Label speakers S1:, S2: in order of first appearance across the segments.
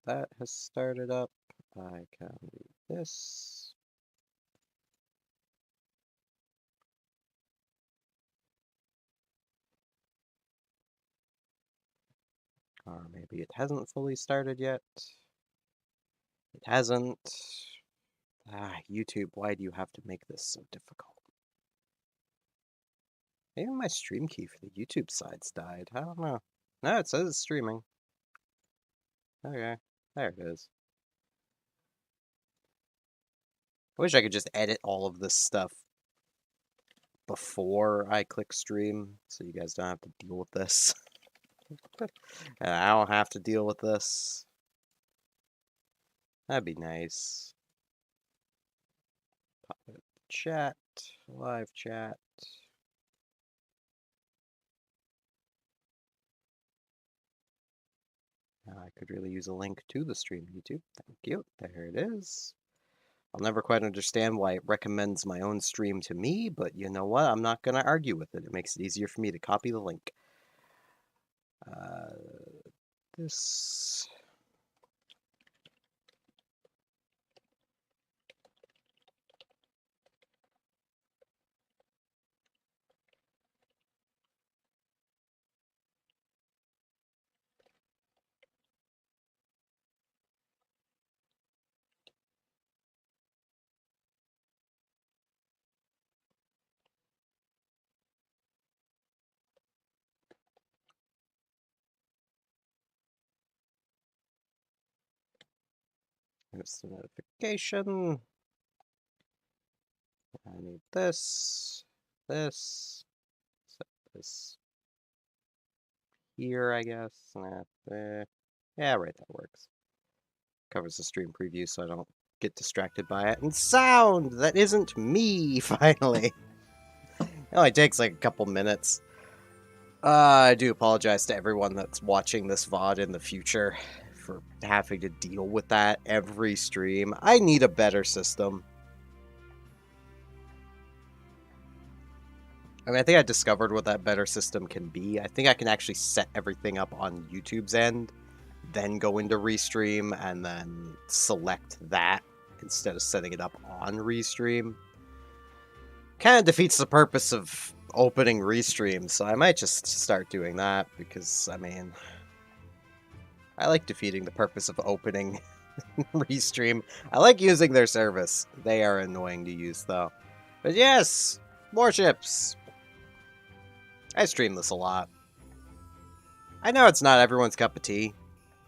S1: that has started up. I can do this. Or maybe it hasn't fully started yet. It hasn't. YouTube, why do you have to make this so difficult? Maybe my stream key for the YouTube side's died. I don't know. No, it says it's streaming. Okay, there it is. I wish I could just edit all of this stuff before I click stream, so you guys don't have to deal with this. And I don't have to deal with this. That'd be nice. Pop it in the chat, live chat. I could really use a link to the stream, YouTube. Thank you. There it is. I'll never quite understand why it recommends my own stream to me, but you know what? I'm not going to argue with it. It makes it easier for me to copy the link. This... Here's the notification. I need this, set this here, I guess. Yeah, right, that works. Covers the stream preview so I don't get distracted by it. And sound! That isn't me, finally! It only takes like a couple minutes. I do apologize to everyone that's watching this VOD in the future for having to deal with that every stream. I need a better system. I mean, I think I discovered what that better system can be. I think I can actually set everything up on YouTube's end, then go into Restream, and then select that instead of setting it up on Restream. Kind of defeats the purpose of opening Restream, so I might just start doing that, because, I mean, I like defeating the purpose of opening Restream. I like using their service. They are annoying to use, though. But yes, Warships! I stream this a lot. I know it's not everyone's cup of tea,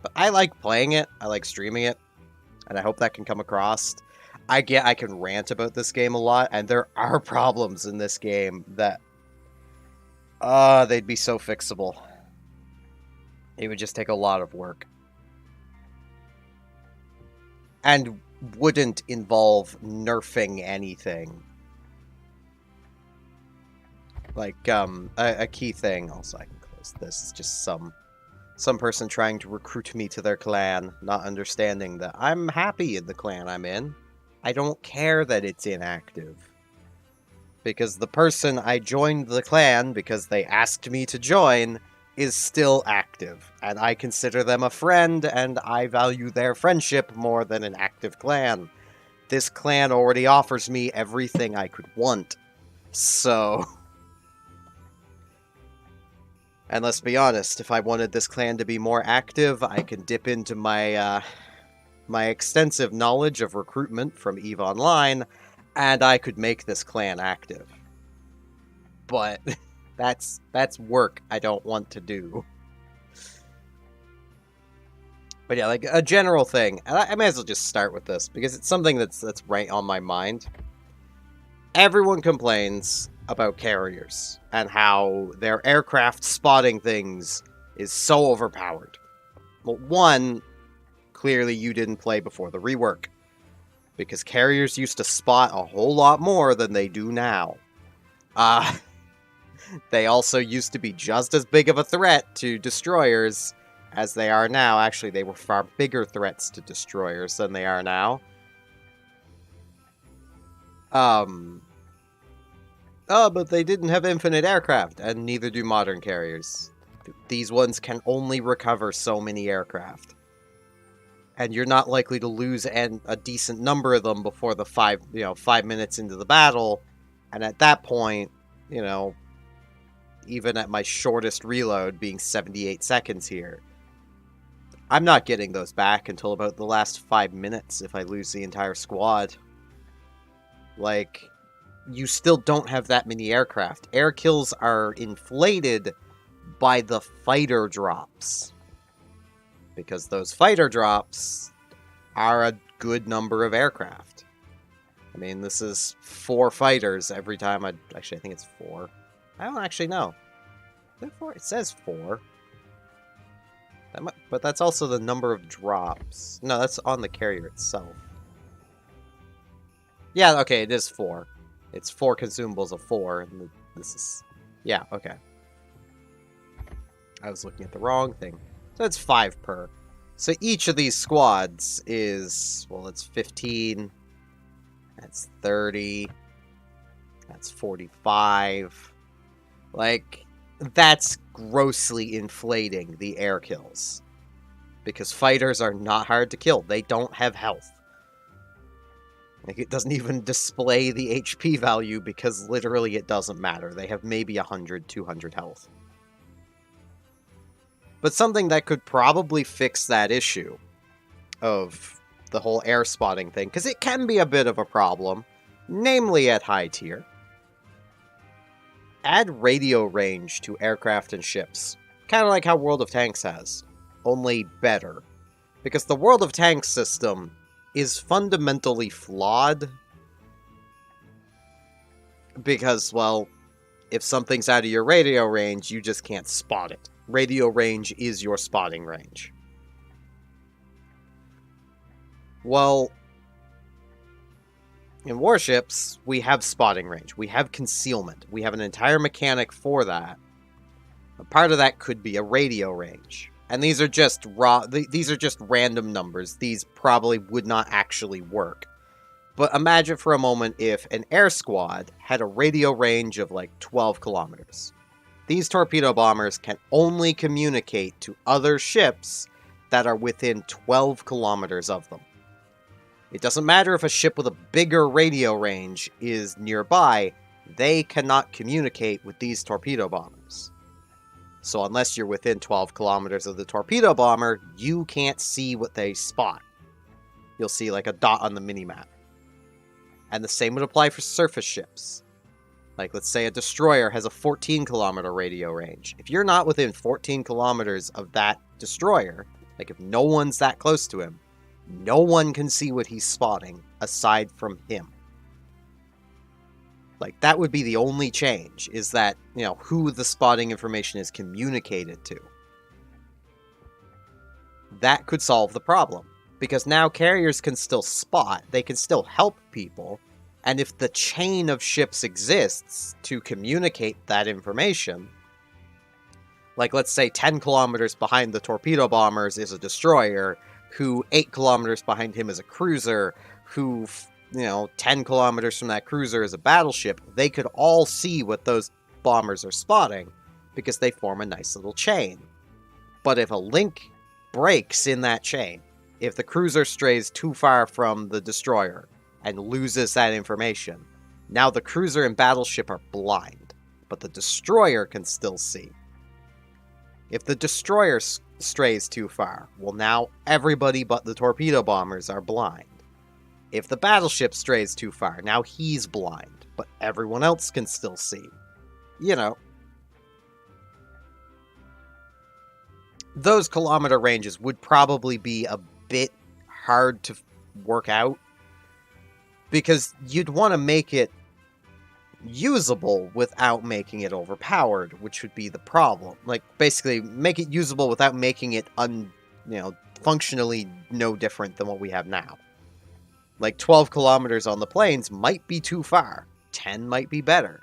S1: but I like playing it, I like streaming it, and I hope that can come across. I can rant about this game a lot, and there are problems in this game that, they'd be so fixable. It would just take a lot of work. And wouldn't involve nerfing anything. Like, a key thing, also I can close this, it's just some person trying to recruit me to their clan, not understanding that I'm happy in the clan I'm in. I don't care that it's inactive. Because the person I joined the clan because they asked me to join is still active, and I consider them a friend, and I value their friendship more than an active clan. This clan already offers me everything I could want, so... And let's be honest, if I wanted this clan to be more active, I can dip into my, my extensive knowledge of recruitment from EVE Online, and I could make this clan active. But that's work I don't want to do. But yeah, like, a general thing, and I may as well just start with this, because it's something that's right on my mind. Everyone complains about carriers, and how their aircraft spotting things is so overpowered. Well, one, clearly you didn't play before the rework, because carriers used to spot a whole lot more than they do now. They also used to be just as big of a threat to destroyers as they are now. Actually, they were far bigger threats to destroyers than they are now. Oh, but they didn't have infinite aircraft, and neither do modern carriers. These ones can only recover so many aircraft. and you're not likely to lose a decent number of them before the 5 minutes into the battle. And at that point, even at my shortest reload being 78 seconds here, I'm not getting those back until about the last 5 minutes if I lose the entire squad. Like, you still don't have that many aircraft. Air kills are inflated by the fighter drops, because those fighter drops are a good number of aircraft. I mean, this is 4 fighters every time actually, I think it's 4. I don't actually know. Is it 4? It says 4. But that's also the number of drops. No, that's on the carrier itself. Yeah, okay, it is 4. It's 4 consumables of 4, and this is... Yeah, okay. I was looking at the wrong thing. So it's 5 per. So each of these squads is... Well, it's 15. That's 30. That's 45. Like, that's grossly inflating the air kills. Because fighters are not hard to kill. They don't have health. Like, it doesn't even display the HP value because literally it doesn't matter. They have maybe 100, 200 health. But something that could probably fix that issue of the whole air spotting thing, because it can be a bit of a problem, namely at high tier. Add radio range to aircraft and ships. Kind of like how World of Tanks has, only better. Because the World of Tanks system is fundamentally flawed. Because, well, if something's out of your radio range, you just can't spot it. Radio range is your spotting range. Well, in warships, we have spotting range. We have concealment. We have an entire mechanic for that. A part of that could be a radio range. And these are just these are just random numbers. These probably would not actually work. But imagine for a moment if an air squad had a radio range of like 12 kilometers. These torpedo bombers can only communicate to other ships that are within 12 kilometers of them. It doesn't matter if a ship with a bigger radio range is nearby, they cannot communicate with these torpedo bombers. So unless you're within 12 kilometers of the torpedo bomber, you can't see what they spot. You'll see like a dot on the minimap. And the same would apply for surface ships. Like, let's say a destroyer has a 14-kilometer radio range. If you're not within 14 kilometers of that destroyer, like if no one's that close to him, no one can see what he's spotting aside from him. Like, that would be the only change, is that, who the spotting information is communicated to. That could solve the problem. Because now carriers can still spot, they can still help people, and if the chain of ships exists to communicate that information, like let's say 10 kilometers behind the torpedo bombers is a destroyer, who 8 kilometers behind him is a cruiser, who 10 kilometers from that cruiser is a battleship, they could all see what those bombers are spotting, because they form a nice little chain. But if a link breaks in that chain, if the cruiser strays too far from the destroyer and loses that information, now the cruiser and battleship are blind, but the destroyer can still see. If the destroyer strays too far, well, now everybody but the torpedo bombers are blind. If the battleship strays too far, now he's blind, but everyone else can still see. Those kilometer ranges would probably be a bit hard to work out, because you'd want to make it usable without making it overpowered, which would be the problem. Like, basically, make it usable without making it functionally no different than what we have now. Like, 12 kilometers on the plains might be too far. 10 might be better.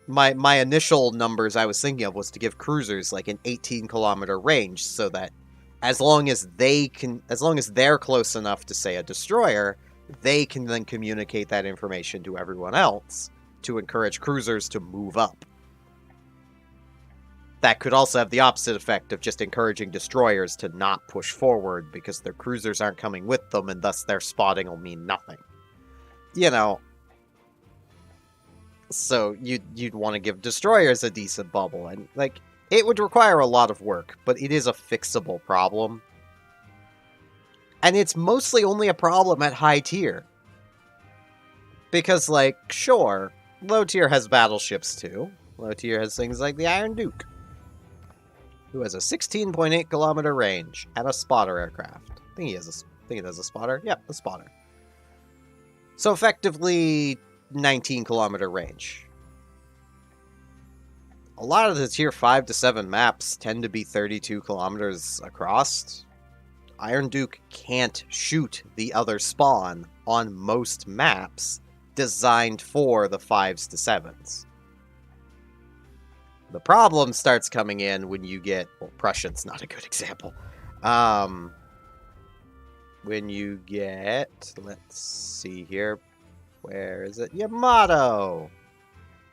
S1: My initial numbers I was thinking of was to give cruisers like an 18-kilometer range, so that as long as they're close enough to, say, a destroyer, they can then communicate that information to everyone else to encourage cruisers to move up. that could also have the opposite effect of just encouraging destroyers to not push forward because their cruisers aren't coming with them, and thus their spotting will mean nothing. You know, so you'd want to give destroyers a decent bubble, and, like, it would require a lot of work, but it is a fixable problem. And it's mostly only a problem at high tier. Because, like, sure, low tier has battleships too. Low tier has things like the Iron Duke, who has a 16.8 kilometer range and a spotter aircraft. I think he has a spotter. Yep, a spotter. So effectively, 19 kilometer range. A lot of the tier 5 to 7 maps tend to be 32 kilometers across. Iron Duke can't shoot the other spawn on most maps designed for the 5s to 7s. The problem starts coming in when you get... Well, Prussian's not a good example. When you get... Let's see here. Where is it? Yamato!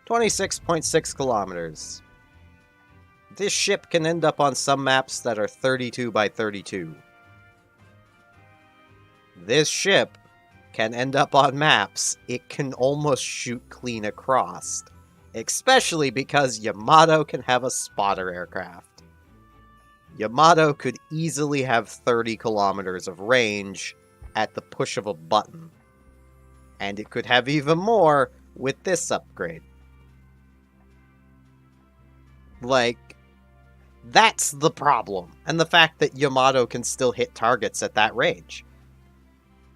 S1: 26.6 kilometers. This ship can end up on some maps that are 32 by 32. This ship can end up on maps it can almost shoot clean across. Especially because Yamato can have a spotter aircraft. Yamato could easily have 30 kilometers of range at the push of a button. And it could have even more with this upgrade. Like, that's the problem. And the fact that Yamato can still hit targets at that range.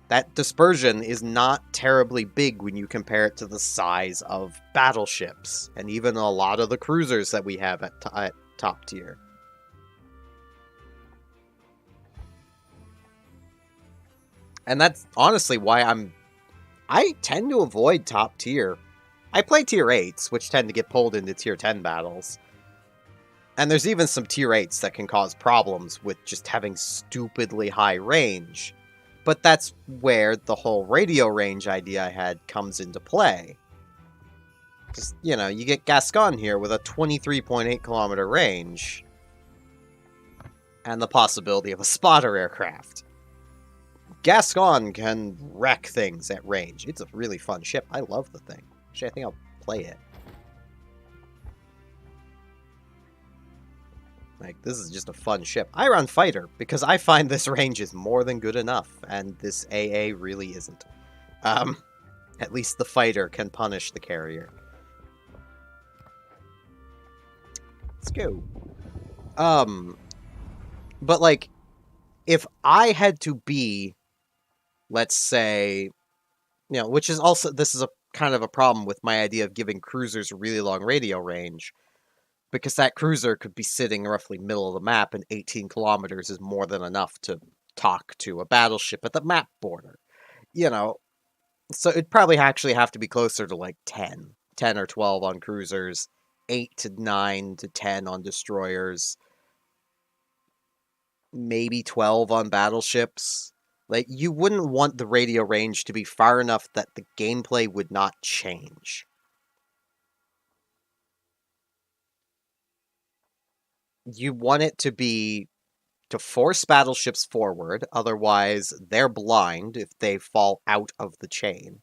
S1: That dispersion is not terribly big when you compare it to the size of battleships, and even a lot of the cruisers that we have at top tier. And that's honestly why I tend to avoid top tier. I play tier 8s, which tend to get pulled into tier 10 battles. And there's even some tier 8s that can cause problems with just having stupidly high range. But that's where the whole radio range idea I had comes into play. Just, you know, you get Gascon here with a 23.8 kilometer range. And the possibility of a spotter aircraft. Gascon can wreck things at range. It's a really fun ship. I love the thing. Actually, I think I'll play it. Like, this is just a fun ship. I run fighter, because I find this range is more than good enough, and this AA really isn't. At least the fighter can punish the carrier. Let's go. But, like, if I had to be, let's say, you know, which is also, this is a kind of a problem with my idea of giving cruisers really long radio range. Because that cruiser could be sitting roughly middle of the map, and 18 kilometers is more than enough to talk to a battleship at the map border. You know, so it'd probably actually have to be closer to like 10 or 12 on cruisers, 8 to 9 to 10 on destroyers, maybe 12 on battleships. Like, you wouldn't want the radio range to be far enough that the gameplay would not change. You want it to be to force battleships forward, otherwise they're blind if they fall out of the chain.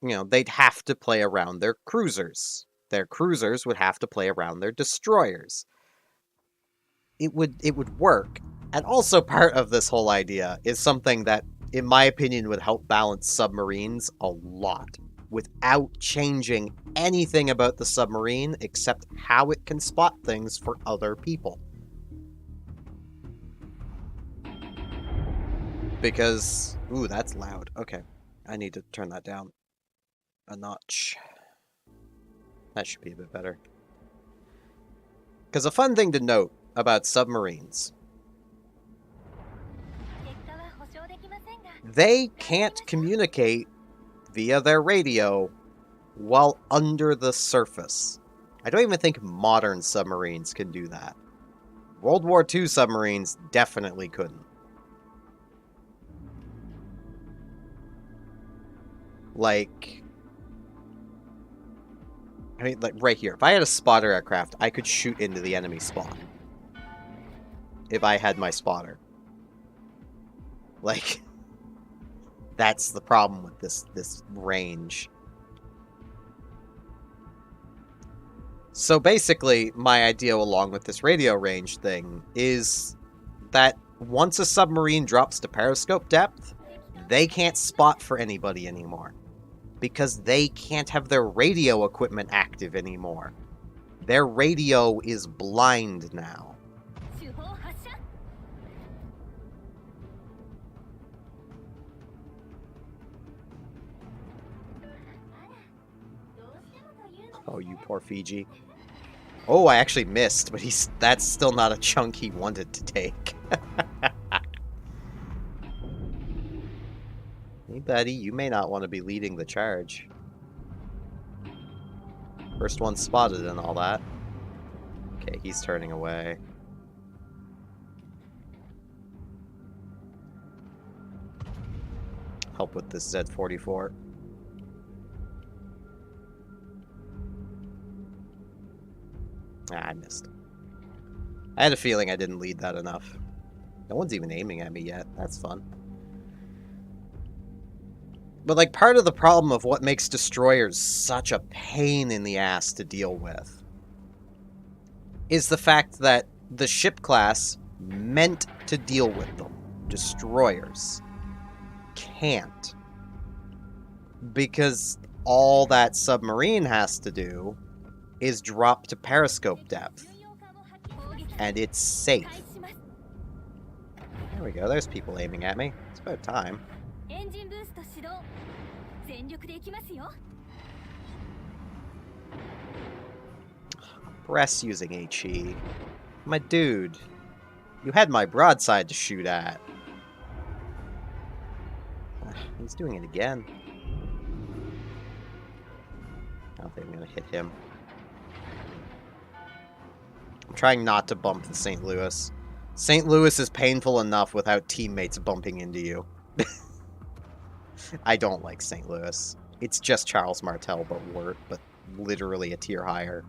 S1: You know, they'd have to play around their cruisers. Their cruisers would have to play around their destroyers. It would work. And also part of this whole idea is something that, in my opinion, would help balance submarines a lot, without changing anything about the submarine except how it can spot things for other people. Because... Ooh, that's loud. Okay. I need to turn that down a notch. That should be a bit better. Because a fun thing to note about submarines, they can't communicate via their radio while under the surface. I don't even think modern submarines can do that. World War II submarines definitely couldn't. Like, I mean, like, right here. If I had a spotter aircraft, I could shoot into the enemy spawn. If I had my spotter. Like, that's the problem with this range. So basically, my idea along with this radio range thing is that once a submarine drops to periscope depth, they can't spot for anybody anymore. Because they can't have their radio equipment active anymore. Their radio is blind now. Oh, you poor Fiji. Oh, I actually missed, but that's still not a chunk he wanted to take. Hey, buddy, you may not want to be leading the charge. First one spotted and all that. Okay, he's turning away. Help with this Z-44. Ah, I missed. I had a feeling I didn't lead that enough. No one's even aiming at me yet. That's fun. But, like, part of the problem of what makes destroyers such a pain in the ass to deal with is the fact that the ship class meant to deal with them, destroyers, can't. Because all that submarine has to do is drop to periscope depth. And it's safe. There we go, there's people aiming at me. It's about time. Press using HE. My dude, you had my broadside to shoot at. He's doing it again. I don't think I'm gonna hit him. I'm trying not to bump the St. Louis. St. Louis is painful enough without teammates bumping into you. I don't like St. Louis. It's just Charles Martel, but literally a tier higher.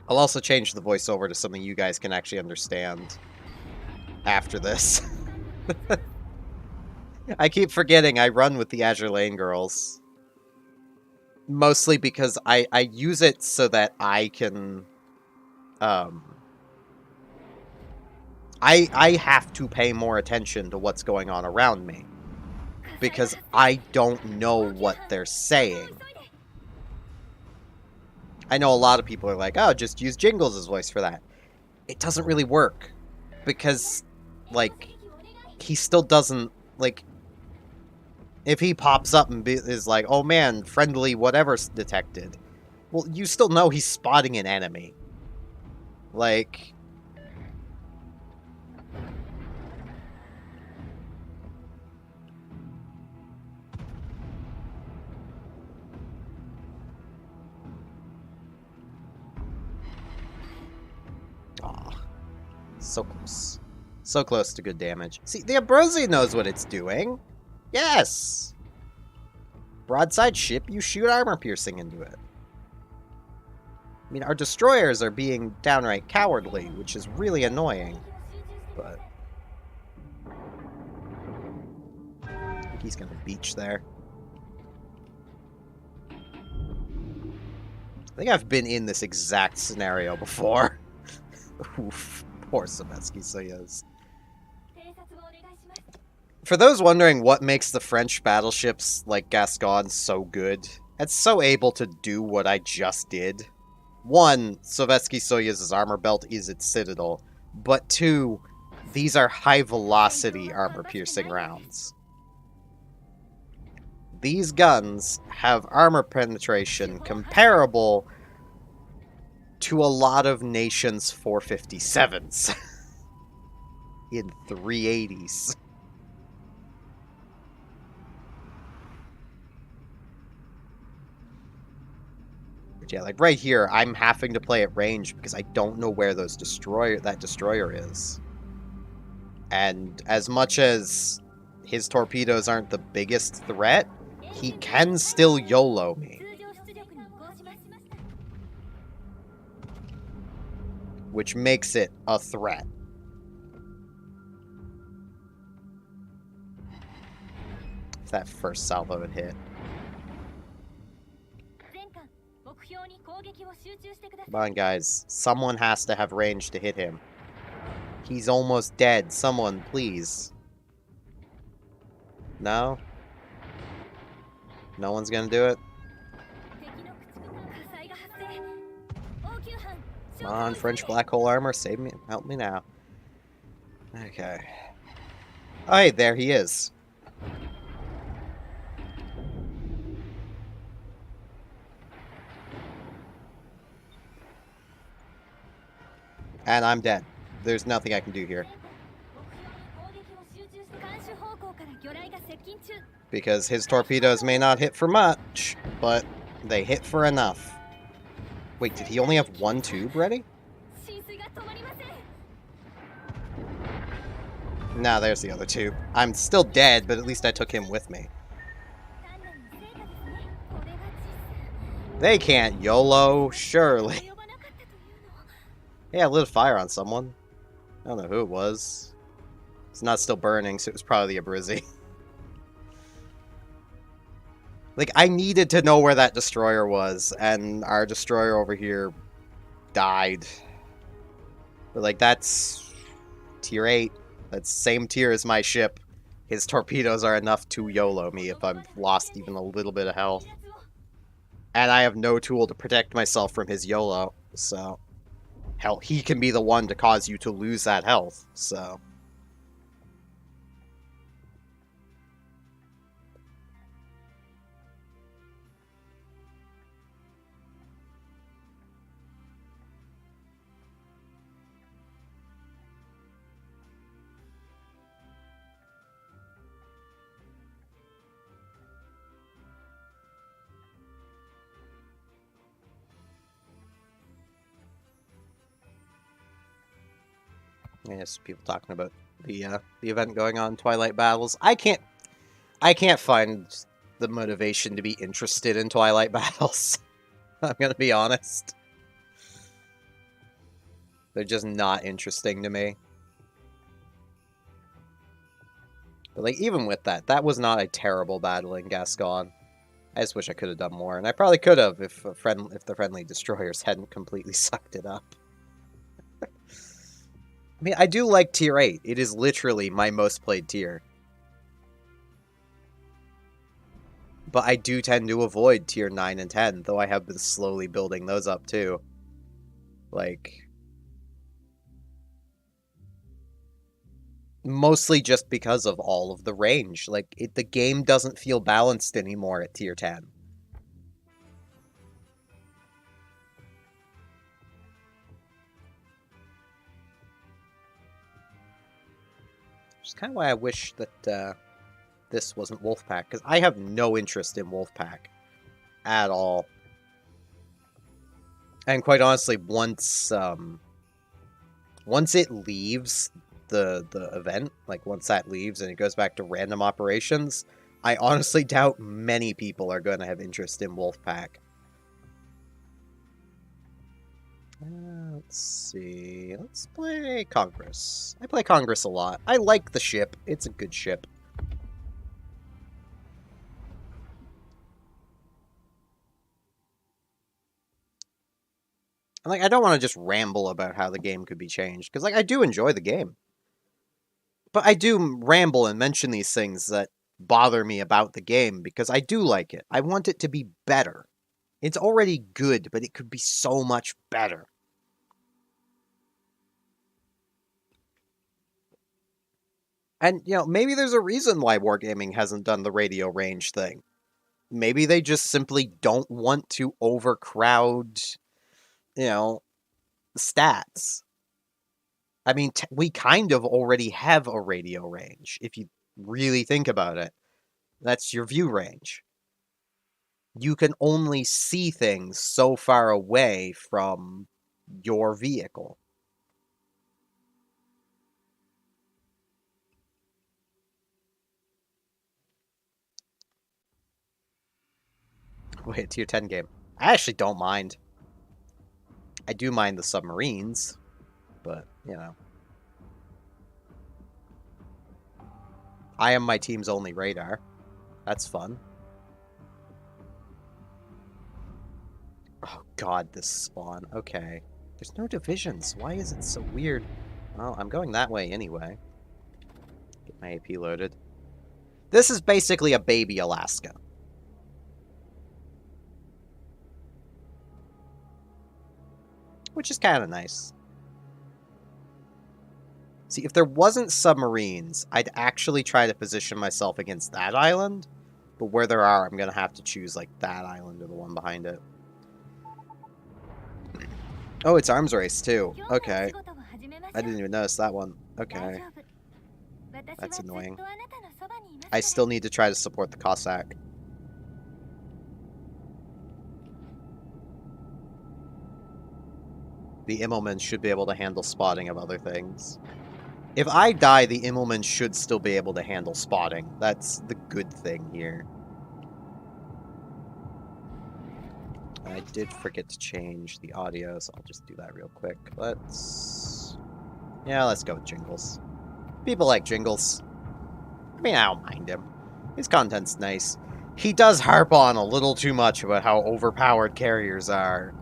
S1: I'll also change the voiceover to something you guys can actually understand after this. I keep forgetting I run with the Azure Lane girls. Mostly because I use it so that I can... I have to pay more attention to what's going on around me. Because I don't know what they're saying. I know a lot of people are like, oh, just use Jingles' voice for that. It doesn't really work. Because, like, he still doesn't, like... If he pops up and is like, oh man, friendly whatever's detected. Well, you still know he's spotting an enemy. Like... Aw. So close. So close to good damage. See, the Ambrosia knows what it's doing. Yes! Broadside ship, you shoot armor piercing into it. I mean, our destroyers are being downright cowardly, which is really annoying. But... I think he's gonna beach there. I think I've been in this exact scenario before. Oof, poor Sovietsky Soyuz. For those wondering what makes the French battleships like Gascon so good, it's so able to do what I just did. One, Sovietsky Soyuz's armor belt is its citadel, but two, these are high-velocity armor-piercing rounds. These guns have armor penetration comparable to a lot of nations' 457s in 380s. Yeah, like right here, I'm having to play at range because I don't know where that destroyer is. And as much as his torpedoes aren't the biggest threat, he can still YOLO me. Which makes it a threat. If that first salvo had hit. Come on, guys. Someone has to have range to hit him. He's almost dead. Someone, please. No? No one's gonna do it? Come on, French black hole armor, save me, help me now. Okay. Oh, hey, there he is. And I'm dead. There's nothing I can do here. Because his torpedoes may not hit for much, but they hit for enough. Wait, did he only have one tube ready? Nah, there's the other tube. I'm still dead, but at least I took him with me. They can't YOLO, surely. Yeah, I lit a fire on someone. I don't know who it was. It's not still burning, so it was probably a Brizzy. Like, I needed to know where that destroyer was, and our destroyer over here died. But, like, that's tier 8. That's same tier as my ship. His torpedoes are enough to YOLO me if I've lost even a little bit of health. And I have no tool to protect myself from his YOLO, so... Hell, he can be the one to cause you to lose that health, so... Yes, people talking about the event going on, Twilight Battles. I can't find the motivation to be interested in Twilight Battles. I'm gonna be honest. They're just not interesting to me. But like, even with that, that was not a terrible battle in Gascon. I just wish I could have done more, and I probably could have if the friendly destroyers hadn't completely sucked it up. I mean, I do like tier 8. It is literally my most played tier. But I do tend to avoid tier 9 and 10, though I have been slowly building those up too. Like... Mostly just because of all of the range. Like, the game doesn't feel balanced anymore at tier 10. Which is kind of why I wish that this wasn't Wolfpack, because I have no interest in Wolfpack at all. And quite honestly, once it leaves the event, like once that leaves and it goes back to random operations, I honestly doubt many people are going to have interest in Wolfpack. Let's see. Let's play Congress. I play Congress a lot. I like the ship. It's a good ship. And, like, I don't want to just ramble about how the game could be changed, because, like, I do enjoy the game. But I do ramble and mention these things that bother me about the game, because I do like it. I want it to be better. It's already good, but it could be so much better. And, you know, maybe there's a reason why Wargaming hasn't done the radio range thing. Maybe they just simply don't want to overcrowd, you know, stats. I mean, we kind of already have a radio range, if you really think about it. That's your view range. you can only see things so far away from your vehicle. Wait, tier 10 game. I actually don't mind. I do mind the submarines, but, you know. I am my team's only radar. That's fun. Oh god, this spawn. Okay. There's no divisions. Why is it so weird? Well, I'm going that way anyway. Get my AP loaded. This is basically a baby Alaska. Which is kind of nice. See, if there wasn't submarines, I'd actually try to position myself against that island. But where there are, I'm going to have to choose, like, that island or the one behind it. Oh, it's arms race, too. Okay. I didn't even notice that one. Okay. That's annoying. I still need to try to support the Cossack. The Immelman should be able to handle spotting of other things. If I die, the Immelman should still be able to handle spotting. That's the good thing here. I did forget to change the audio, so I'll just do that real quick. Let's go with Jingles. People like Jingles. I mean, I don't mind him. His content's nice. He does harp on a little too much about how overpowered carriers are,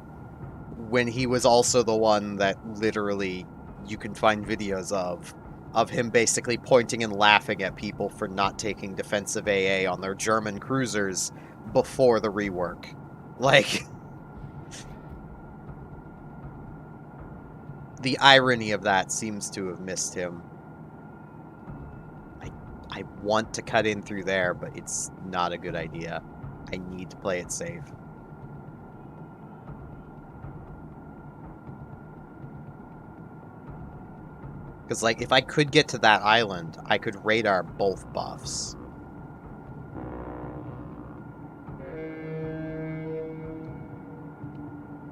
S1: when he was also the one that literally you can find videos of him basically pointing and laughing at people for not taking defensive AA on their German cruisers before the rework. Like, the irony of that seems to have missed him. I want to cut in through there, but it's not a good idea. I need to play it safe. Because, like, if I could get to that island, I could radar both buffs.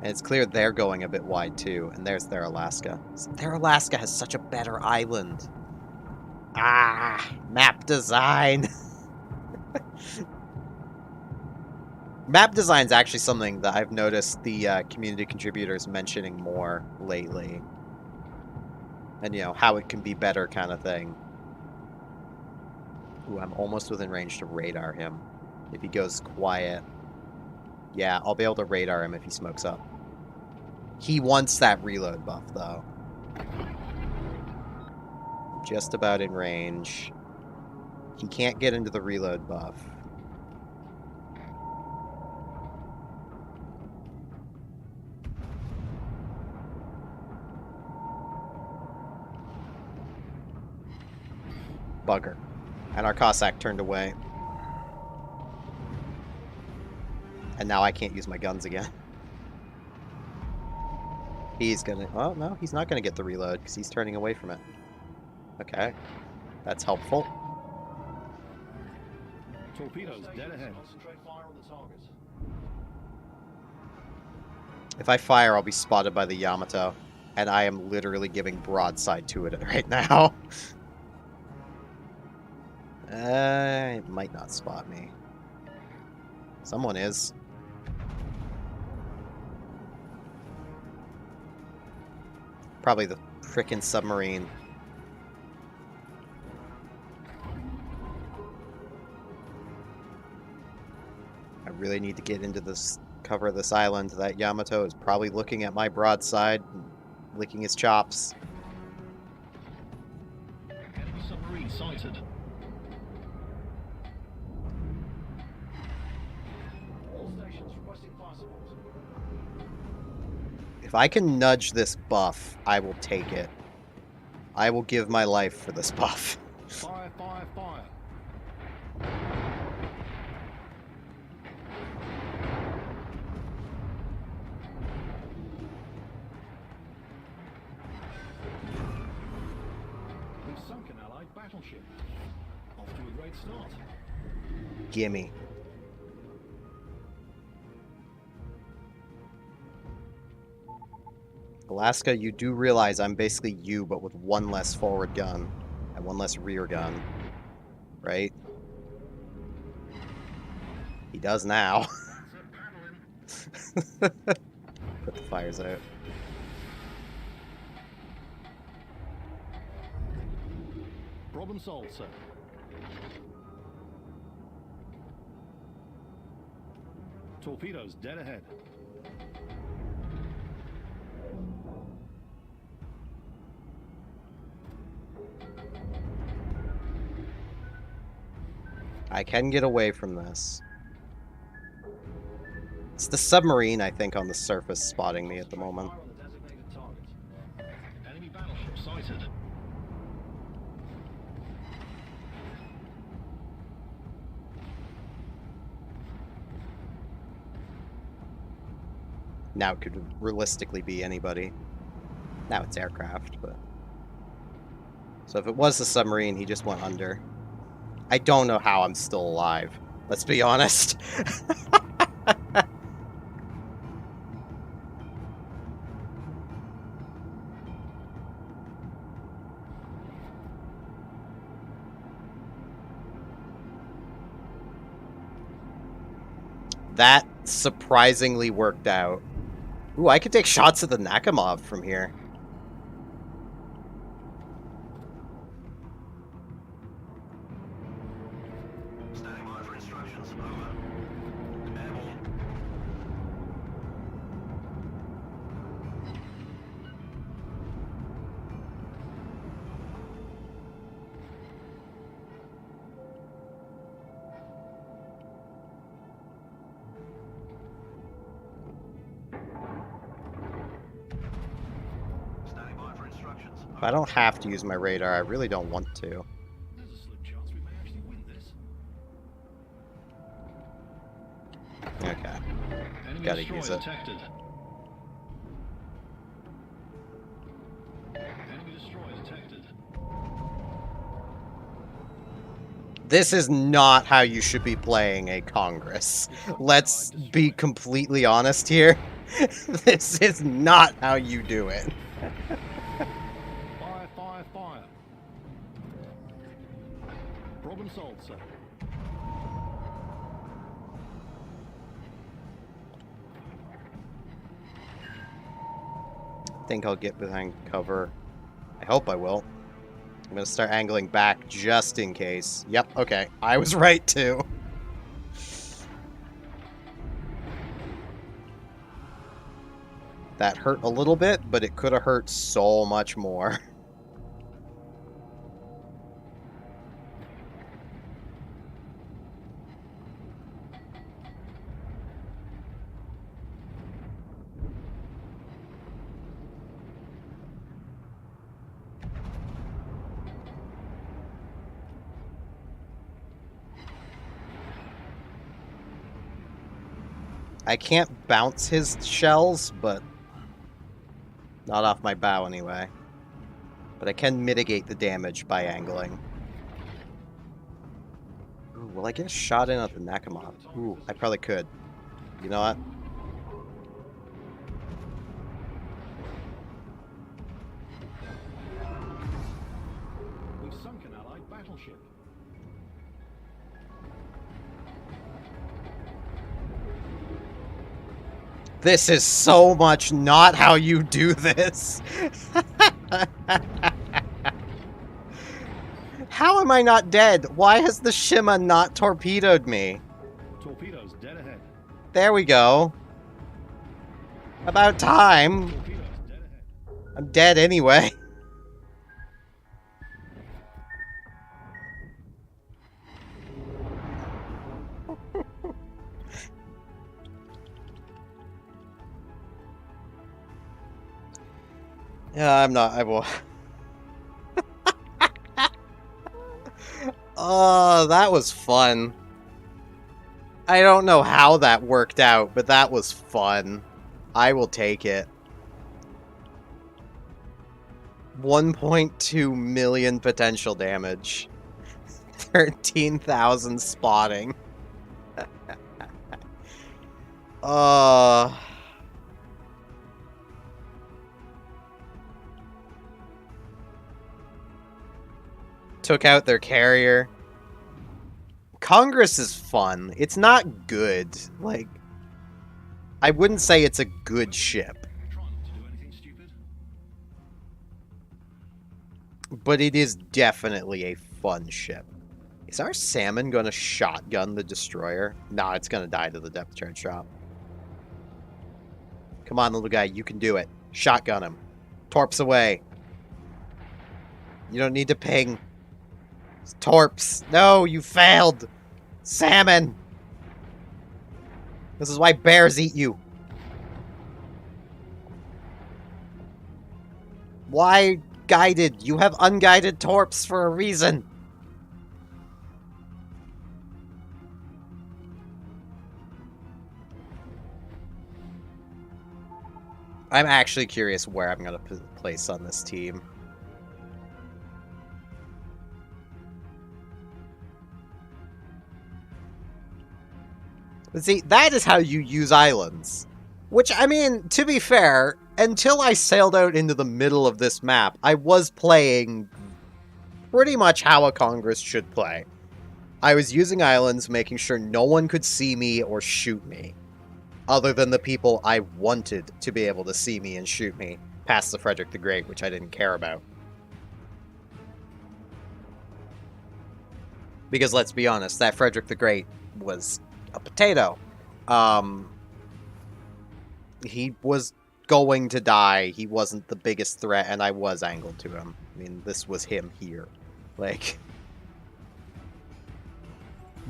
S1: And it's clear they're going a bit wide, too. And there's their Alaska. Their Alaska has such a better island. Ah, map design. Map design is actually something that I've noticed the community contributors mentioning more lately. And, you know, how it can be better kind of thing. Ooh, I'm almost within range to radar him. If he goes quiet. Yeah, I'll be able to radar him if he smokes up. He wants that reload buff, though. Just about in range. He can't get into the reload buff. Bugger. And our Cossack turned away. And now I can't use my guns again. He's gonna... Oh, no, he's not gonna get the reload because he's turning away from it. Okay. That's helpful.
S2: Torpedoes dead ahead.
S1: If I fire, I'll be spotted by the Yamato. And I am literally giving broadside to it right now. It might not spot me. Someone is. Probably the frickin' submarine. I really need to get into this cover of this island. That Yamato is probably looking at my broadside and licking his chops.
S2: Enemy submarine sighted.
S1: If I can nudge this buff, I will take it. I will give my life for this buff.
S2: Fire, fire, fire. We've sunk an allied battleship. Off to a great start.
S1: Gimme. Alaska, you do realize I'm basically you, but with one less forward gun and one less rear gun, right? He does now. Put the fires out.
S2: Problem solved, sir. Torpedoes dead ahead.
S1: I can get away from this. It's the submarine, I think, on the surface spotting me at the moment.
S2: Fire on the designated target. Enemy battleship sighted.
S1: Now it could realistically be anybody. Now it's aircraft, but... So if it was the submarine, he just went under. I don't know how I'm still alive. Let's be honest. That surprisingly worked out. Ooh, I could take shots at the Nakamov from here.
S2: Standing by for instructions. Over. Airborne. Standing by for instructions.
S1: If I don't have to use my radar, I really don't want to.
S2: There's a slim chance we may actually win this.
S1: Okay.
S2: Enemy
S1: Gotta
S2: destroyer
S1: use it.
S2: detected. Enemy destroyer detected.
S1: This is not how you should be playing a Congress. Let's be completely honest here. This is not how you do it.
S2: Fire, fire, fire. Problem solved, sir.
S1: I think I'll get behind cover. I hope I will. I'm gonna start angling back just in case. Yep, okay. I was right too. That hurt a little bit, but it could have hurt so much more. I can't bounce his shells, but not off my bow anyway. But I can mitigate the damage by angling. Ooh, will I get a shot in at the Nakamov? Ooh, I probably could. You know what?
S2: We've sunk an Allied battleship.
S1: This is so much not how you do this. How am I not dead? Why has the Shima not torpedoed me?
S2: Torpedoes dead ahead.
S1: There we go. About time.
S2: Torpedoes dead ahead.
S1: I'm dead anyway. Yeah, I'm not. I will. Oh, that was fun. I don't know how that worked out, but that was fun. I will take it. 1.2 million potential damage. 13,000 spotting. Took out their carrier. Congress is fun. It's not good. Like, I wouldn't say it's a good ship. But it is definitely a fun ship. Is our salmon going to shotgun the destroyer? Nah, it's going to die to the depth charge shot. Come on, little guy. You can do it. Shotgun him. Torps away. You don't need to ping. It's torps. No, you failed. Salmon. This is why bears eat you. Why guided? You have unguided torps for a reason. I'm actually curious where I'm going to place on this team. But see, that is how you use islands. Which, I mean, to be fair, until I sailed out into the middle of this map, I was playing pretty much how a Congress should play. I was using islands, making sure no one could see me or shoot me. Other than the people I wanted to be able to see me and shoot me, past the Frederick the Great, which I didn't care about. Because let's be honest, that Frederick the Great was a potato. He was going to die. He wasn't the biggest threat, and I was angled to him. I mean, this was him here. Like,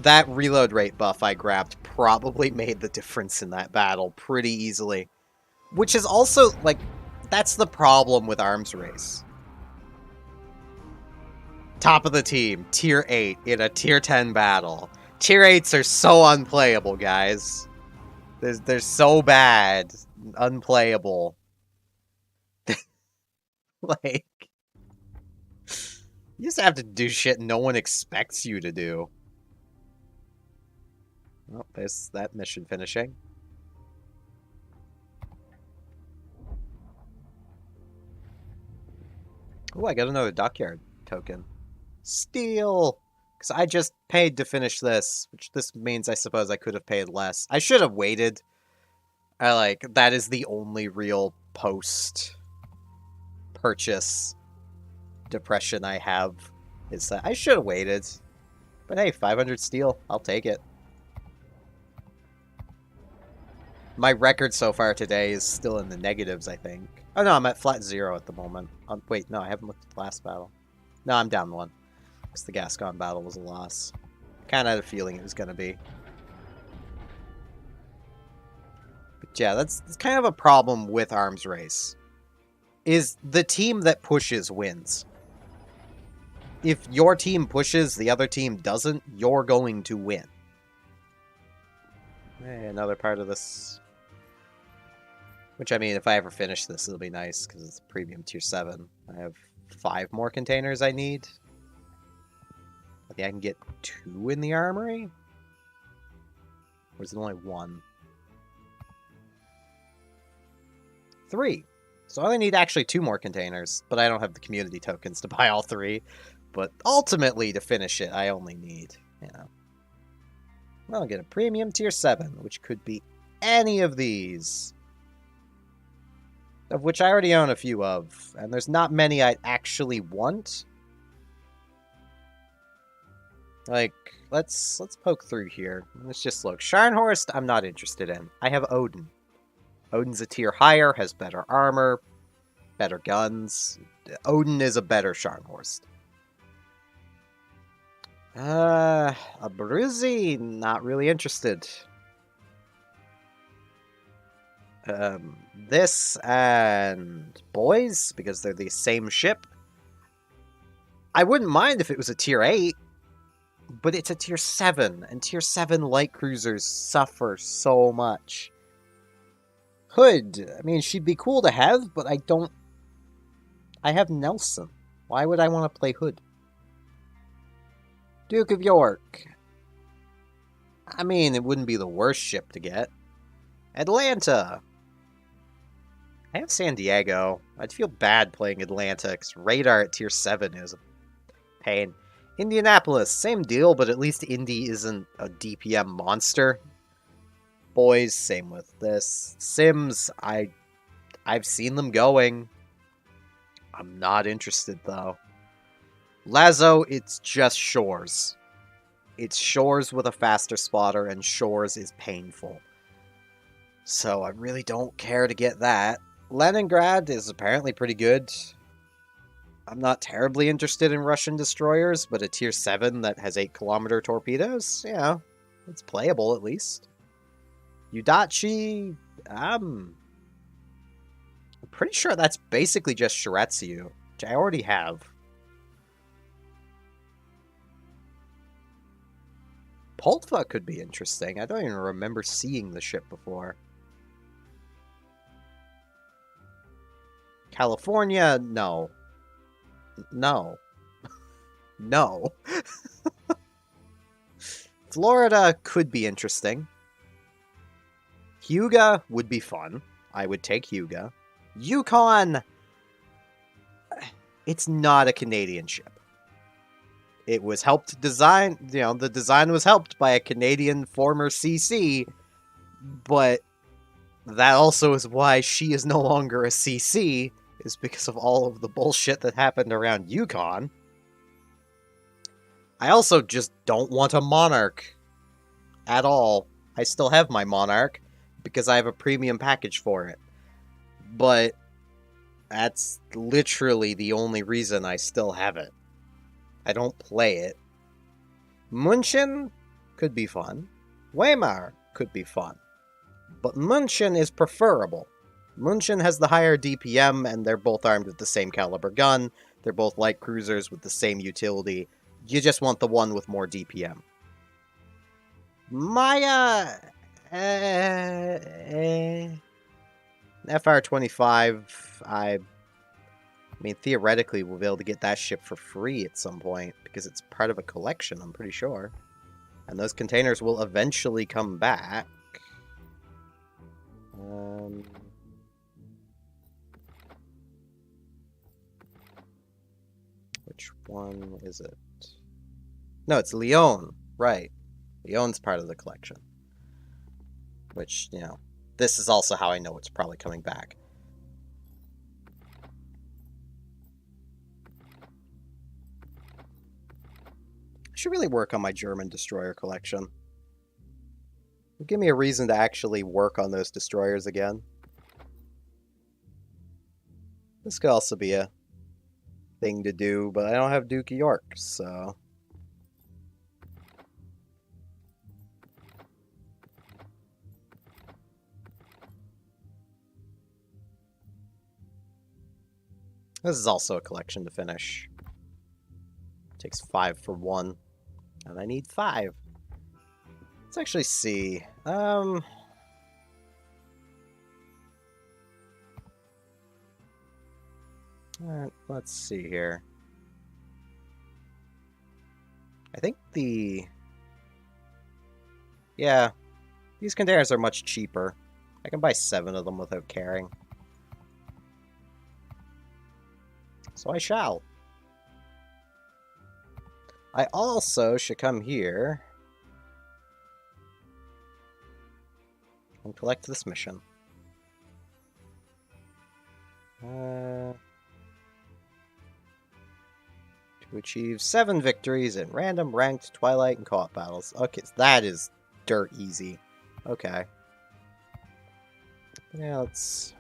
S1: that reload rate buff I grabbed probably made the difference in that battle pretty easily. Which is also, like, that's the problem with Arms Race. Top of the team, Tier 8 in a Tier 10 battle. Tier 8s are so unplayable, guys. They're so bad. Unplayable. Like, you just have to do shit no one expects you to do. Well, there's that mission finishing. Oh, I got another dockyard token. Steal! Because I just paid to finish this, which this means I suppose I could have paid less. I should have waited. That is the only real post-purchase depression I have, is that I should have waited. But hey, 500 steel, I'll take it. My record so far today is still in the negatives, I think. Oh no, I'm at flat 0 at the moment. Wait, no, I haven't looked at the last battle. No, I'm down 1. Because the Gascon battle was a loss. Kind of had a feeling it was going to be. But yeah, that's kind of a problem with Arms Race. Is the team that pushes wins. If your team pushes, the other team doesn't, you're going to win. Hey, another part of this. Which, I mean, if I ever finish this, it'll be nice, because it's premium tier 7. I have 5 more containers I need. I think I can get 2 in the armory? Or is it only 1? 3. So I only need actually 2 more containers, but I don't have the community tokens to buy all 3. But ultimately, to finish it, I only need, well, I'll get a premium tier 7, which could be any of these. Of which I already own a few of, and there's not many I actually want. Like, let's poke through here. Let's just look. Scharnhorst, I'm not interested in. I have Odin. Odin's a tier higher, has better armor, better guns. Odin is a better Scharnhorst. A Bruzi, not really interested. This and Boys, because they're the same ship. I wouldn't mind if it was a tier 8, but it's a tier 7, and tier 7 light cruisers suffer so much. Hood, I mean, she'd be cool to have, but I have Nelson. Why would I want to play Hood? Duke of York. I mean, it wouldn't be the worst ship to get. Atlanta. I have San Diego. I'd feel bad playing Atlanta, because radar at tier 7 is a pain. Indianapolis, same deal, but at least Indy isn't a DPM monster. Boys, same with this. Sims, I've seen them going. I'm not interested though. Lazo, it's just Shores. It's Shores with a faster spotter, and Shores is painful. So I really don't care to get that. Leningrad is apparently pretty good. I'm not terribly interested in Russian destroyers, but a tier 7 that has 8-kilometer torpedoes, yeah, it's playable at least. Udachi, I'm pretty sure that's basically just Shiratsu, which I already have. Poltva could be interesting. I don't even remember seeing the ship before. California, no. No. No. Florida could be interesting. Hyuga would be fun. I would take Hyuga. Yukon! It's not a Canadian ship. It was helped design, the design was helped by a Canadian former CC, but that also is why she is no longer a CC, is because of all of the bullshit that happened around Yukon. I also just don't want a Monarch at all. I still have my Monarch because I have a premium package for it. But that's literally the only reason I still have it. I don't play it. München could be fun. Weimar could be fun. But München is preferable. München has the higher DPM, and they're both armed with the same caliber gun. They're both light cruisers with the same utility. You just want the one with more DPM. Maya... FR-25, I mean, theoretically, we'll be able to get that ship for free at some point, because it's part of a collection, I'm pretty sure. And those containers will eventually come back. Which one is it? No, it's Lyon. Right. Lyon's part of the collection. Which, this is also how I know it's probably coming back. I should really work on my German destroyer collection. Give me a reason to actually work on those destroyers again. This could also be a thing to do, but I don't have Duke of York, so... This is also a collection to finish. Takes 5 for 1. And I need 5. Let's actually see. Alright, let's see here. I think yeah, these containers are much cheaper. I can buy 7 of them without caring. So I shall. I also should come here and collect this mission. To achieve 7 victories in random, ranked, twilight, and co-op battles. Okay, so that is dirt easy. Okay. Yeah, let's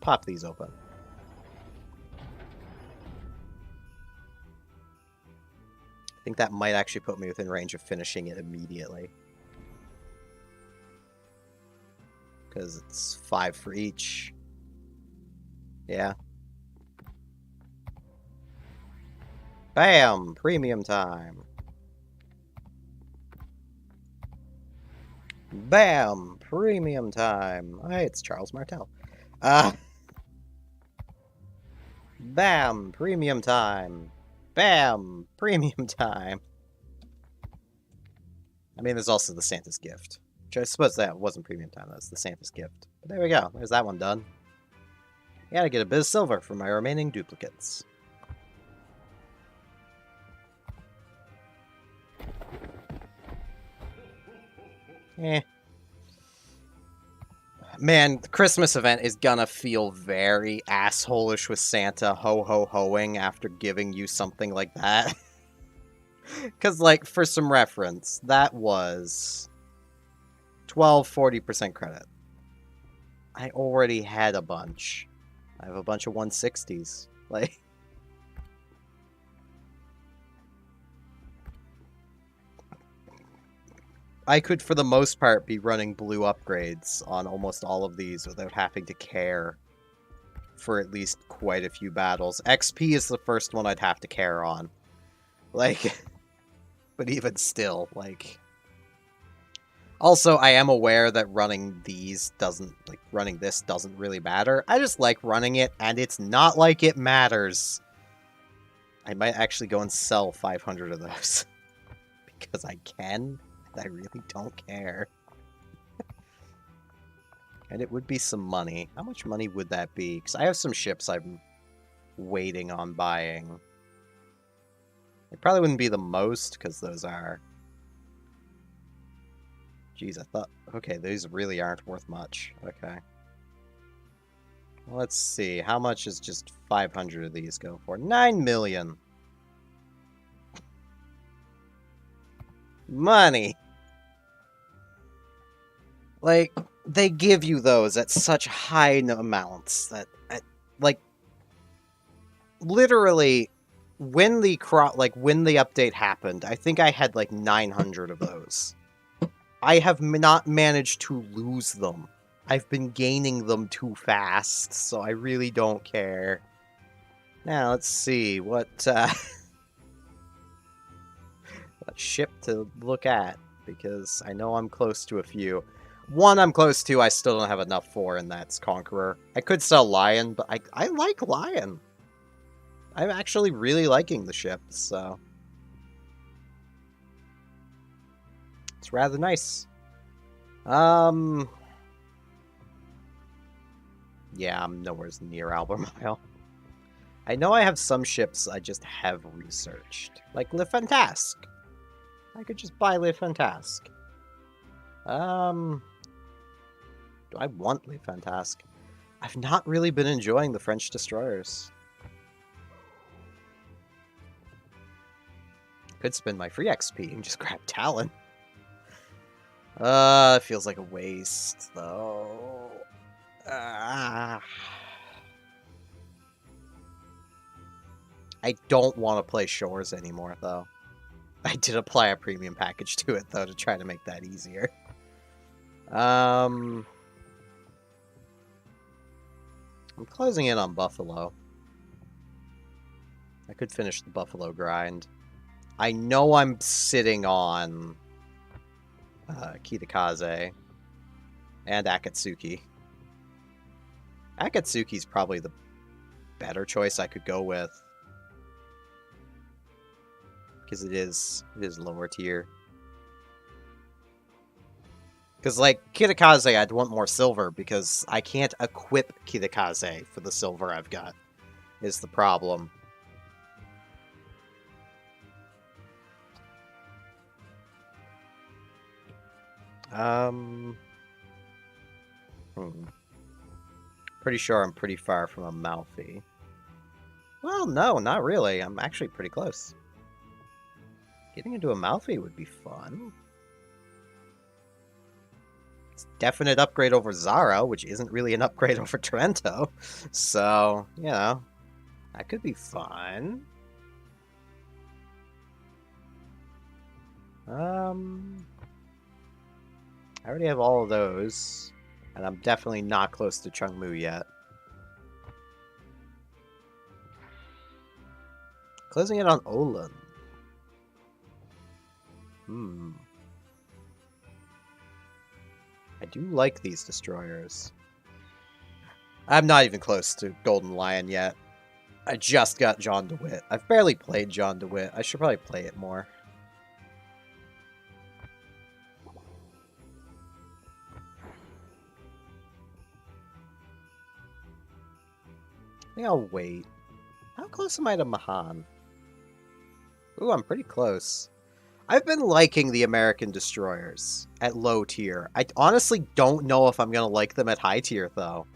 S1: pop these open. I think that might actually put me within range of finishing it immediately. Because it's 5 for each. Yeah. Bam! Premium time. Bam! Premium time. Hey, it's Charles Martel. Bam! Premium time. Bam! Premium time. I mean, there's also the Santa's Gift. Which I suppose that wasn't premium time, that's the Santa's Gift. But there we go, there's that one done. Gotta get a bit of silver for my remaining duplicates. Eh. Man, the Christmas event is gonna feel very assholish with Santa ho-ho-hoing after giving you something like that. Because, like, for some reference, that was 40% credit. I already had a bunch. I have a bunch of 160s. Like, I could, for the most part, be running blue upgrades on almost all of these without having to care for at least quite a few battles. XP is the first one I'd have to care on. Like, but even still, like... Also, I am aware that running these doesn't, like, running this doesn't really matter. I just like running it, and it's not like it matters. I might actually go and sell 500 of those. Because I can, and I really don't care. And it would be some money. How much money would that be? Because I have some ships I'm waiting on buying. It probably wouldn't be the most, because those are... Jeez, I thought... Okay, these really aren't worth much. Okay. Well, let's see. How much is just 500 of these go for? 9 million! Money! Like, they give you those at such high amounts that... like, literally, when the update happened, I think I had like 900 of those. I have not managed to lose them. I've been gaining them too fast, so I really don't care. Now, let's see, what ship to look at, because I know I'm close to a few. One I'm close to, I still don't have enough for, and that's Conqueror. I could sell Lion, but I like Lion. I'm actually really liking the ship, so... It's rather nice. Yeah, I'm nowhere near Albemarle. I know I have some ships I just have researched. Like Le Fantasque. I could just buy Le Fantasque. Do I want Le Fantasque? I've not really been enjoying the French destroyers. Could spend my free XP and just grab Talon. It feels like a waste, though. I don't want to play Shores anymore, though. I did apply a premium package to it, though, to try to make that easier. I'm closing in on Buffalo. I could finish the Buffalo grind. I know I'm sitting on Kitakaze and Akatsuki. Akatsuki's probably the better choice I could go with. Because it is lower tier. Because, like, Kitakaze, I'd want more silver, because I can't equip Kitakaze for the silver I've got, is the problem. Pretty sure I'm pretty far from Amalfi. Well, no, not really. I'm actually pretty close. Getting into Amalfi would be fun. It's a definite upgrade over Zara, which isn't really an upgrade over Trento. So, you know, that could be fun. I already have all of those, and I'm definitely not close to Chungmu yet. Closing it on Olan. I do like these destroyers. I'm not even close to Golden Lion yet. I just got John DeWitt. I've barely played John DeWitt. I should probably play it more. I think I'll wait. How close am I to Mahan? Ooh, I'm pretty close. I've been liking the American destroyers at low tier. I honestly don't know if I'm going to like them at high tier, though.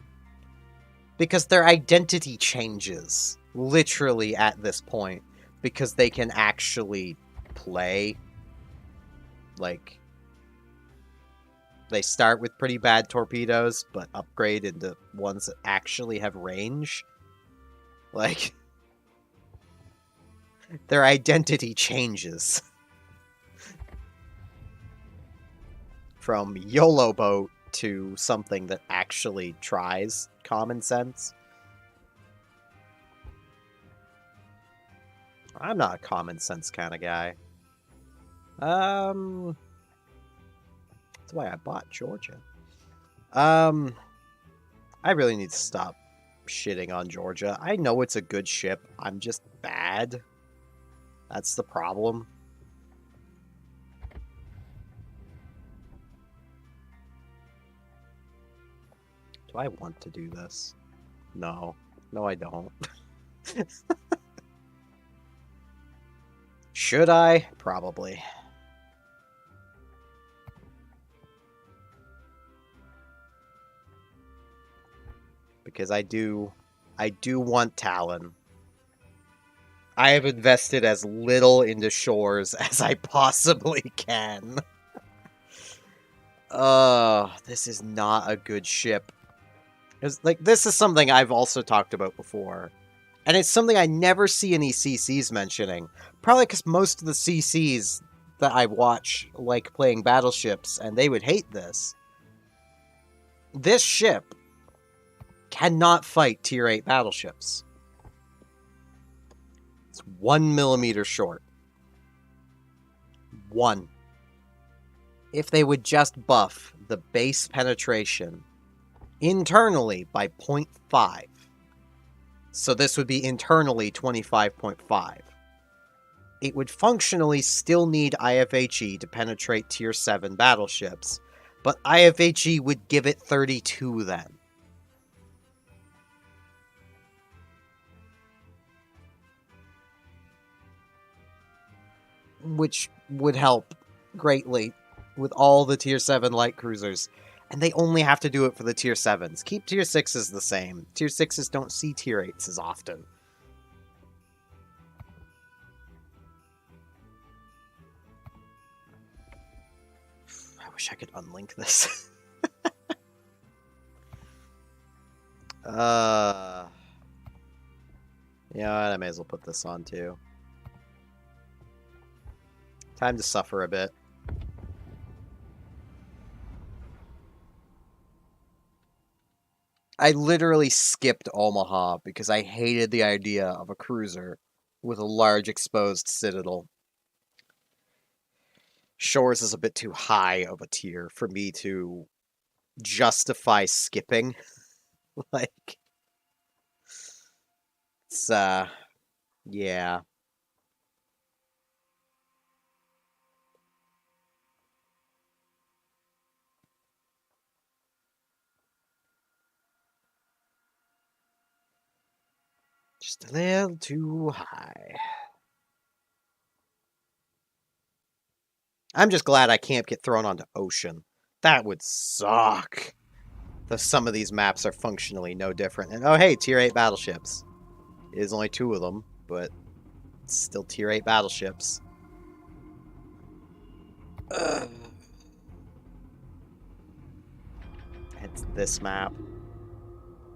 S1: Because their identity changes, literally, at this point. Because they can actually play. Like, they start with pretty bad torpedoes, but upgrade into ones that actually have range. Like, their identity changes. From YOLO boat to something that actually tries common sense. I'm not a common sense kind of guy. That's why I bought Georgia. I really need to stop shitting on Georgia. I know it's a good ship. I'm just bad. That's the problem. Do I want to do this? No. No, I don't. Should I? Probably. Because I do want Talon. I have invested as little into Shores as I possibly can. This is not a good ship. Like, this is something I've also talked about before. And it's something I never see any CCs mentioning. Probably because most of the CCs that I watch like playing battleships, and they would hate this. This ship cannot fight tier 8 battleships. It's 1 millimeter short. 1. If they would just buff the base penetration internally by 0.5. So this would be internally 25.5. It would functionally still need IFHE to penetrate tier 7 battleships, but IFHE would give it 32 then. Which would help greatly with all the tier 7 light cruisers. And they only have to do it for the tier 7s. Keep tier 6s the same. Tier 6s don't see tier 8s as often. I wish I could unlink this. Yeah, I may as well put this on too. Time to suffer a bit. I literally skipped Omaha because I hated the idea of a cruiser with a large exposed citadel. Shores is a bit too high of a tier for me to justify skipping. Like, it's, yeah. Just a little too high. I'm just glad I can't get thrown onto Ocean. That would suck. Though some of these maps are functionally no different. And oh hey, tier 8 battleships. It is only 2 of them, but it's still tier 8 battleships. Ugh. It's this map.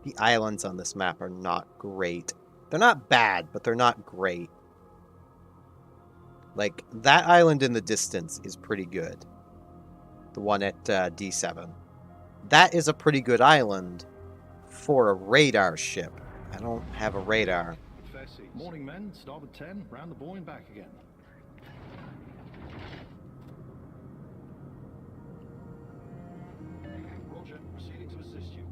S1: The islands on this map are not great. They're not bad, but they're not great. Like, that island in the distance is pretty good. The one at D7. That is a pretty good island for a radar ship. I don't have a radar.
S2: Morning, men. Starboard 10, round the buoy and back again. Roger, proceeding to assist you.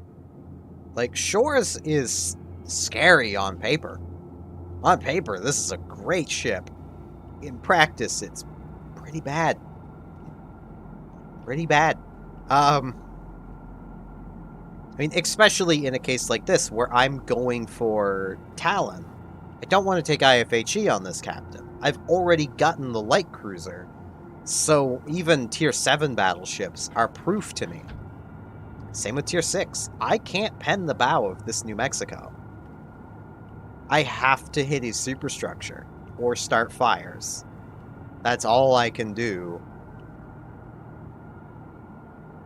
S1: Like, Shores is scary on paper. On paper, this is a great ship. In practice, it's pretty bad. Pretty bad. I mean, especially in a case like this, where I'm going for Talon. I don't want to take IFHE on this captain. I've already gotten the light cruiser. So even tier 7 battleships are proof to me. Same with tier 6. I can't pen the bow of this New Mexico. I have to hit his superstructure or start fires. That's all I can do.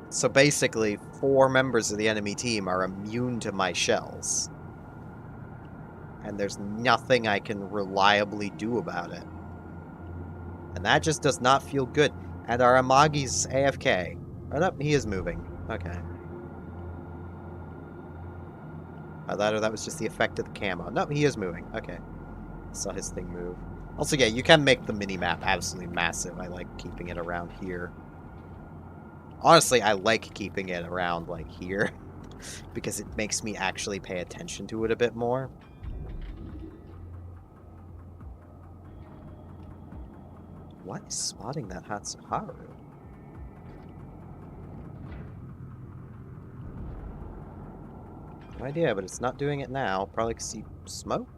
S1: So basically, 4 members of the enemy team are immune to my shells. And there's nothing I can reliably do about it. And that just does not feel good. And our Amagi's AFK. Oh, no, he is moving. Okay. That was just the effect of the camo. No, he is moving. Okay. Saw his thing move. Also, yeah, you can make the mini-map absolutely massive. I like keeping it around here. Honestly, I like keeping it around, like, here. Because it makes me actually pay attention to it a bit more. What is spotting that Hatsuharu? No idea, but it's not doing it now. Probably because he smoked?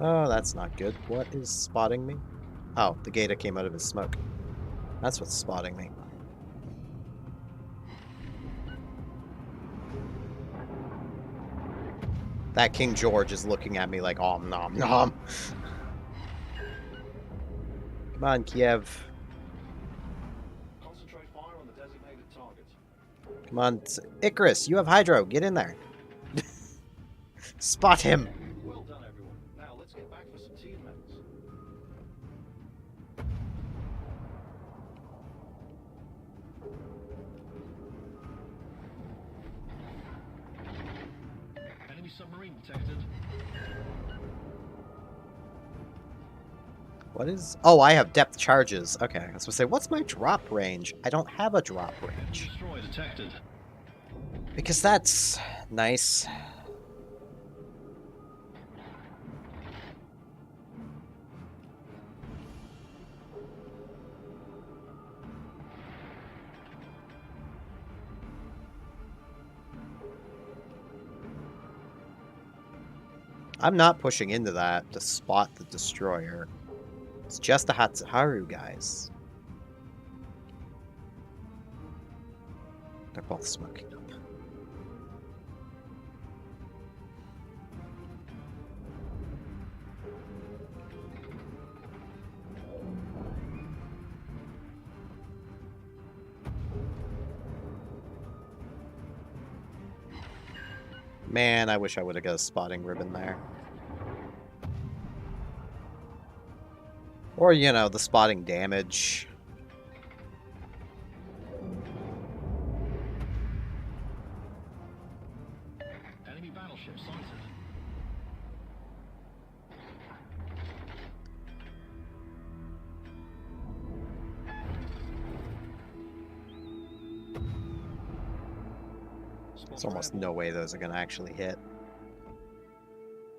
S1: Oh, that's not good. What is spotting me? Oh, the gator came out of his smoke. That's what's spotting me. That King George is looking at me like, om nom nom. Come on, Kiev.
S2: Concentrate fire on the designated target.
S1: Come on, Icarus, you have Hydro. Get in there. Spot him.
S2: Well done, everyone. Now let's get back for some teammates. Enemy submarine detected.
S1: What is... Oh, I have depth charges. Okay, I was going to say, what's my drop range? I don't have a drop range.
S2: Destroyer detected.
S1: Because that's nice. I'm not pushing into that to spot the destroyer. It's just the Hatsuharu guys. They're both smoking up. Man, I wish I would have got a spotting ribbon there. Or, you know, the spotting damage.
S2: Enemy battleship sighted.
S1: There's almost no way those are going to actually hit.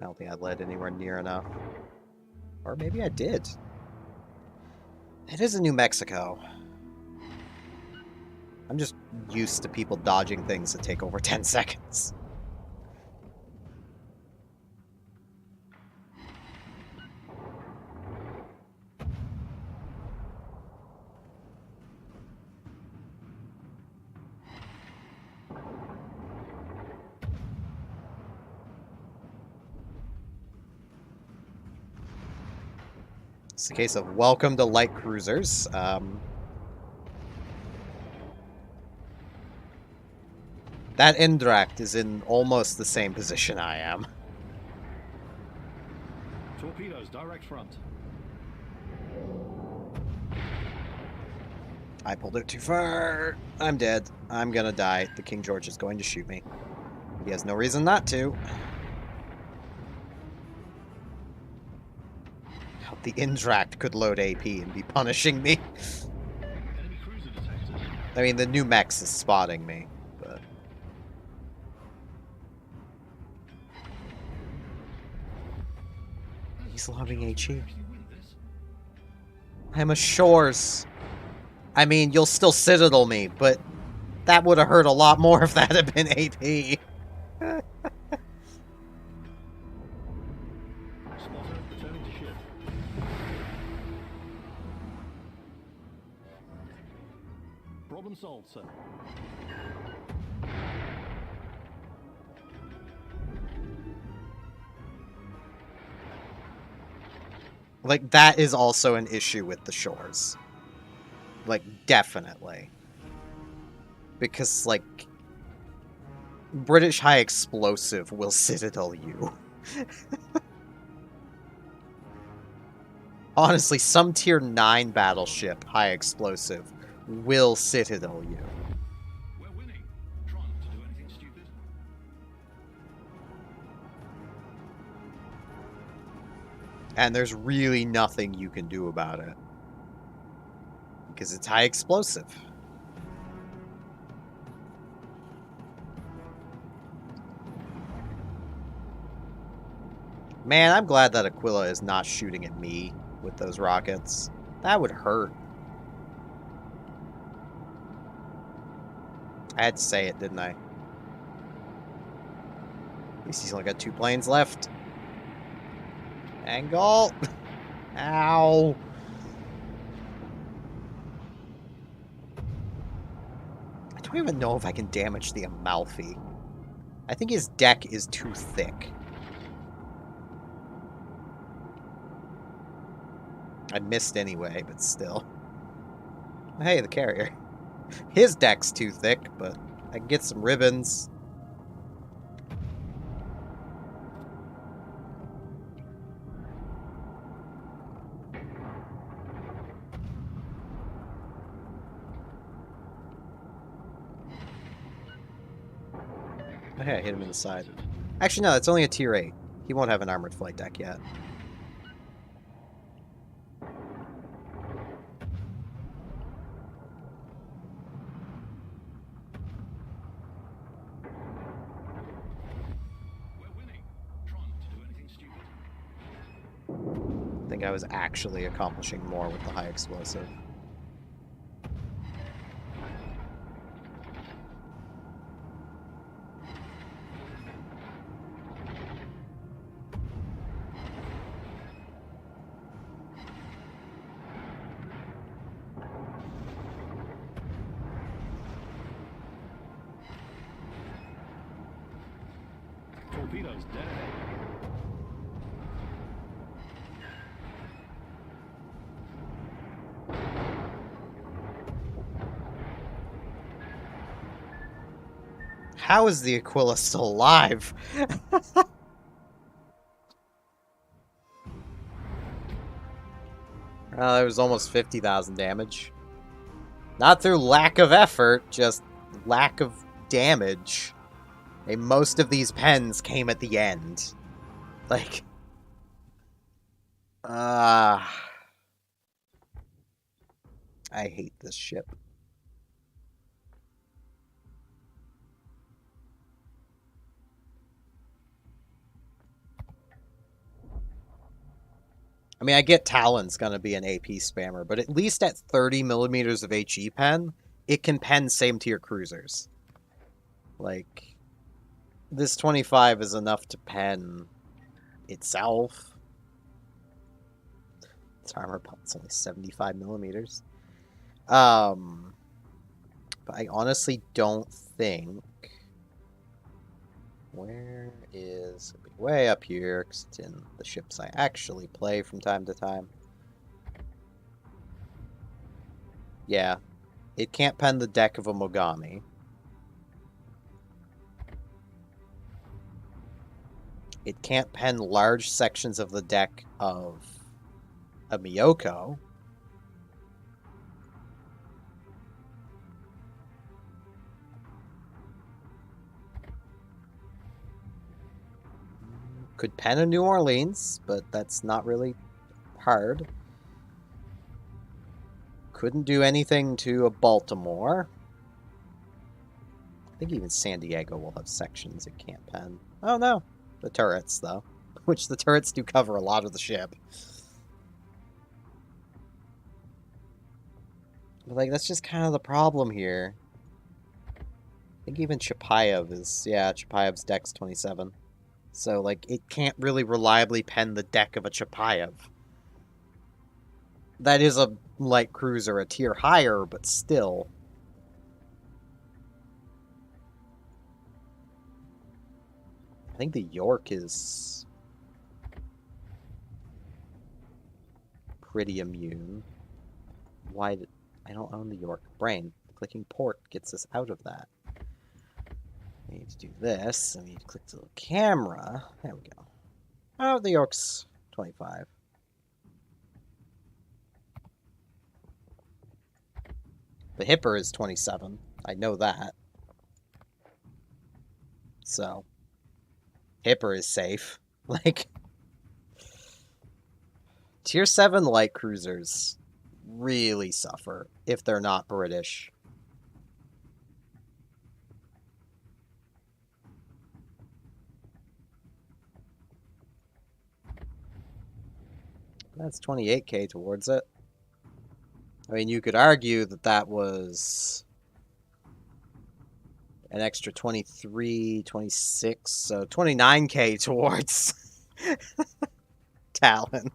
S1: I don't think I led anywhere near enough. Or maybe I did. It is in New Mexico. I'm just used to people dodging things that take over 10 seconds. It's a case of welcome to light cruisers. That Indract is in almost the same position I am.
S2: Torpedoes, direct front.
S1: I pulled it too far. I'm dead. I'm gonna die. The King George is going to shoot me. He has no reason not to. The Indract could load AP and be punishing me.
S2: Enemy cruiser detected.
S1: I mean, the new Mex is spotting me, but... He's lobbing HE.
S2: Actually win this.
S1: I'm a Shores. I mean, you'll still Citadel me, but that would have hurt a lot more if that had been AP.
S2: Spotter returning to ship. Problem solved, sir.
S1: Like, that is also an issue with the Shores. Like, definitely. Because, like, British high explosive will Citadel you. Honestly, some tier 9 battleship high explosive will Citadel you.
S2: We're winning. Try not to do anything stupid.
S1: And there's really nothing you can do about it. Because it's high explosive. Man, I'm glad that Aquila is not shooting at me with those rockets. That would hurt. I had to say it, didn't I? At least he's only got 2 planes left. Angle! Ow! I don't even know if I can damage the Amalfi. I think his deck is too thick. I missed anyway, but still. Hey, the carrier. His deck's too thick, but I can get some ribbons. Okay, I hit him in the side. Actually, no, it's only a tier 8. He won't have an armored flight deck yet.
S2: We're winning. Try not to do anything stupid.
S1: I think I was actually accomplishing more with the high explosive.
S2: Torpedoes dead ahead.
S1: How is the Aquila still alive? Well, it was almost 50,000 damage. Not through lack of effort, just lack of damage. And most of these pens came at the end. Like... I hate this ship. I mean, I get Talon's gonna be an AP spammer, but at least at 30 millimeters of HE pen, it can pen same tier cruisers. Like, this 25 is enough to pen itself. Its armor put's only 75 millimeters. But I honestly don't think... Where is... Way up here, because it's in the ships I actually play from time to time. Yeah. It can't pen the deck of a Mogami. It can't pen large sections of the deck of a Miyoko. Could pen a New Orleans, but that's not really hard. Couldn't do anything to a Baltimore. I think even San Diego will have sections it can't pen. Oh no, the turrets though. Which the turrets do cover a lot of the ship. But like, that's just kind of the problem here. I think even Chapayev is, yeah, Chapayev's deck's 27. So, like, it can't really reliably pen the deck of a Chapayev. That is a light cruiser, a tier higher, but still. I think the York is pretty immune. Why did... I don't own the York. Brain. Clicking port gets us out of that. I need to do this. I need to click the little camera. There we go. Oh, the York's 25. The Hipper is 27. I know that. So, Hipper is safe. Like, Tier 7 light cruisers really suffer if they're not British. That's 28k towards it. I mean, you could argue that that was an extra 23, 26, so 29k towards Talon.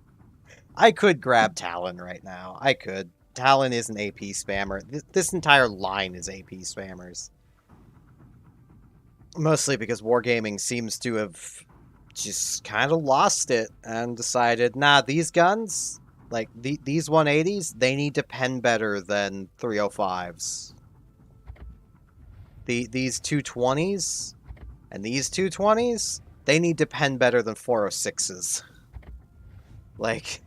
S1: I could grab Talon right now. I could. Talon is an AP spammer. This entire line is AP spammers. Mostly because Wargaming seems to have just kind of lost it and decided, nah, these guns, like these 180s, they need to pen better than 305s. These 220s and these 220s, they need to pen better than 406s. Like,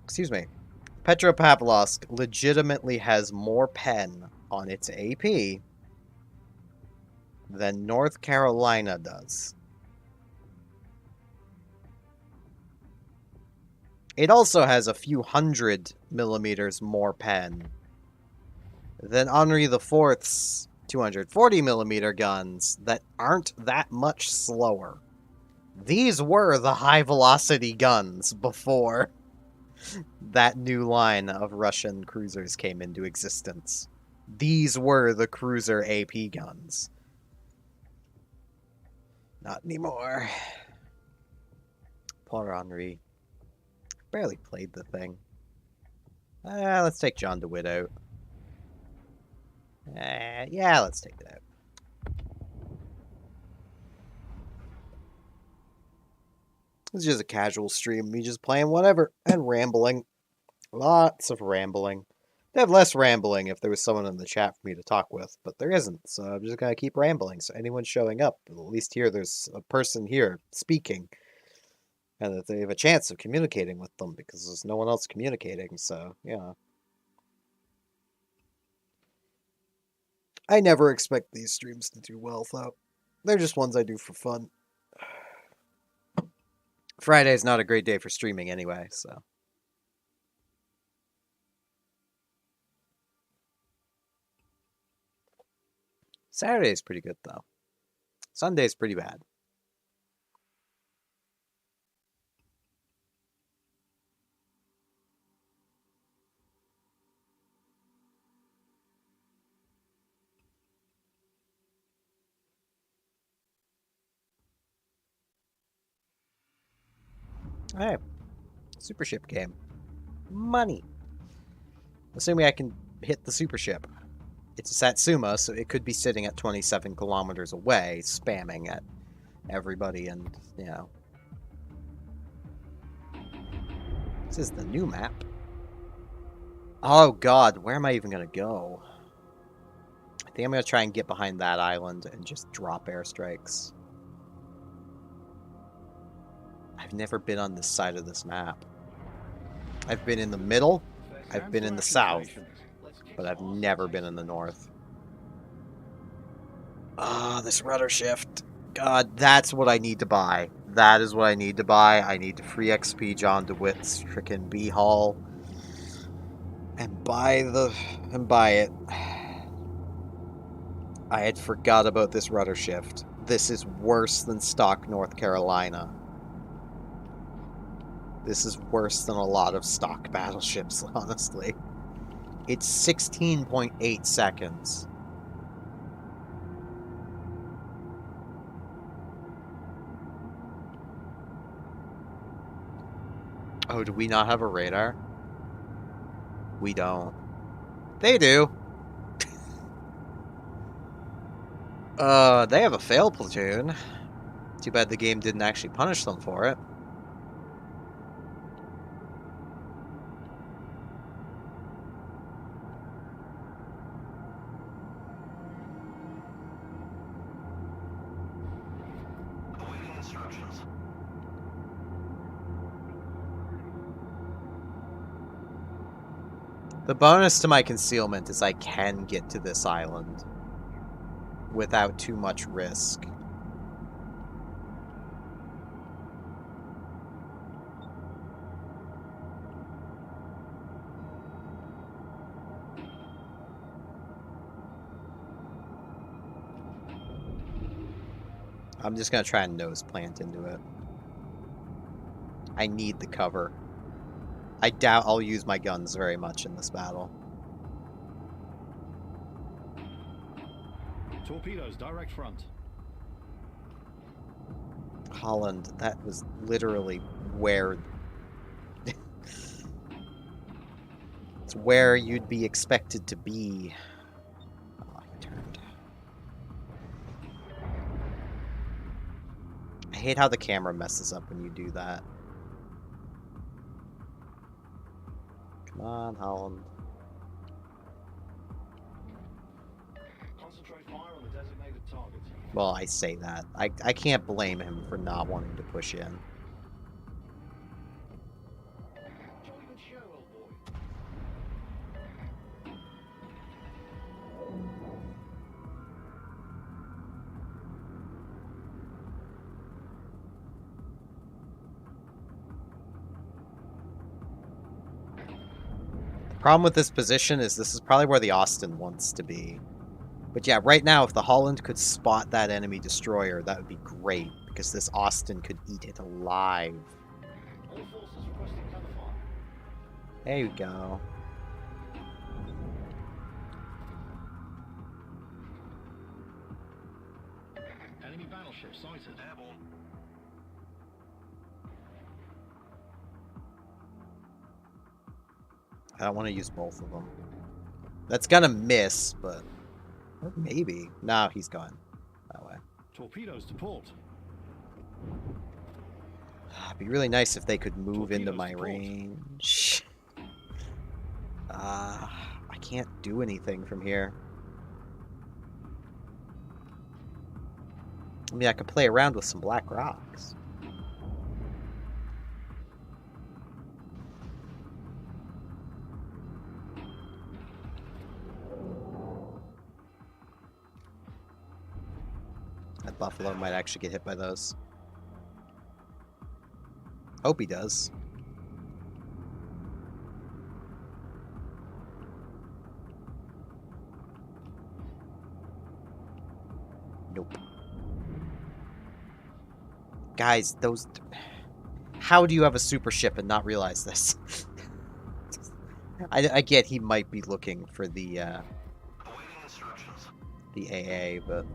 S1: excuse me, Petropavlovsk legitimately has more pen on its AP than North Carolina does. It also has a few 100mm more pen than Henri IV's 240mm guns that aren't that much slower. These were the high-velocity guns before that new line of Russian cruisers came into existence. These were the cruiser AP guns. Not anymore. Poor Henri. Barely played the thing. Let's take John DeWitt out. Yeah, let's take it out. It's just a casual stream. Me just playing whatever and rambling. Lots of rambling. I'd have less rambling if there was someone in the chat for me to talk with, but there isn't, so I'm just gonna keep rambling. So anyone showing up, at least here there's a person here speaking, and that they have a chance of communicating with them because there's no one else communicating. So yeah, I never expect these streams to do well though. They're just ones I do for fun. Friday's not a great day for streaming anyway, so. Saturday's pretty good, though. Sunday's pretty bad. Hey, super ship game. Money. Assuming I can hit the super ship. It's a Satsuma, so it could be sitting at 27 kilometers away, spamming at everybody, and, you know. This is the new map. Oh god, where am I even gonna go? I think I'm gonna try and get behind that island and just drop airstrikes. I've never been on this side of this map. I've been in the middle, I've been in the south, but I've never been in the north. Ah, this rudder shift. God, that's what I need to buy. That is what I need to buy. I need to free XP John DeWitt's frickin' B Hall. And buy it. I had forgot about this rudder shift. This is worse than stock North Carolina. This is worse than a lot of stock battleships, honestly. It's 16.8 seconds. Oh, do we not have a radar? We don't. They do. They have a fail platoon. Too bad the game didn't actually punish them for it.
S2: Awaiting instructions.
S1: The bonus to my concealment is I can get to this island without too much risk. I'm just gonna try and nose plant into it. I need the cover. I doubt I'll use my guns very much in this battle.
S2: Torpedoes, direct front.
S1: Holland, that was literally where... It's where you'd be expected to be. Oh, he turned. I hate how the camera messes up when you do that. Come on, Holland.
S2: Concentrate fire on the designated target.
S1: Well, I say that. I can't blame him for not wanting to push in.
S2: Jolly good show, old boy.
S1: The problem with this position is this is probably where the Austin wants to be. But yeah, right now, if the Holland could spot that enemy destroyer, that would be great, because this Austin could eat it alive.
S2: All forces requesting cover fire.
S1: There you go.
S2: Enemy battleship sighted. Airborne.
S1: I don't want to use both of them. That's gonna miss, but... Or maybe. No, he's gone. That way.
S2: Torpedoes to port.
S1: It'd be really nice if they could move into
S2: Torpedoes
S1: my
S2: to port.
S1: range. I can't do anything from here. I mean, I could play around with some black rocks. That Buffalo might actually get hit by those. Hope he does. Nope. Guys, those... How do you have a super ship and not realize this? I get he might be looking for the AA, but...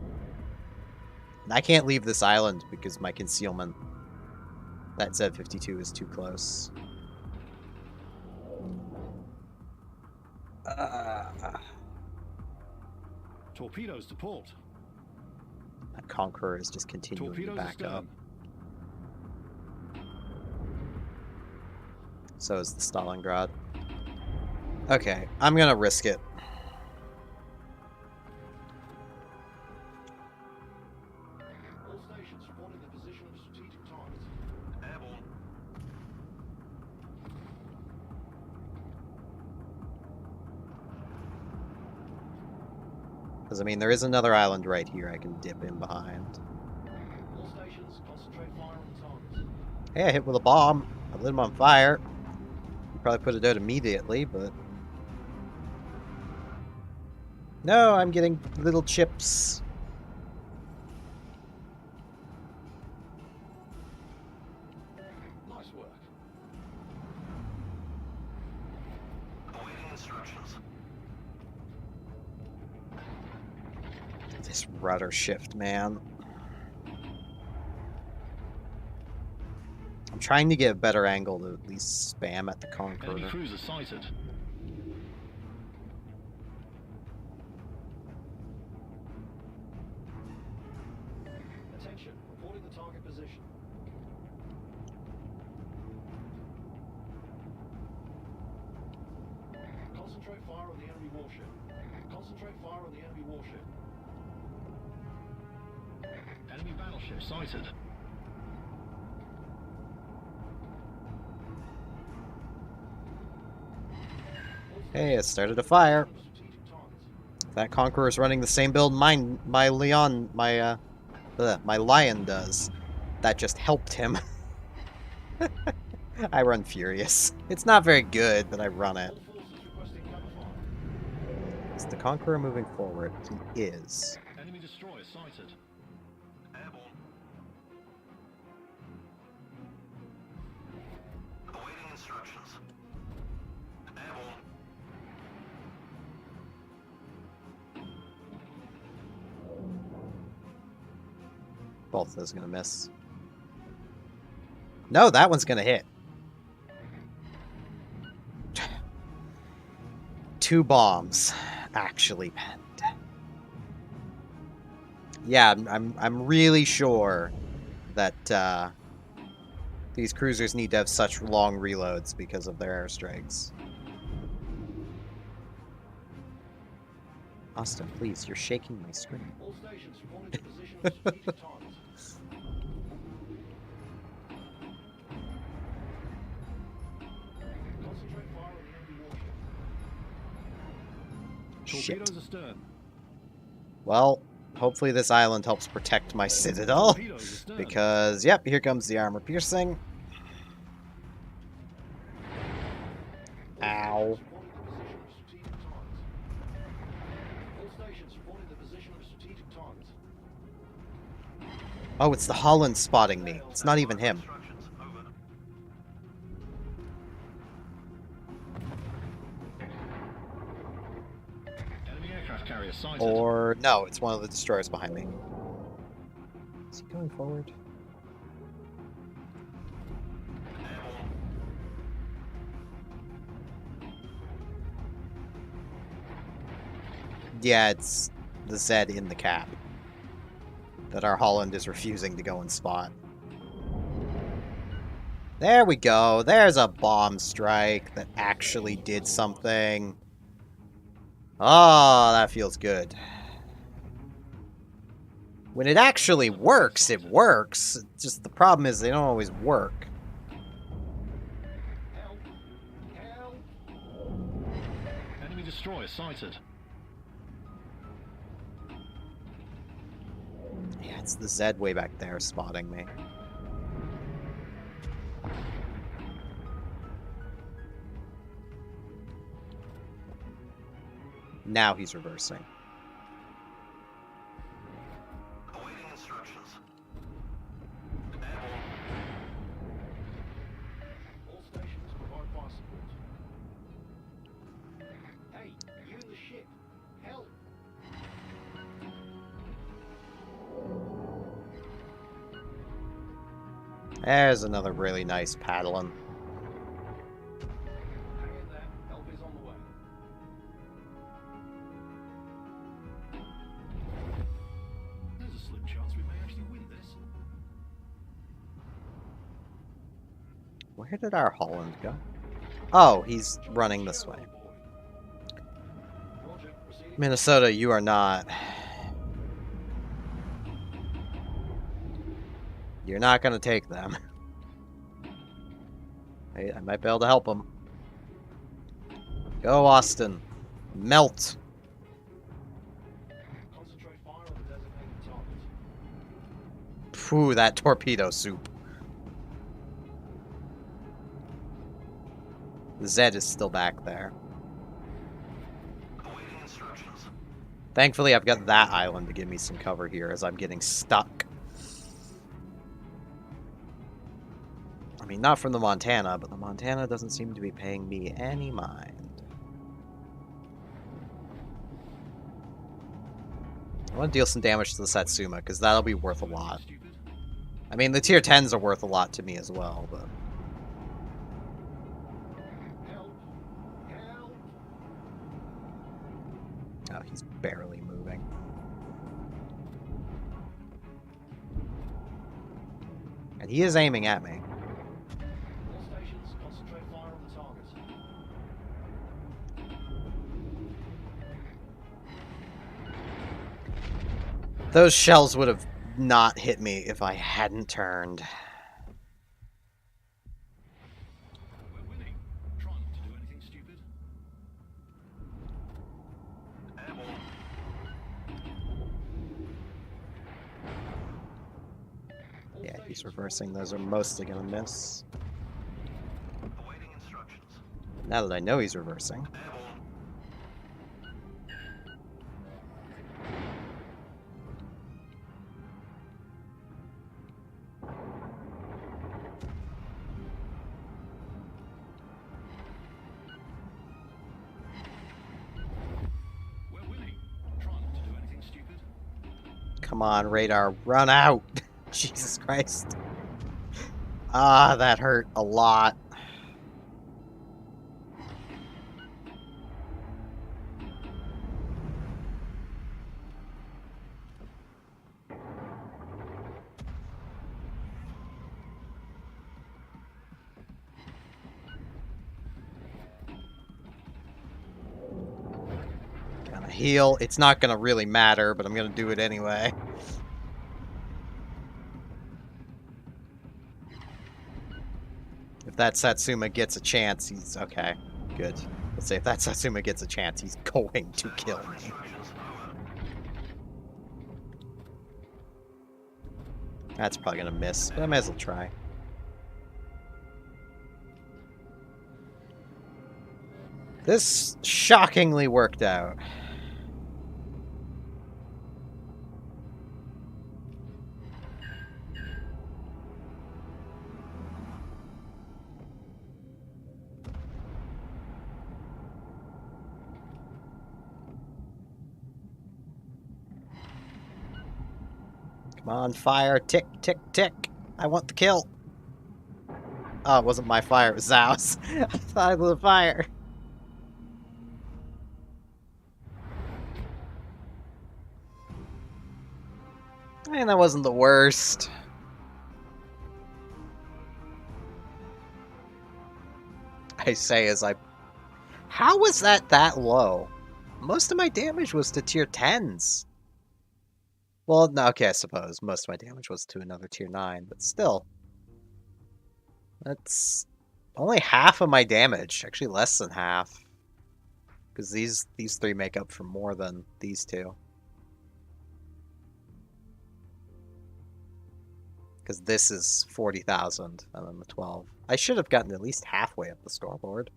S1: I can't leave this island because my concealment... That Z-52 is too close.
S2: Torpedoes to port.
S1: That Conqueror is just continuing to
S2: Torpedoes
S1: back up.
S2: astern.
S1: So is the Stalingrad. Okay, I'm gonna risk it.
S2: All stations reporting the position of a strategic target. Airborne.
S1: Because, I mean, there is another island right here I can dip in behind. Hey, I hit with a bomb. I lit him on fire. He probably put it out immediately, but... No, I'm getting little chips.
S2: Nice work. Awaiting instructions.
S1: This rudder shift, man. I'm trying to get a better angle to at least spam at the Conqueror.
S3: Enemy cruiser sighted.
S2: Attention, reporting the target position. Concentrate fire on the enemy warship. Concentrate fire on the enemy warship.
S3: Enemy battleship sighted.
S1: Hey, it started a fire. That Conqueror's running the same build my Lion does. That just helped him. I run Furious. It's not very good, but I run it. Is the Conqueror moving forward? He is.
S3: Enemy destroyer sighted.
S2: Airborne. Awaiting instructions. Airborne.
S1: Both of those gonna miss. No, that one's gonna hit. 2 bombs actually penned. Yeah, I'm really sure that these cruisers need to have such long reloads because of their airstrikes. Austin, please, you're shaking my screen.
S2: All stations reporting to position of strategic targets. Concentrate fire on the enemy warship.
S1: Shit.
S3: Torpedoes astern.
S1: Well, hopefully this island helps protect my citadel.
S3: Torpedoes astern.
S1: Because, yep, here comes the armor piercing. Ow. Oh, it's the Holland spotting me. It's not even him.
S3: Enemy aircraft carrier sighted.
S1: Or, no, it's one of the destroyers behind me. Is he going forward? Yeah, it's the Z in the cap that our Holland is refusing to go and spot. There we go. There's a bomb strike that actually did something. Oh, that feels good. When it actually works, it works. Just the problem is they don't always work.
S2: Help! Help!
S3: Enemy destroyer sighted.
S1: Yeah, it's the Z way back there spotting me. Now he's reversing.
S2: Awaiting instructions. Airborne. All stations provide fire support. Hey, you in the ship. Help!
S1: There's another really nice paddling.
S2: Hang in there. Help is on the way. There's a slim chance we may actually win this.
S1: Where did our Holland go? Oh, he's running this way.
S2: Roger, proceeding.
S1: Minnesota, you are not. You're not going to take them. I might be able to help them. Go, Austin. Melt.
S2: Concentrate fire on the designated target.
S1: Phew, that torpedo soup. The Z is still back there.
S2: Awaiting instructions.
S1: Thankfully, I've got that island to give me some cover here as I'm getting stuck. I mean, not from the Montana, but the Montana doesn't seem to be paying me any mind. I want to deal some damage to the Satsuma, because that'll be worth a lot.
S2: Stupid.
S1: I mean, the tier 10s are worth a lot to me as well, but...
S2: Help. Help.
S1: Oh, he's barely moving. And he is aiming at me.
S2: All stations, concentrate fire on the target.
S1: Those shells would have not hit me if I hadn't turned.
S3: We're winning. Try not to do anything stupid.
S2: Airborne. All
S1: Yeah, he's
S2: stations,
S1: reversing. Those are mostly gonna miss.
S2: awaiting instructions.
S1: Now that I know he's reversing.
S2: Airborne.
S3: We're winning. Try not to do anything stupid.
S1: Come on, radar, run out! Jesus Christ. Ah, that hurt a lot. Gonna heal. It's not gonna really matter, but I'm gonna do it anyway. If that Satsuma gets a chance, he's okay. Good. Let's say if that Satsuma gets a chance, he's going to kill me.
S2: Instructions. Over.
S1: That's probably gonna miss, but I might as well try. This shockingly worked out. Come on, fire. Tick, tick, tick. I want the kill. Oh, it wasn't my fire, it was Zhao's. I thought it was a fire. And that wasn't the worst. I say as I... How was that low? Most of my damage was to tier 10s. Well, no, okay, I suppose. Most of my damage was to another tier 9, but still. That's only half of my damage. Actually, less than half. Because these three make up for more than these two. Because this is 40,000, and then the 12. I should have gotten at least halfway up the scoreboard.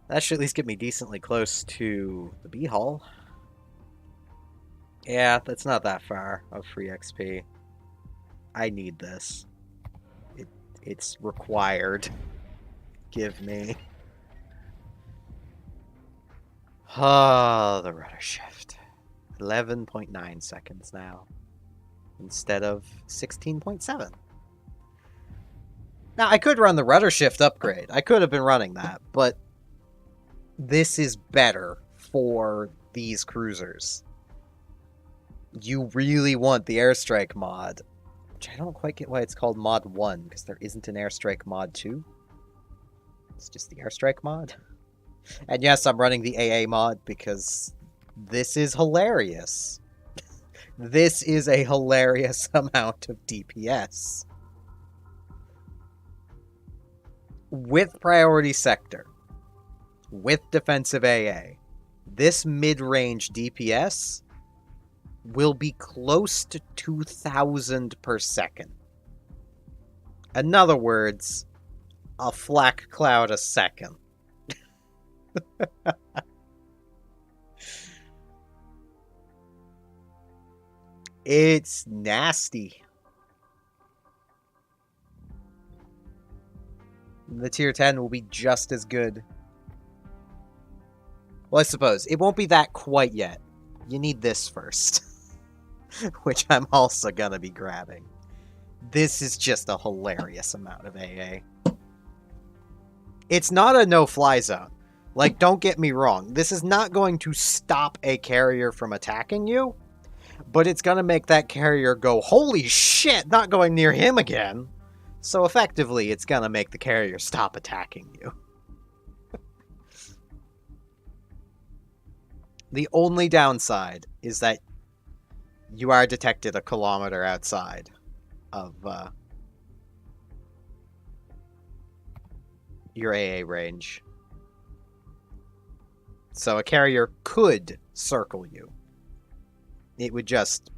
S1: That should at least get me decently close to the B-hull. Yeah, that's not that far of free XP. I need this. It's required. Give me. Oh, the rudder shift. 11.9 seconds now. Instead of 16.7. Now, I could run the rudder shift upgrade. I could have been running that, but this is better for these cruisers. You really want the airstrike mod, which I don't quite get why it's called mod 1, because there isn't an airstrike mod 2. It's just the airstrike mod. And yes, I'm running the AA mod because this is hilarious. This is a hilarious amount of DPS. With priority sector, with defensive AA, this mid-range DPS will be close to 2,000 per second. In other words, a flak cloud a second. It's nasty. The tier 10 will be just as good. Well, I suppose. It won't be that quite yet. You need this first. Which I'm also gonna be grabbing. This is just a hilarious amount of AA. It's not a no-fly zone. Like, don't get me wrong. This is not going to stop a carrier from attacking you. But it's gonna make that carrier go, holy shit, not going near him again. So effectively, it's gonna make the carrier stop attacking you. The only downside is that you are detected a kilometer outside of your AA range. So a carrier could circle you. It would just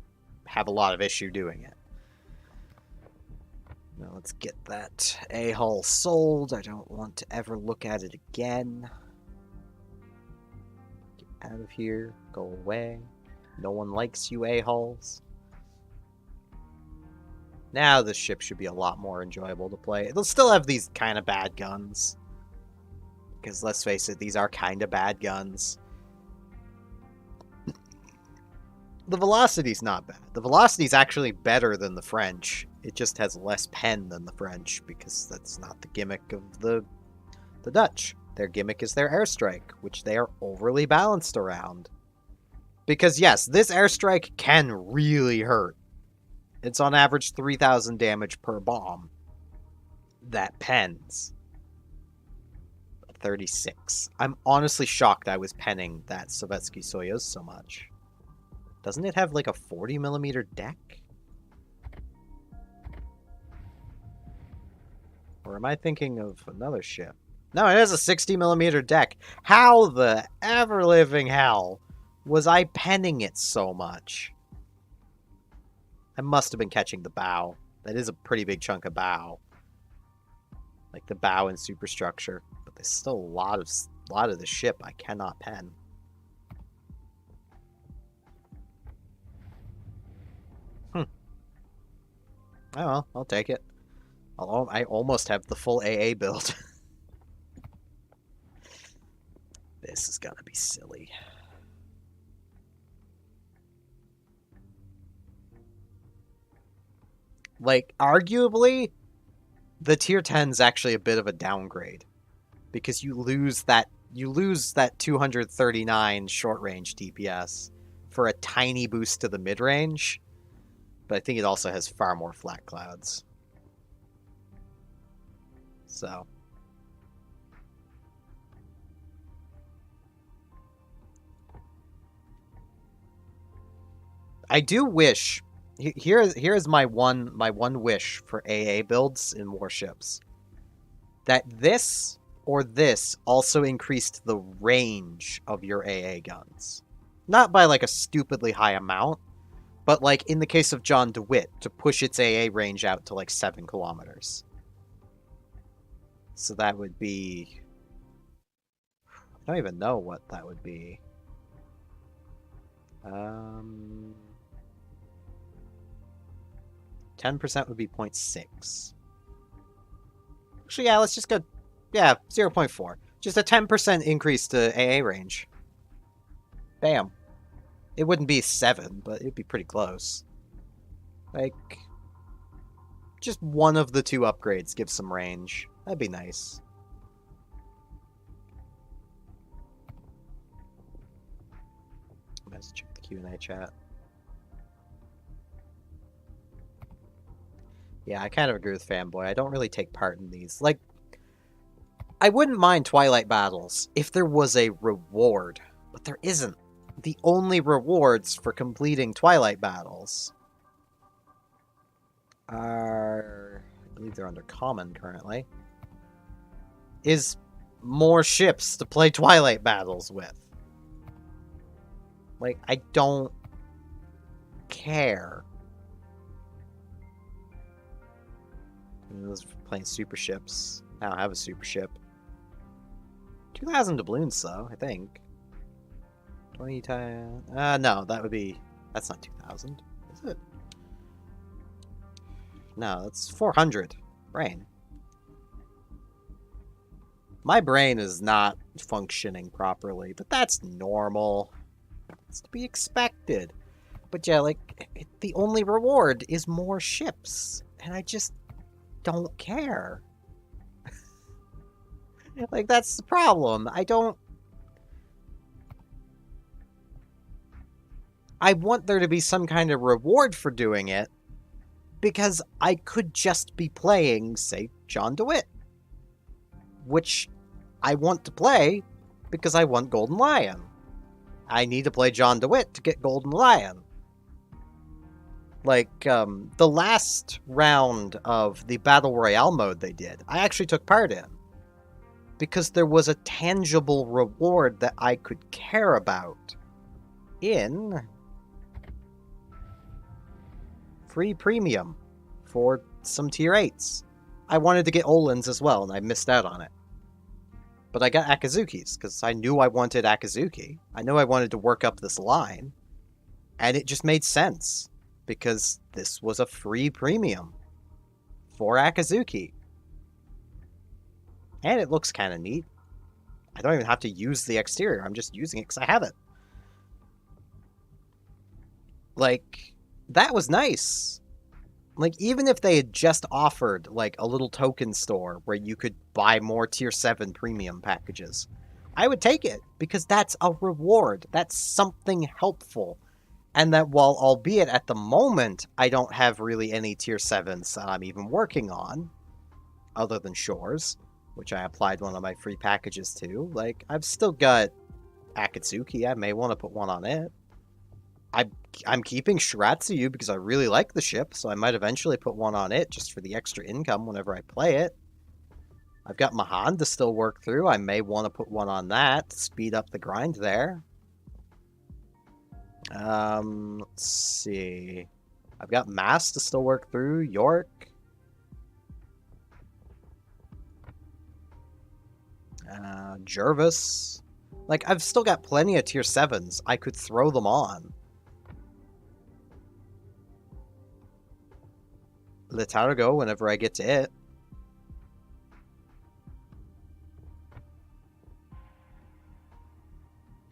S1: have a lot of issue doing it. Now let's get that A-hull sold. I don't want to ever look at it again. Get out of here. Go away. No one likes you A-hulls. Now this ship should be a lot more enjoyable to play. It'll still have these kind of bad guns. Because let's face it, these are kind of bad guns. The velocity's not bad. The velocity's actually better than the French. It just has less pen than the French, because that's not the gimmick of the Dutch. Their gimmick is their airstrike, which they are overly balanced around. Because yes, this airstrike can really hurt. It's on average 3,000 damage per bomb. That pens. 36. I'm honestly shocked I was penning that Sovietsky Soyuz so much. Doesn't it have like a 40mm deck? Or am I thinking of another ship? No, it has a 60mm deck. How the ever-living hell was I penning it so much? I must have been catching the bow. That is a pretty big chunk of bow. Like the bow and superstructure. But there's still a lot of the ship I cannot pen. Oh well, I'll take it. I almost have the full AA build. This is gonna be silly. Like, arguably, the tier 10's actually a bit of a downgrade. Because you lose that 239 short range DPS for a tiny boost to the mid range. But I think it also has far more flat clouds. So. I do wish. Here is my one wish for AA builds in warships. That this or this also increased the range of your AA guns. Not by like a stupidly high amount, but like in the case of John DeWitt, to push its AA range out to like 7 kilometers. So that would be... I don't even know what that would be. 10% would be 0.6. Actually, yeah, let's just go... Yeah, 0.4. Just a 10% increase to AA range. Bam. It wouldn't be 7, but it'd be pretty close. Like... just one of the two upgrades gives some range. That'd be nice. Let's check the Q&A chat. Yeah, I kind of agree with Fanboy. I don't really take part in these. Like, I wouldn't mind Twilight battles if there was a reward, but there isn't. The only rewards for completing Twilight battles are... I believe they're under common currently. Is more ships to play Twilight battles with. Like, I don't care. I mean, those playing super ships. I don't have a super ship. 2,000 doubloons, though, I think. 20 times... no, that would be... That's not 2,000, is it? No, that's 400. Brain. My brain is not functioning properly, but that's normal. It's to be expected. But yeah, like, the only reward is more ships. And I just don't care. Like, that's the problem. I want there to be some kind of reward for doing it, because I could just be playing, say, John DeWitt. Which I want to play because I want Golden Lion. I need to play John DeWitt to get Golden Lion. Like, the last round of the Battle Royale mode they did, I actually took part in. Because there was a tangible reward that I could care about in free premium for some tier 8s. I wanted to get Olin's as well, and I missed out on it. But I got Akazuki's, because I knew I wanted Akazuki. I knew I wanted to work up this line. And it just made sense, because this was a free premium for Akazuki. And it looks kind of neat. I don't even have to use the exterior, I'm just using it because I have it. Like, that was nice. Like, even if they had just offered, like, a little token store where you could buy more Tier 7 premium packages, I would take it, because that's a reward. That's something helpful. And that while, albeit at the moment, I don't have really any Tier 7s that I'm even working on, other than Shores, which I applied one of my free packages to, like, I've still got Akatsuki. I may want to put one on it. I'm keeping Shiratsuyu because I really like the ship, so I might eventually put one on it just for the extra income whenever I play it. I've got Mahan to still work through. I may want to put one on that to speed up the grind there. Let's see. I've got Mass to still work through. York. Jervis. Like, I've still got plenty of Tier 7s. I could throw them on. Letargo whenever I get to it.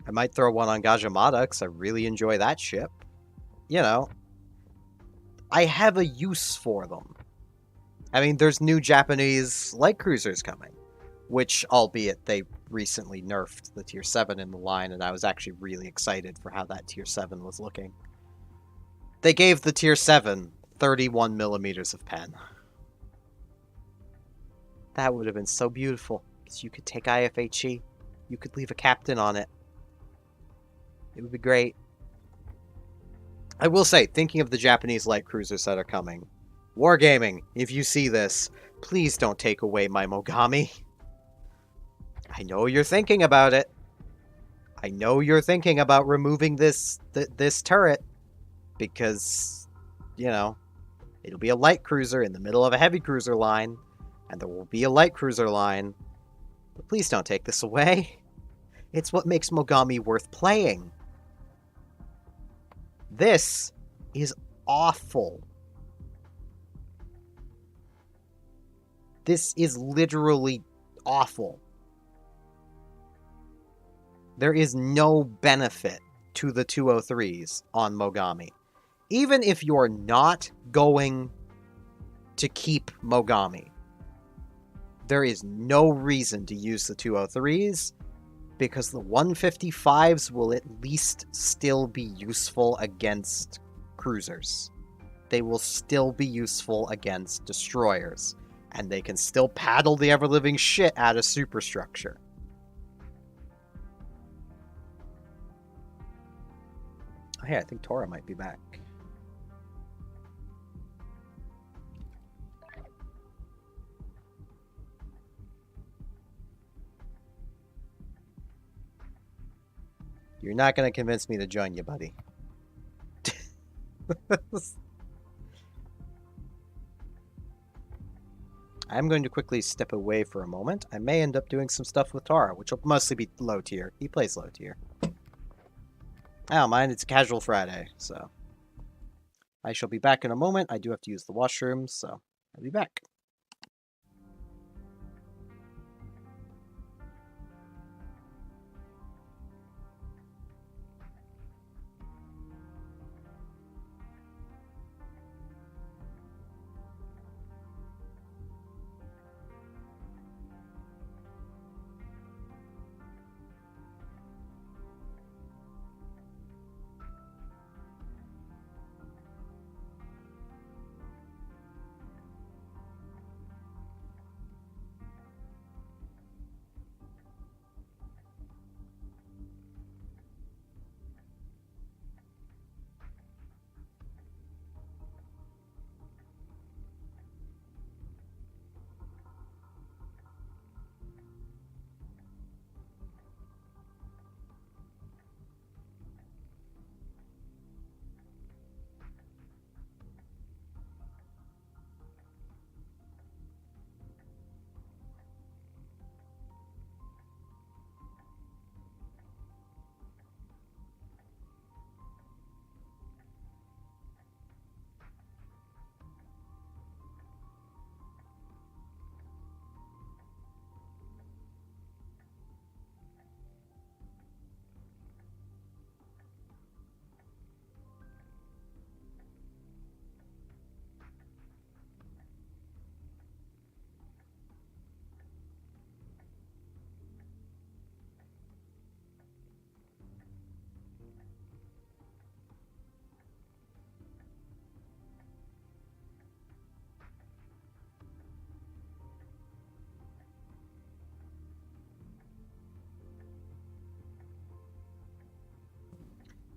S1: I might throw one on Gajamada because I really enjoy that ship. You know, I have a use for them. I mean, there's new Japanese light cruisers coming, which, albeit they recently nerfed the Tier 7 in the line, and I was actually really excited for how that Tier 7 was looking. They gave the Tier 7 31 millimeters of pen. That would have been so beautiful, because you could take IFHE. You could leave a captain on it. It would be great. I will say, thinking of the Japanese light cruisers that are coming, Wargaming, if you see this, please don't take away my Mogami. I know you're thinking about it. I know you're thinking about removing this turret, because, you know, it'll be a light cruiser in the middle of a heavy cruiser line, and there will be a light cruiser line. But please don't take this away. It's what makes Mogami worth playing. This is awful. This is literally awful. There is no benefit to the 203s on Mogami. Even if you're not going to keep Mogami, there is no reason to use the 203s, because the 155s will at least still be useful against cruisers. They will still be useful against destroyers, and they can still paddle the ever-living shit out of superstructure. Oh, hey, I think Tora might be back. You're not going to convince me to join you, buddy. I'm going to quickly step away for a moment. I may end up doing some stuff with Tara, which will mostly be low tier. He plays low tier. I don't mind, it's a casual Friday, so. I shall be back in a moment. I do have to use the washroom, so I'll be back.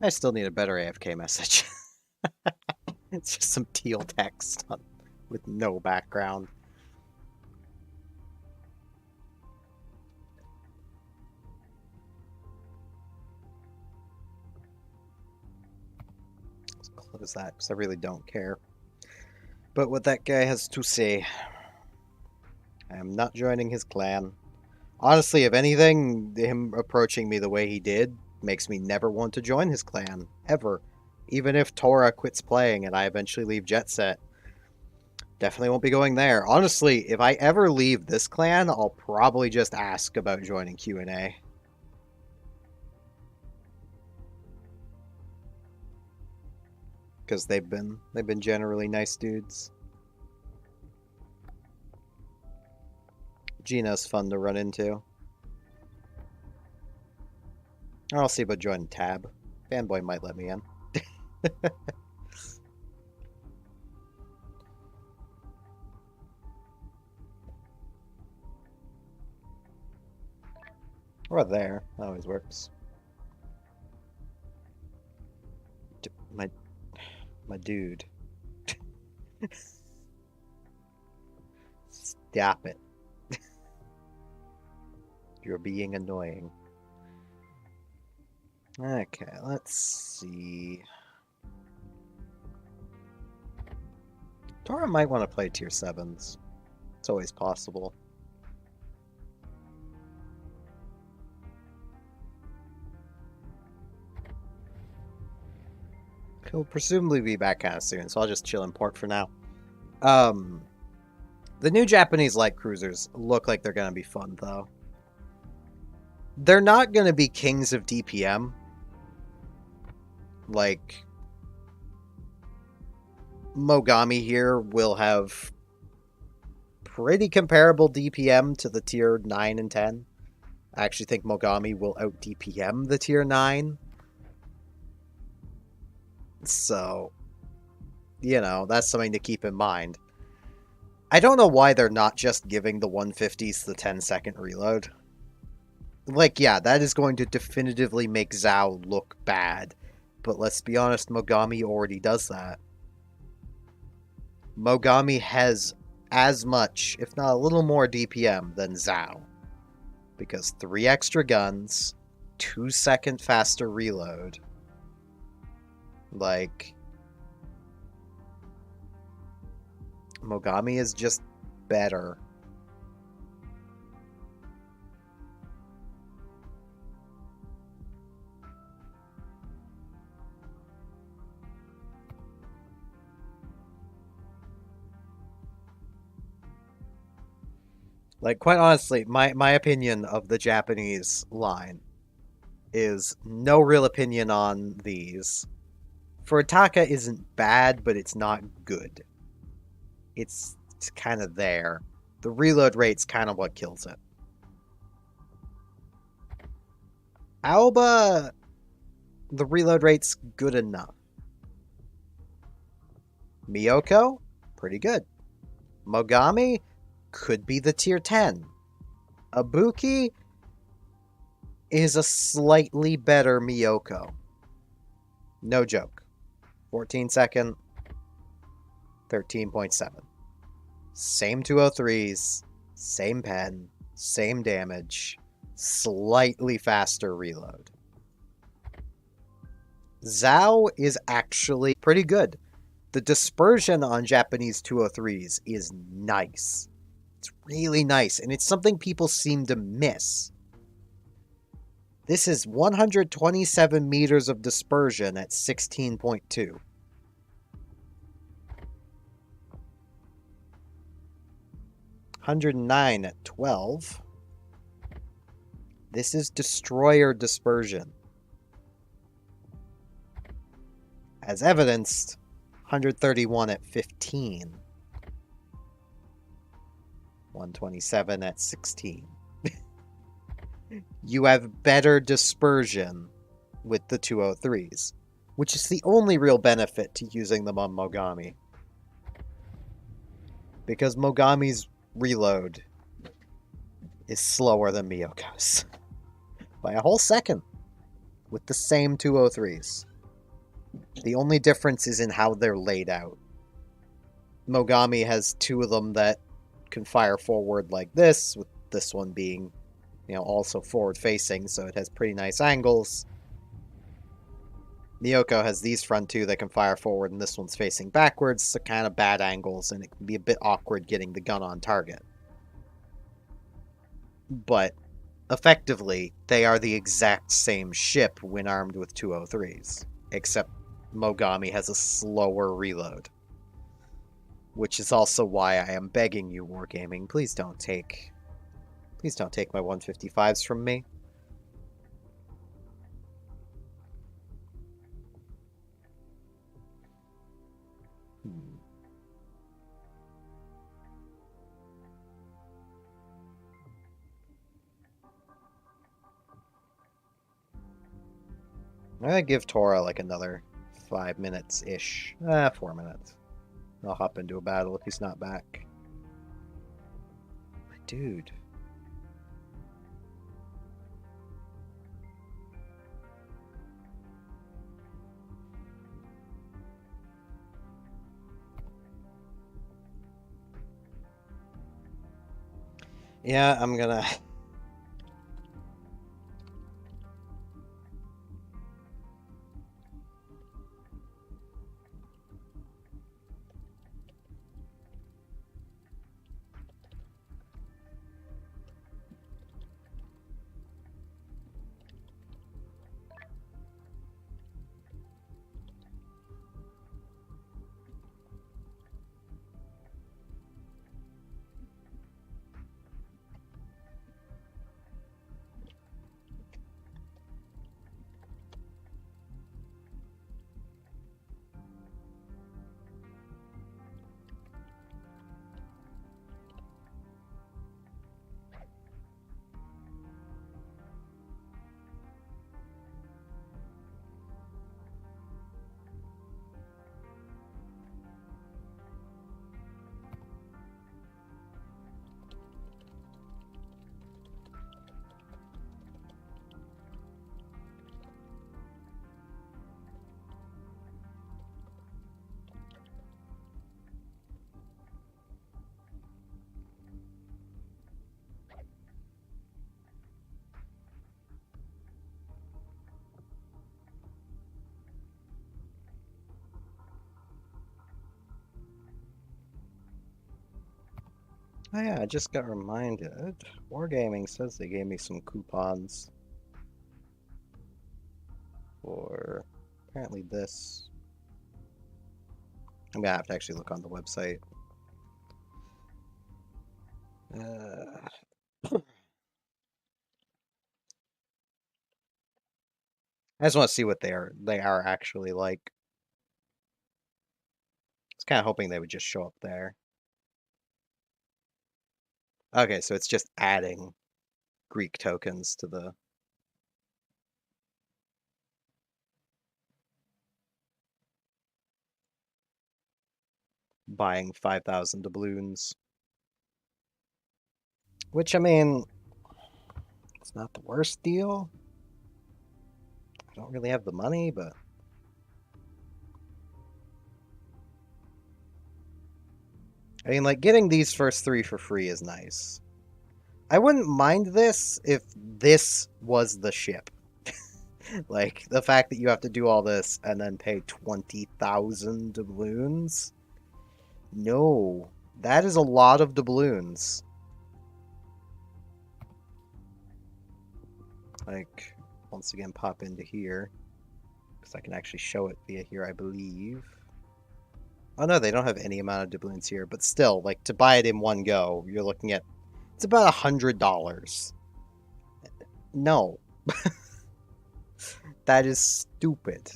S1: I still need a better AFK message. It's just some teal text with no background. Let's close that because I really don't care. But what that guy has to say, I am not joining his clan. Honestly, if anything, him approaching me the way he did makes me never want to join his clan, ever. Even if Tora quits playing and I eventually leave Jet Set. Definitely won't be going there. Honestly, if I ever leave this clan, I'll probably just ask about joining Q&A. Because they've been generally nice dudes. Gina's fun to run into. I'll see about joining Tab. Fanboy might let me in. Or there. That always works. My dude. Stop it. You're being annoying. Okay, let's see. Tora might want to play tier 7s. It's always possible. He'll presumably be back kind of soon, so I'll just chill in port for now. The new Japanese light cruisers look like they're going to be fun, though. They're not going to be kings of DPM. Like, Mogami here will have pretty comparable DPM to the tier 9 and 10. I actually think Mogami will out DPM the tier 9. So, you know, that's something to keep in mind. I don't know why they're not just giving the 150s the 10-second reload. Like, yeah, that is going to definitively make Zhao look bad. But let's be honest, Mogami already does that. Mogami has as much, if not a little more DPM than Zhao. Because 3 extra guns, 2-second faster reload. Like, Mogami is just better. Like, quite honestly, my opinion of the Japanese line is no real opinion on these. Furitaka isn't bad, but it's not good. It's kind of there. The reload rate's kind of what kills it. Aoba, the reload rate's good enough. Miyoko, pretty good. Mogami, could be the tier 10. Ibuki is a slightly better Miyoko. No joke. 14-second, 13.7. Same 203s, same pen, same damage, slightly faster reload. Zhao is actually pretty good. The dispersion on Japanese 203s is nice. It's really nice, and it's something people seem to miss. This is 127 meters of dispersion at 16.2. (109) at 12. This is destroyer dispersion. As evidenced, 131 at 15. 127 at 16. You have better dispersion with the 203s, which is the only real benefit to using them on Mogami. Because Mogami's reload is slower than Miyoko's. By a whole second. With the same 203s. The only difference is in how they're laid out. Mogami has two of them that can fire forward like this, with this one being, also forward facing, so it has pretty nice angles. Miyoko has these front two that can fire forward, and this one's facing backwards, so kind of bad angles, and it can be a bit awkward getting the gun on target. But effectively, they are the exact same ship when armed with 203s, except Mogami has a slower reload. Which is also why I am begging you, Wargaming, please don't take my 155s from me. I'm gonna give Tora like another 5 minutes-ish. 4 minutes. I'll hop into a battle if he's not back. My dude. Yeah, I'm gonna... Oh yeah, I just got reminded. Wargaming says they gave me some coupons for apparently this. I'm gonna have to actually look on the website. I just want to see what they are actually like. I was kind of hoping they would just show up there. Okay, so it's just adding Greek tokens to the buying 5,000 doubloons. Which, I mean, it's not the worst deal. I don't really have the money, but I mean, like, getting these first 3 for free is nice. I wouldn't mind this if this was the ship. Like, the fact that you have to do all this and then pay 20,000 doubloons? No. That is a lot of doubloons. Like, once again, pop into here. Because I can actually show it via here, I believe. Oh no, they don't have any amount of doubloons here, but still, like, to buy it in one go, you're looking at... It's about $100. No. That is stupid.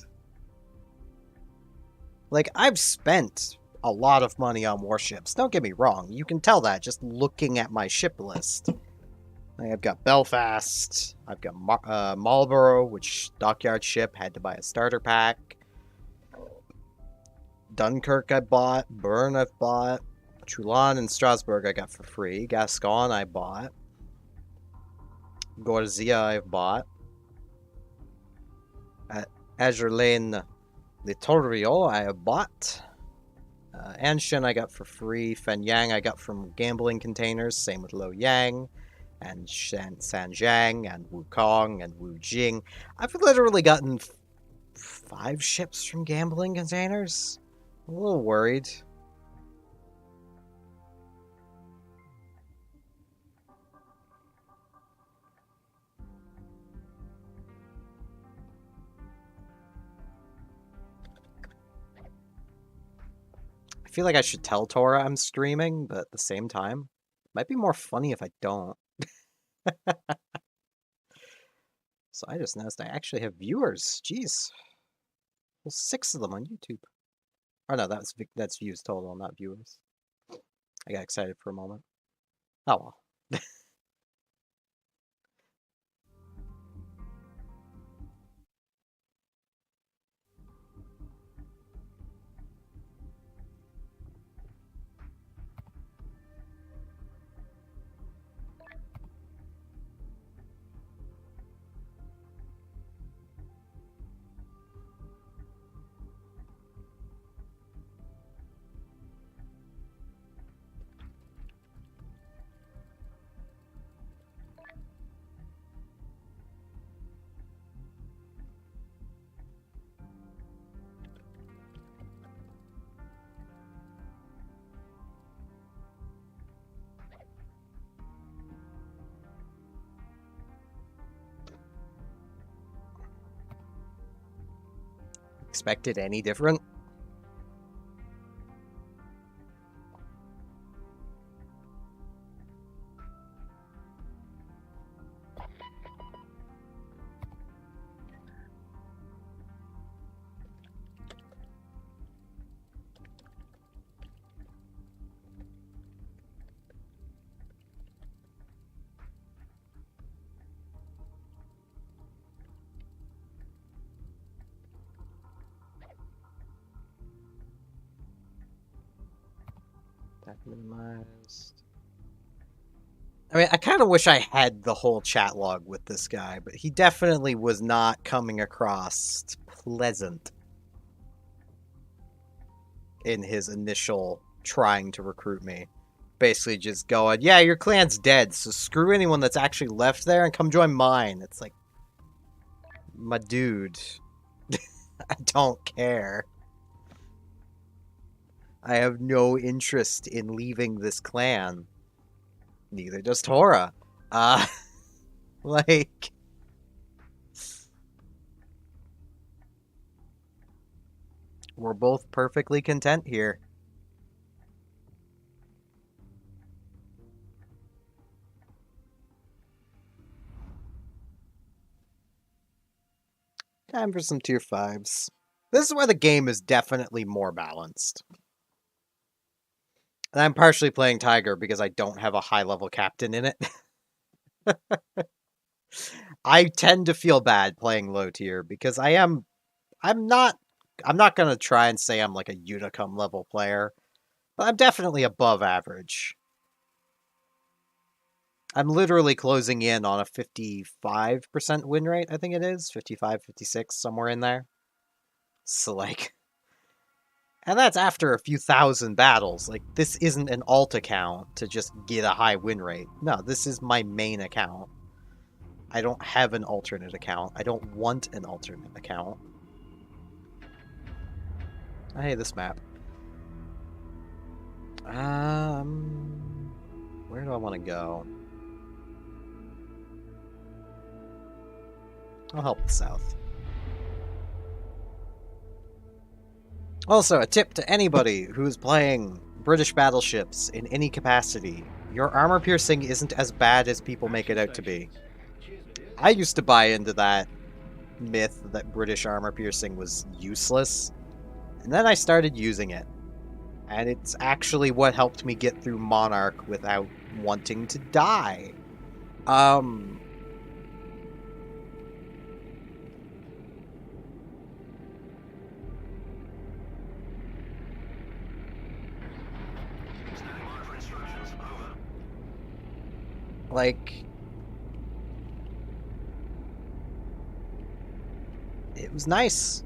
S1: Like, I've spent a lot of money on warships. Don't get me wrong. You can tell that just looking at my ship list. I've got Belfast. I've got Marlborough, which dockyard ship had to buy a starter pack. Dunkirk I bought. Bern I've bought. Toulon and Strasbourg I got for free. Gascon I bought. Gorzia I've bought. Azurlane Littorio I have bought. Anshan I got for free. Fenyang I got from gambling containers. Same with Loyang. And Sanjiang and Wukong and Wujing. I've literally gotten 5 ships from gambling containers. I'm a little worried. I feel like I should tell Tora I'm streaming, but at the same time, it might be more funny if I don't. So I just noticed I actually have viewers. Jeez. Well, 6 of them on YouTube. Oh no, that's views total, not viewers. I got excited for a moment. Oh well. Expected any different? That minimized. I mean, I kind of wish I had the whole chat log with this guy, but he definitely was not coming across pleasant in his initial trying to recruit me. Basically just going, yeah, your clan's dead, so screw anyone that's actually left there and come join mine. It's like, my dude, I don't care. I have no interest in leaving this clan. Neither does Tora. Uh, like... We're both perfectly content here. Time for some tier 5s. This is where the game is definitely more balanced. And I'm partially playing Tiger because I don't have a high-level captain in it. I tend to feel bad playing low tier because I'm not gonna try and say I'm like a Unicum level player, but I'm definitely above average. I'm literally closing in on a 55% win rate, I think it is. 55, 56, somewhere in there. So, like... And that's after a few thousand battles. Like, this isn't an alt account to just get a high win rate. No, this is my main account. I don't have an alternate account. I don't want an alternate account. I hate this map. Where do I want to go? I'll help the south. Also, a tip to anybody who's playing British battleships in any capacity. Your armor piercing isn't as bad as people make it out to be. I used to buy into that myth that British armor piercing was useless, and then I started using it. And it's actually what helped me get through Monarch without wanting to die. Like... It was nice.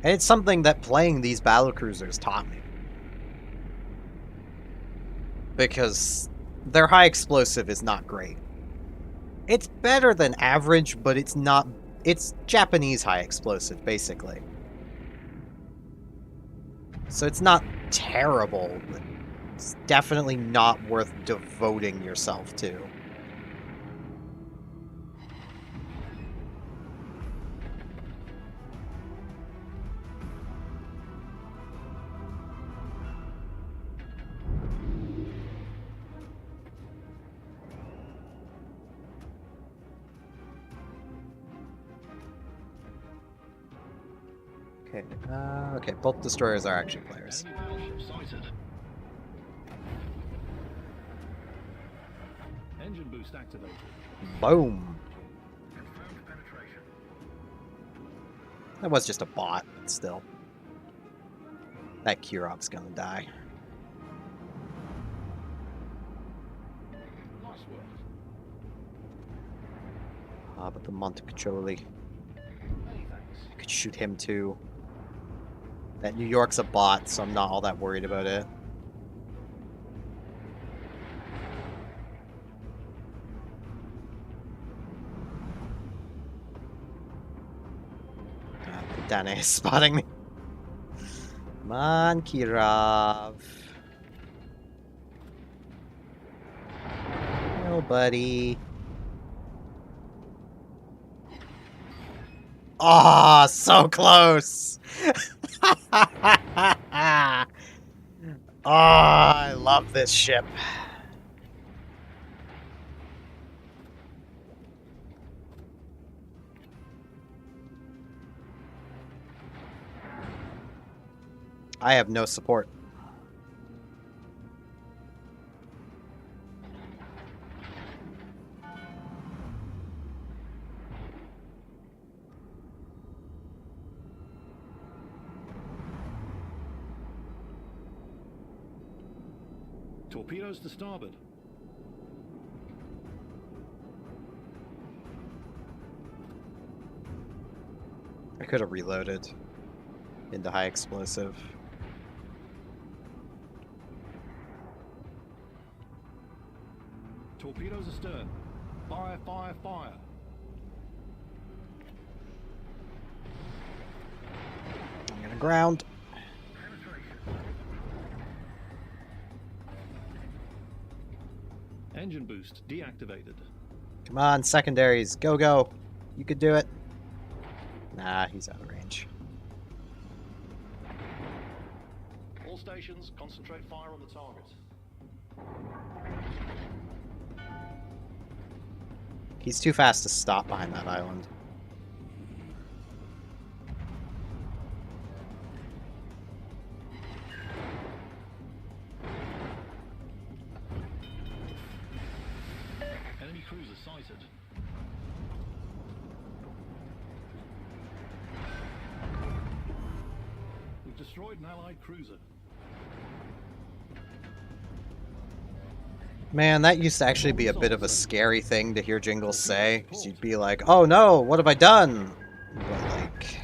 S1: And it's something that playing these battlecruisers taught me. Because their high explosive is not great. It's better than average, but it's not... It's Japanese high explosive, basically. So it's not terrible, but it's definitely not worth devoting yourself to. Okay, both destroyers are actually players.
S3: Enemy battleship sighted. Engine boost activated.
S1: Boom!
S2: Confirmed penetration.
S1: That was just a bot, but still. That Kirov's gonna die.
S3: Nice work.
S1: Ah, but the Montecacholi.
S3: Many thanks.
S1: I could shoot him too. That New York's a bot, so I'm not all that worried about it. Dane is spotting me. Come on, Kirov. Oh, buddy. Oh, so close. Oh, I love this ship. I have no support.
S3: Torpedoes to starboard.
S1: I could have reloaded into high explosive.
S3: Torpedoes astern. Fire, fire, fire.
S1: I'm gonna ground.
S3: Engine boost deactivated.
S1: Come on, secondaries. Go, go. You could do it. Nah, he's out of range.
S2: All stations, concentrate fire on the target.
S1: He's too fast to stop behind that island.
S3: Enemy cruiser sighted. We've destroyed an allied cruiser.
S1: Man, that used to actually be a bit of a scary thing to hear Jingles say, because you'd be like, oh no, what have I done? But like,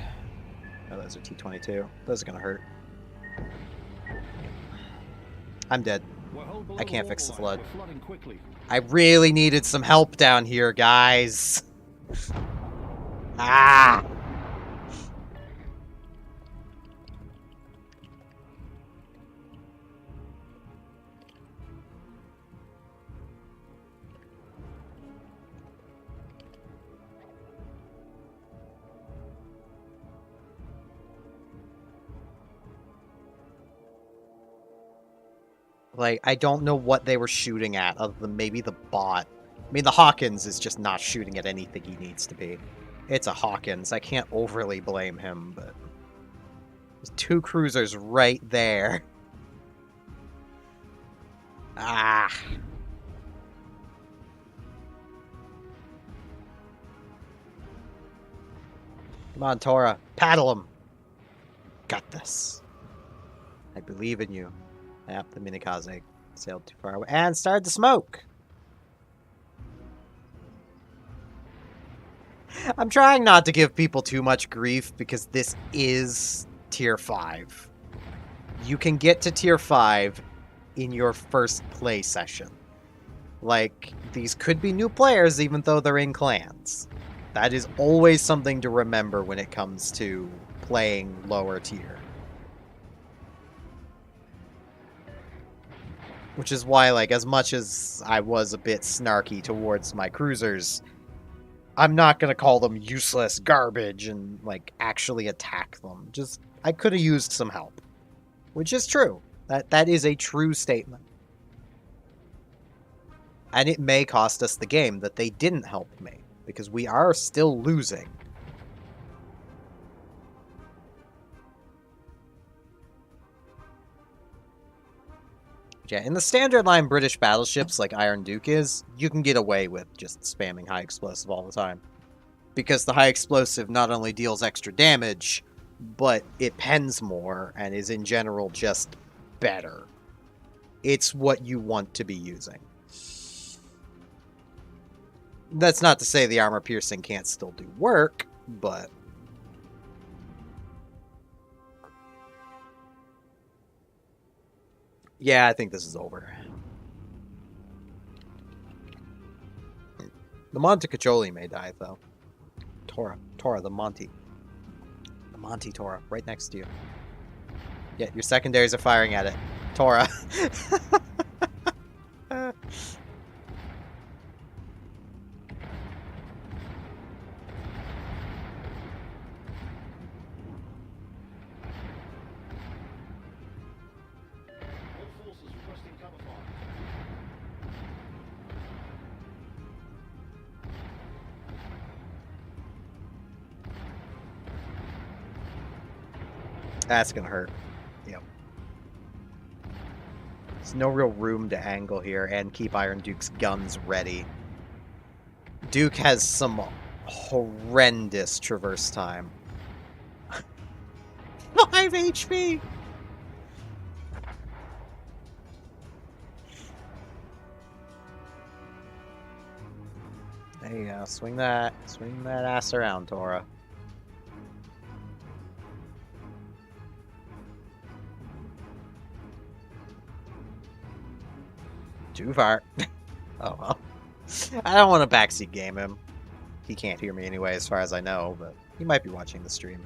S1: oh, those are T-22. Those are gonna hurt. I'm dead. I can't fix the flood.
S3: We're flooding quickly.
S1: I really needed some help down here, guys. Ah! Like, I don't know what they were shooting at, other than maybe the bot. I mean, the Hawkins is just not shooting at anything he needs to be. It's a Hawkins. I can't overly blame him, but... There's two cruisers right there. Ah. Come on, Tora. Paddle him. Got this. I believe in you. Yep, the Minikaze sailed too far away and started to smoke. I'm trying not to give people too much grief because this is tier 5. You can get to tier 5 in your first play session. Like, these could be new players even though they're in clans. That is always something to remember when it comes to playing lower tier. Which is why, like, as much as I was a bit snarky towards my cruisers, I'm not gonna call them useless garbage and, like, actually attack them. Just, I could have used some help. Which is true. That is a true statement. And it may cost us the game that they didn't help me, because we are still losing. Yeah, in the standard line British battleships like Iron Duke is, you can get away with just spamming high explosive all the time. Because the high explosive not only deals extra damage, but it pens more and is in general just better. It's what you want to be using. That's not to say the armor piercing can't still do work, but... Yeah, I think this is over. The Montecacholi may die, though. Tora, the Monty. The Monty Tora, right next to you. Yeah, your secondaries are firing at it. Tora. That's gonna hurt. Yep. There's no real room to angle here and keep Iron Duke's guns ready. Duke has some horrendous traverse time. 5 HP! There you go. Swing that ass around, Tora. Too far. Oh well. I don't want to backseat game him. He can't hear me anyway, as far as I know, but he might be watching the stream.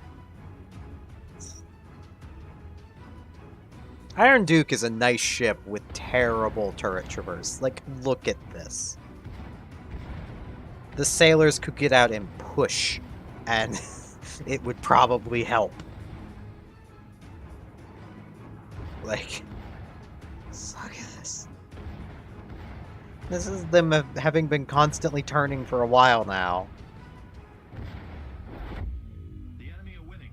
S1: Iron Duke is a nice ship with terrible turret traverse. Like, look at this. The sailors could get out and push, and it would probably help. Like, look at this. This is them having been constantly turning for a while now.
S3: The enemy are winning.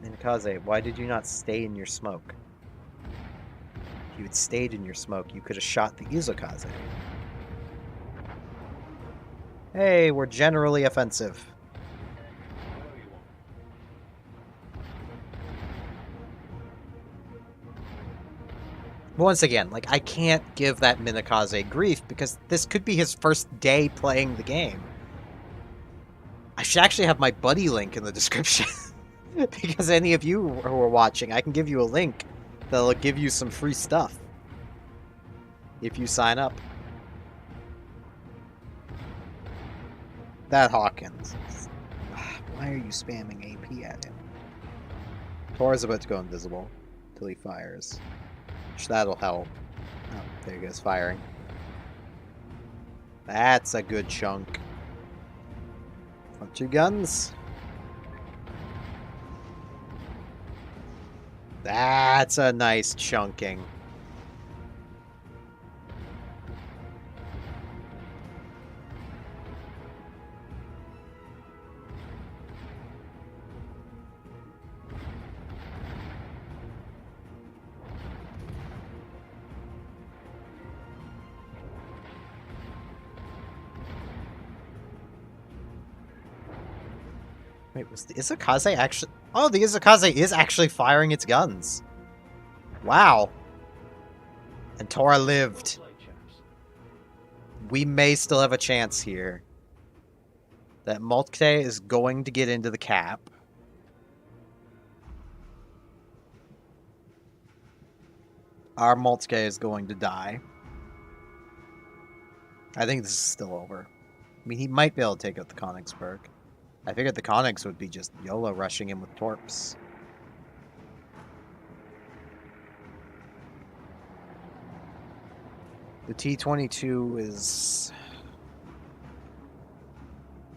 S1: Minakaze, why did you not stay in your smoke? If you had stayed in your smoke, you could have shot the Izukaze. Hey, we're generally offensive. Once again, like, I can't give that Minakaze grief because this could be his first day playing the game. I should actually have my buddy link in the description. Because any of you who are watching, I can give you a link that'll give you some free stuff. If you sign up. That Hawkins. Why are you spamming AP at him? Tora's about to go invisible till he fires. Which that'll help. Oh, there he goes, firing. That's a good chunk. Want 2 guns? That's a nice chunking. Wait, was the Izukaze actually... Oh, the Izukaze is actually firing its guns. Wow. And Tora lived. We may still have a chance here. That Moltke is going to get into the cap. Our Moltke is going to die. I think this is still over. I mean, he might be able to take out the Königsberg. I figured the Königs would be just YOLO rushing him with torps. The T-22 is...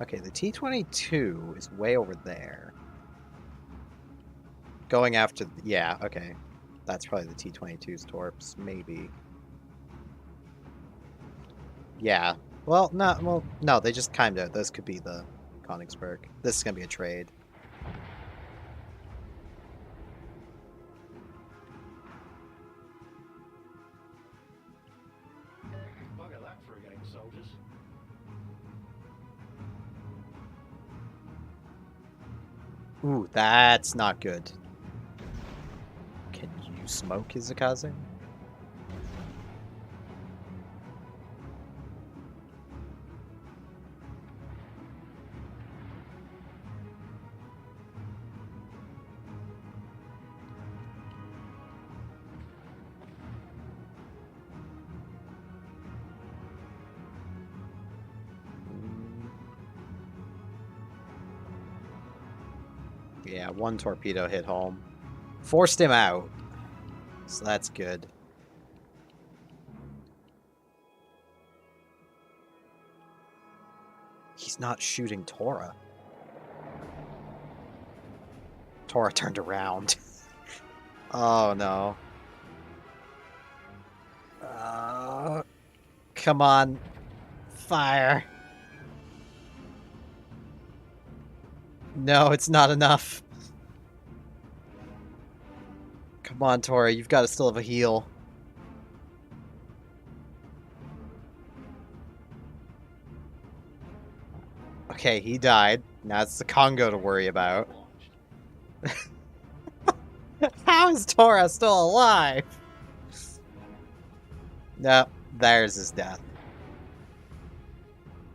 S1: Okay, the T-22 is way over there. Going after... Yeah, okay. That's probably the T-22's torps, maybe. Yeah. Well, no, they just kind of... Those could be the Königsberg. This is going to be a trade.
S2: Bugger that for a game, soldiers.
S1: Ooh, that's not good. Can you smoke Izukaze? Yeah, 1 torpedo hit home. Forced him out. So that's good. He's not shooting Tora. Tora turned around. Oh no. Come on. Fire. No, it's not enough. Come on, Tora, you've got to still have a heal. Okay, he died. Now it's the Congo to worry about. How is Tora still alive? No, there's his death.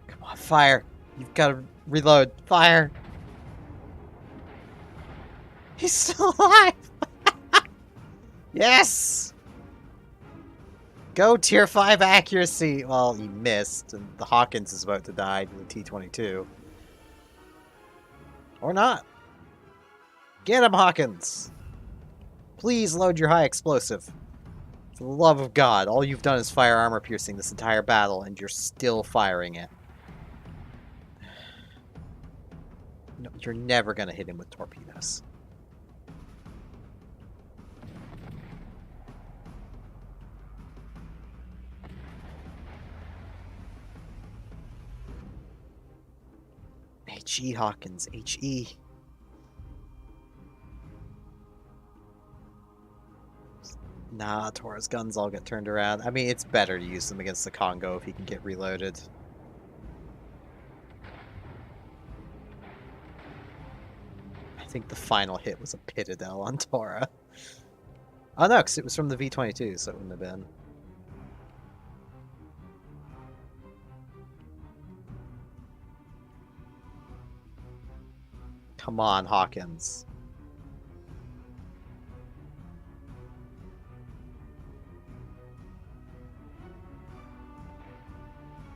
S1: Come on, fire. You've got to reload. Fire. He's still alive! Yes! Go tier 5 accuracy! Well, he missed, and the Hawkins is about to die to the T-22. Or not. Get him, Hawkins! Please load your high explosive. For the love of God, all you've done is fire armor piercing this entire battle, and you're still firing it. No, you're never gonna hit him with torpedoes. HE, Hawkins, HE. Nah, Tora's guns all get turned around. I mean, it's better to use them against the Congo if he can get reloaded. I think the final hit was a Pitadel on Tora. Oh no, because it was from the V-22, so it wouldn't have been. Come on, Hawkins.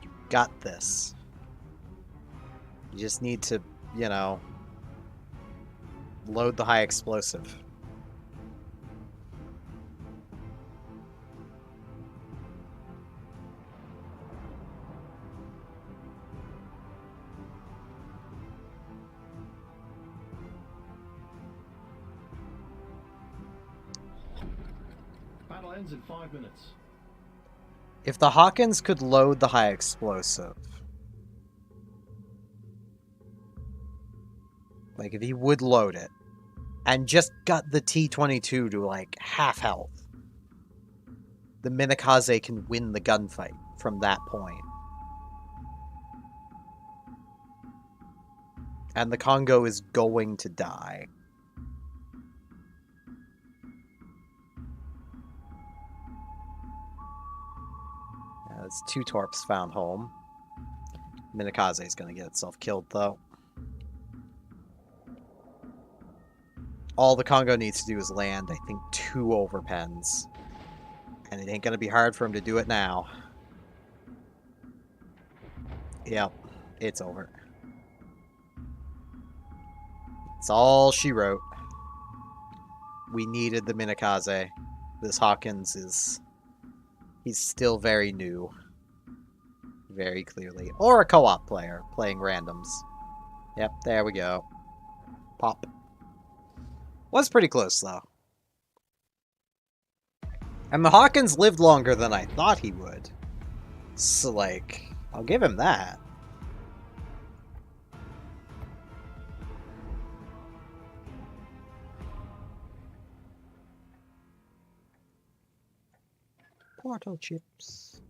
S1: You got this. You just need to, you know, load the high explosive.
S2: Battle ends in 5 minutes.
S1: If the Hawkins could load the high explosive, like if he would load it, and just got the T-22 to like half health, the Minakaze can win the gunfight from that point. And the Congo is going to die. That's 2 torps found home. Minakaze is going to get itself killed, though. All the Congo needs to do is land, I think, 2 overpens. And it ain't going to be hard for him to do it now. Yep, it's over. It's all she wrote. We needed the Minakaze. This Hawkins is... He's still very new. Very clearly. Or a co-op player playing randoms. Yep, there we go. Pop. Was pretty close, though. And the Hawkins lived longer than I thought he would. So, like, I'll give him that. Portal chips.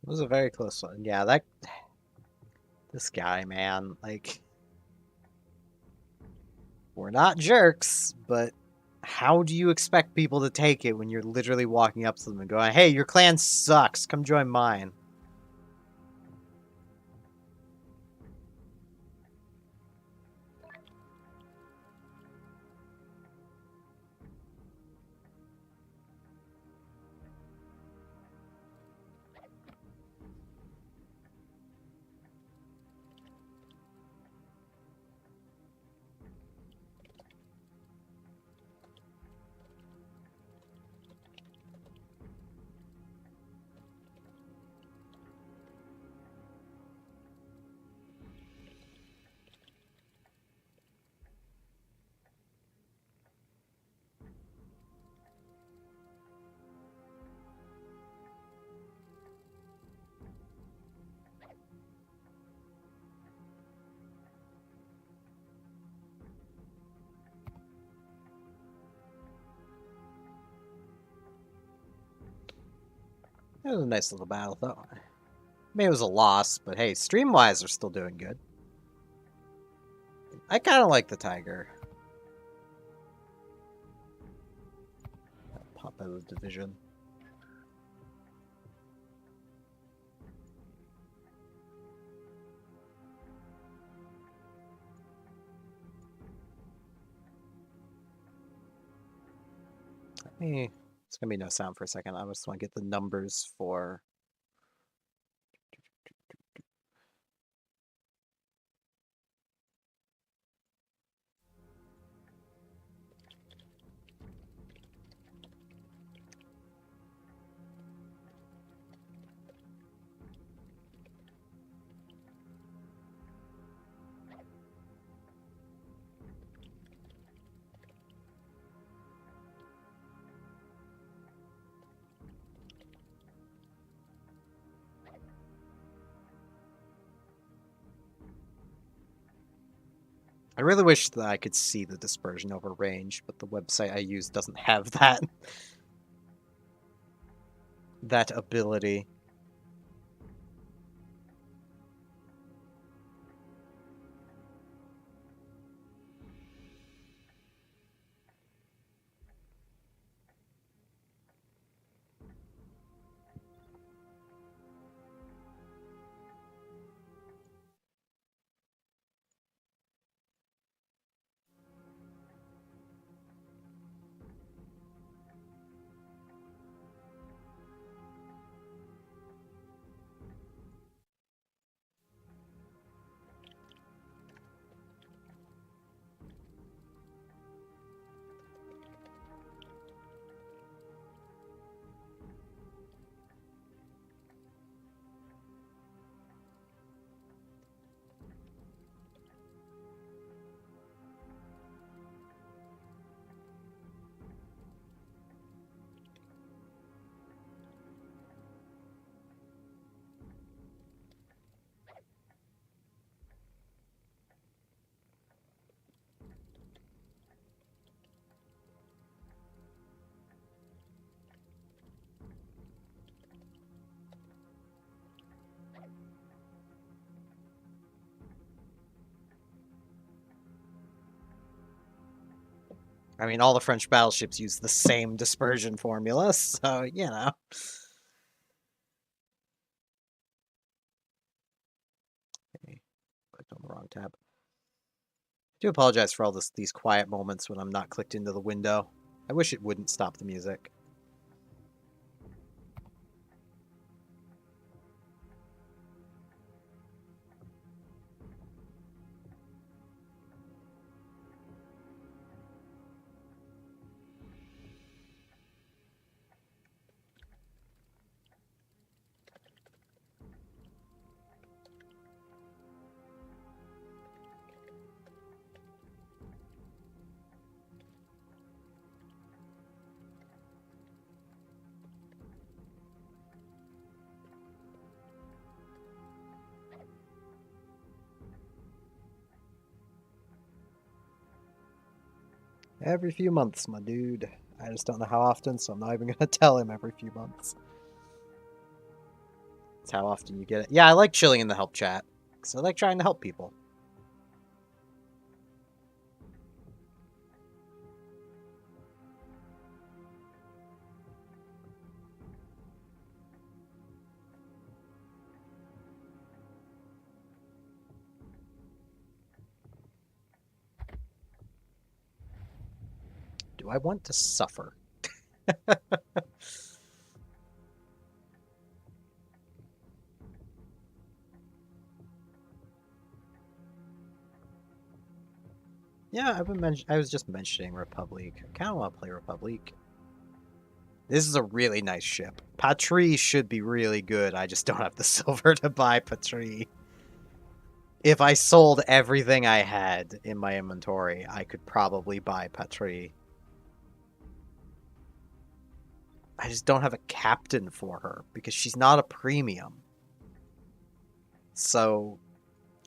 S1: It was a very close one. Yeah, that... This guy, man, like... We're not jerks, but how do you expect people to take it when you're literally walking up to them and going, hey, your clan sucks, come join mine? It was a nice little battle, though. I mean, it was a loss, but hey, stream-wise, they're still doing good. I kind of like the tiger. Pop out of the division. It's gonna be no sound for a second. I just want to get the numbers for. I really wish that I could see the dispersion over range, but the website I use doesn't have that ability. I mean, all the French battleships use the same dispersion formula, so, you know. Okay, clicked on the wrong tab. I do apologize for all these quiet moments when I'm not clicked into the window. I wish it wouldn't stop the music. Every few months, my dude. I just don't know how often, so I'm not even gonna tell him every few months. It's how often you get it. Yeah, I like chilling in the help chat, because I like trying to help people. Do I want to suffer? Yeah, I was just mentioning Republic. I kind of want to play Republic. This is a really nice ship. Patrie should be really good. I just don't have the silver to buy Patrie. If I sold everything I had in my inventory, I could probably buy Patrie. I just don't have a captain for her because she's not a premium. So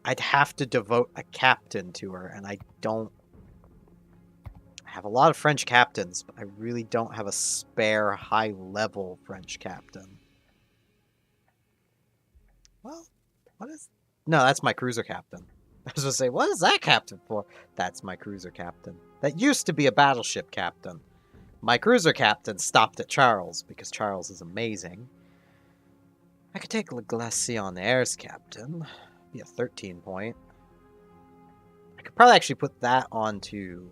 S1: I'd have to devote a captain to her, and I don't. I have a lot of French captains, but I really don't have a spare high-level French captain. Well, what is... No, that's my cruiser captain. I was going to say, what is that captain for? That's my cruiser captain. That used to be a battleship captain. My cruiser captain stopped at Charles, because Charles is amazing. I could take Le Glacionnaire's captain. Be a 13 point. I could probably actually put that onto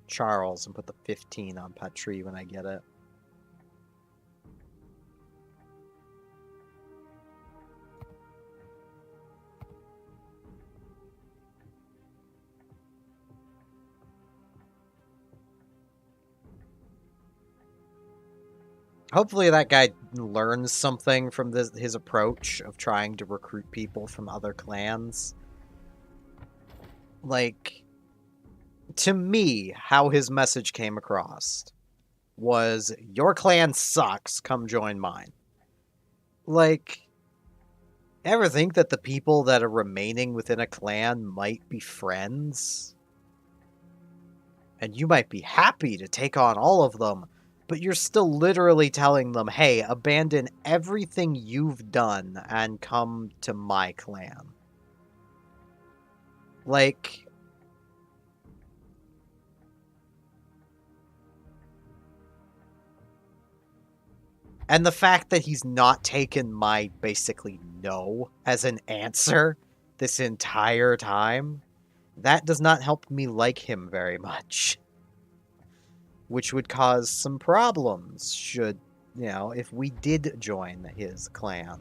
S1: Charles and put the 15 on Patrie when I get it. Hopefully that guy learns something from his approach of trying to recruit people from other clans. Like, to me, how his message came across was, your clan sucks, come join mine. Like, ever think that the people that are remaining within a clan might be friends? And you might be happy to take on all of them, but you're still literally telling them, hey, abandon everything you've done and come to my clan. Like... And the fact that he's not taken my basically no as an answer this entire time, that does not help me like him very much. Which would cause some problems should, you know, if we did join his clan.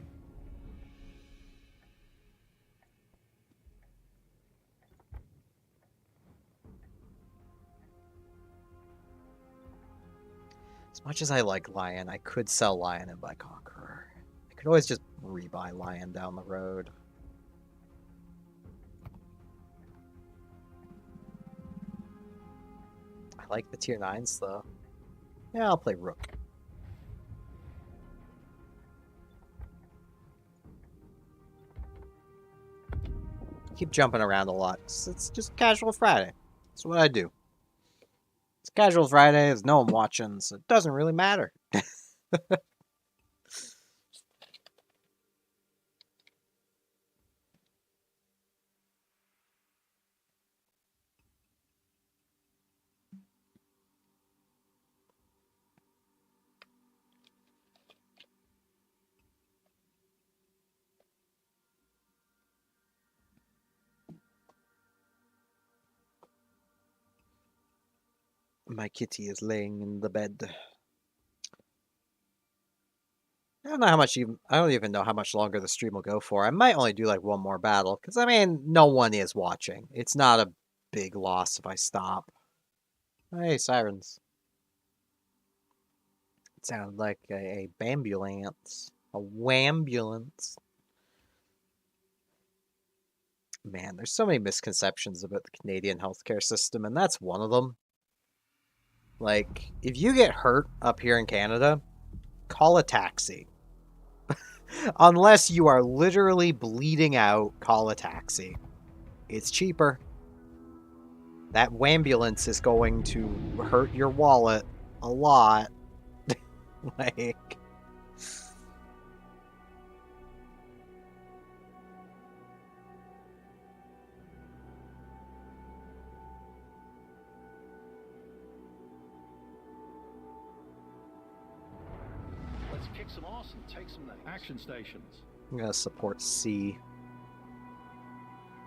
S1: As much as I like Lion, I could sell Lion and buy Conqueror. I could always just rebuy Lion down the road. I like the tier 9s though. Yeah, I'll play Rook. Keep jumping around a lot. It's just casual Friday. That's what I do. It's casual Friday, there's no one watching, so it doesn't really matter. My kitty is laying in the bed. I don't know how much I don't even know how much longer the stream will go for. I might only do like one more battle, because I mean, no one is watching. It's not a big loss if I stop. Hey, sirens. It sounded like a bambulance. A wambulance. Man, there's so many misconceptions about the Canadian healthcare system, and that's one of them. Like, if you get hurt up here in Canada, call a taxi. Unless you are literally bleeding out, call a taxi. It's cheaper. That wambulance is going to hurt your wallet a lot. Like...
S3: Let's kick some ass and take some names. Action stations.
S1: I'm gonna support C.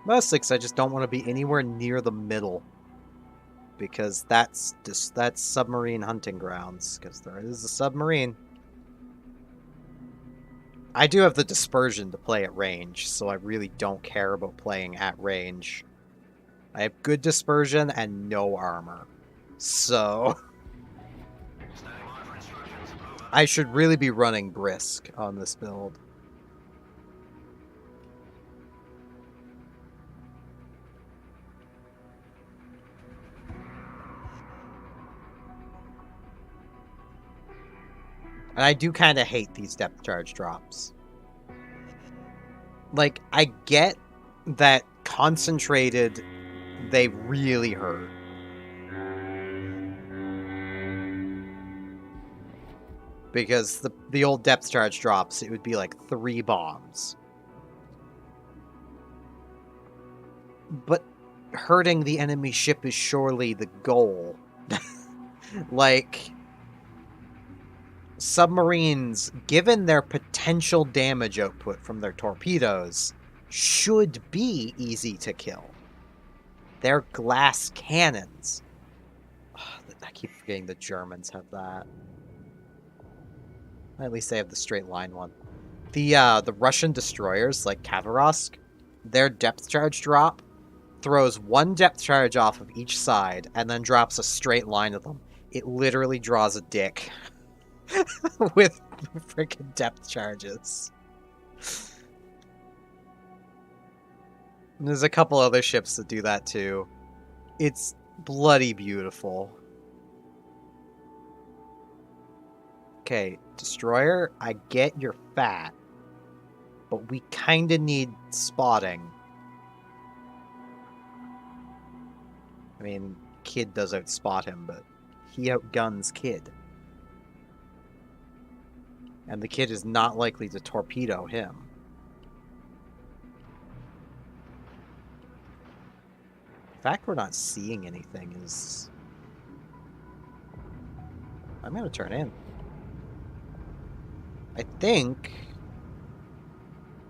S1: Mostly because I just don't want to be anywhere near the middle. because that's submarine hunting grounds, because there is a submarine. I do have the dispersion to play at range, so I really don't care about playing at range. I have good dispersion and no armor. So
S2: Standing by for instructions. Over.
S1: I should really be running brisk on this build. And I do kind of hate these depth charge drops. Like, I get that concentrated, they really hurt. Because the old depth charge drops, it would be like 3 bombs. But hurting the enemy ship is surely the goal. Like, submarines, given their potential damage output from their torpedoes, should be easy to kill. They're glass cannons. I keep forgetting the Germans have that. At least they have the straight line one. The Russian destroyers, like Kavarovsk, their depth charge drop throws 1 depth charge off of each side and then drops a straight line of them. It literally draws a dick with freaking depth charges. And there's a couple other ships that do that too. It's bloody beautiful. Okay, destroyer, I get you're fat, but we kinda need spotting. I mean, Kid does outspot him, but he outguns Kid. And the Kid is not likely to torpedo him. The fact we're not seeing anything is... I'm gonna turn in. I think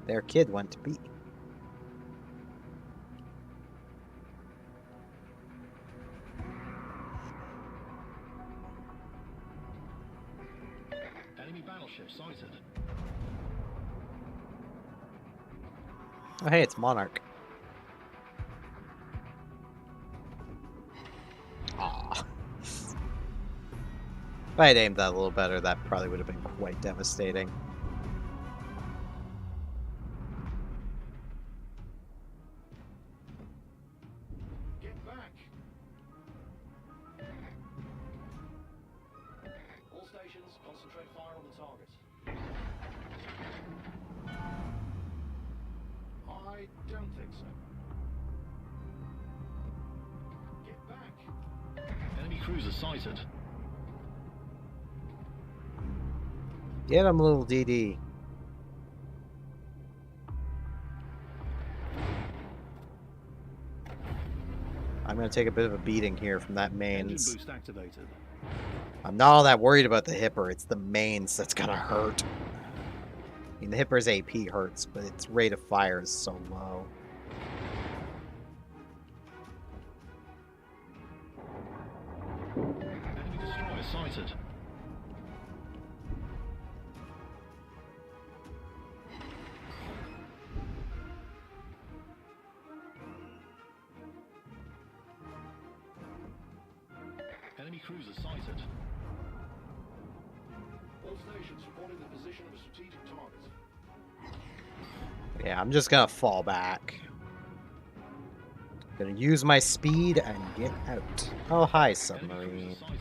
S1: their Kid went to B.
S3: Enemy battleship sighted.
S1: Oh, hey, it's Monarch. Aw. If I had aimed that a little better, that probably would have been quite devastating.
S2: Get back. All stations, concentrate fire on the target. I don't think so. Get back.
S3: Enemy cruiser sighted.
S1: Get him, little DD. I'm going to take a bit of a beating here from that
S3: Engine
S1: mains.
S3: boost activated.
S1: I'm not all that worried about the Hipper. It's the mains that's going to hurt. I mean, the Hipper's AP hurts, but its rate of fire is so low.
S3: Enemy destroyer sighted. Enemy cruiser sighted.
S2: All stations reporting the position of a strategic target.
S1: Yeah, I'm just going to fall back. Gonna use my speed and get out. Oh, hi,
S3: Enemy
S1: submarine.
S3: cruiser sighted.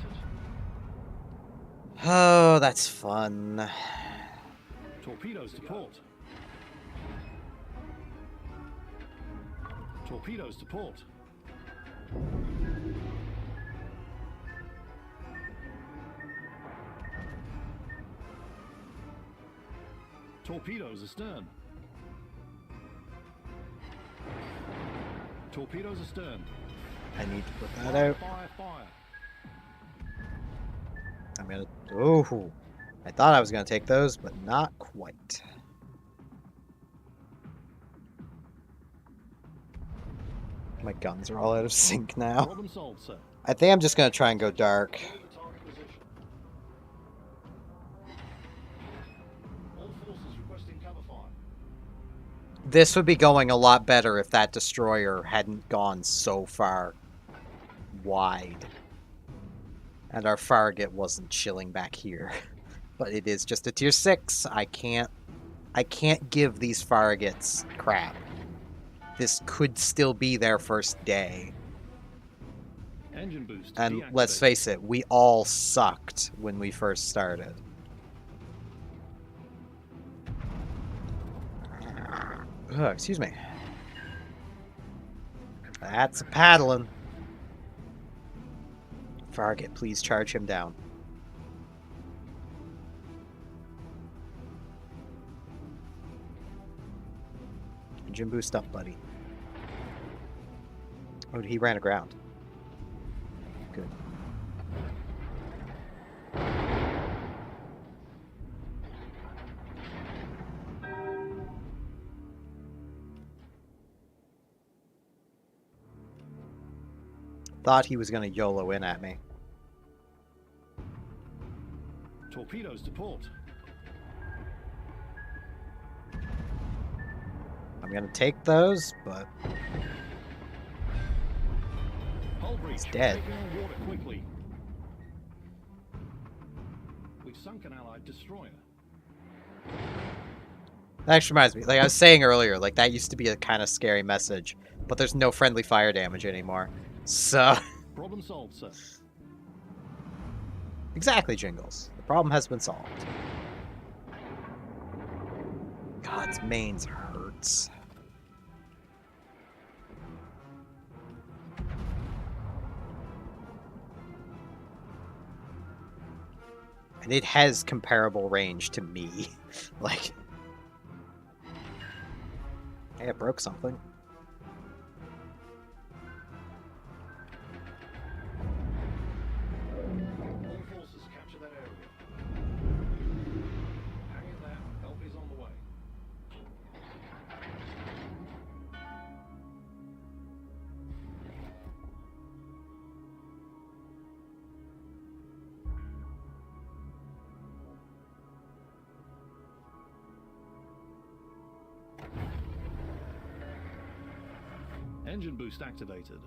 S1: Oh, that's fun.
S3: Torpedoes to port. Torpedoes to port. Torpedoes astern. Torpedoes astern.
S1: I need to put that
S3: Fire,
S1: out.
S3: fire, fire.
S1: I'm gonna... Oh, I thought I was gonna take those, but not quite. My guns are all out of sync now.
S3: Problem solved, sir.
S1: I think I'm just gonna try and go dark.
S2: Hold the target position. All forces requesting cover fire.
S1: This would be going a lot better if that destroyer hadn't gone so far wide. And our Farragut wasn't chilling back here. But it is just a tier 6. I can't give these Farragut's crap. This could still be their first day.
S3: Engine boost.
S1: And
S3: deactivated.
S1: let's face it, we all sucked when we first started. Ugh, excuse me. That's a paddling. Farragut, please charge him down. Engine boost up, buddy. Oh, he ran aground. Good. Thought he was going to YOLO in at me.
S3: Torpedoes to port.
S1: I'm going to take those, but
S3: Hull breach.
S1: He's dead.
S3: Taking on water quickly. We've sunk an allied destroyer.
S1: that actually reminds me. Like I was saying earlier, like that used to be a kind of scary message, but there's no friendly fire damage anymore. So,
S3: Problem solved, sir.
S1: exactly, Jingles. The problem has been solved. God's mains hurts. And it has comparable range to me. Like, hey, I broke something.
S2: All forces capture that area. Hang in there. Help is on the way.
S3: Engine boost activated.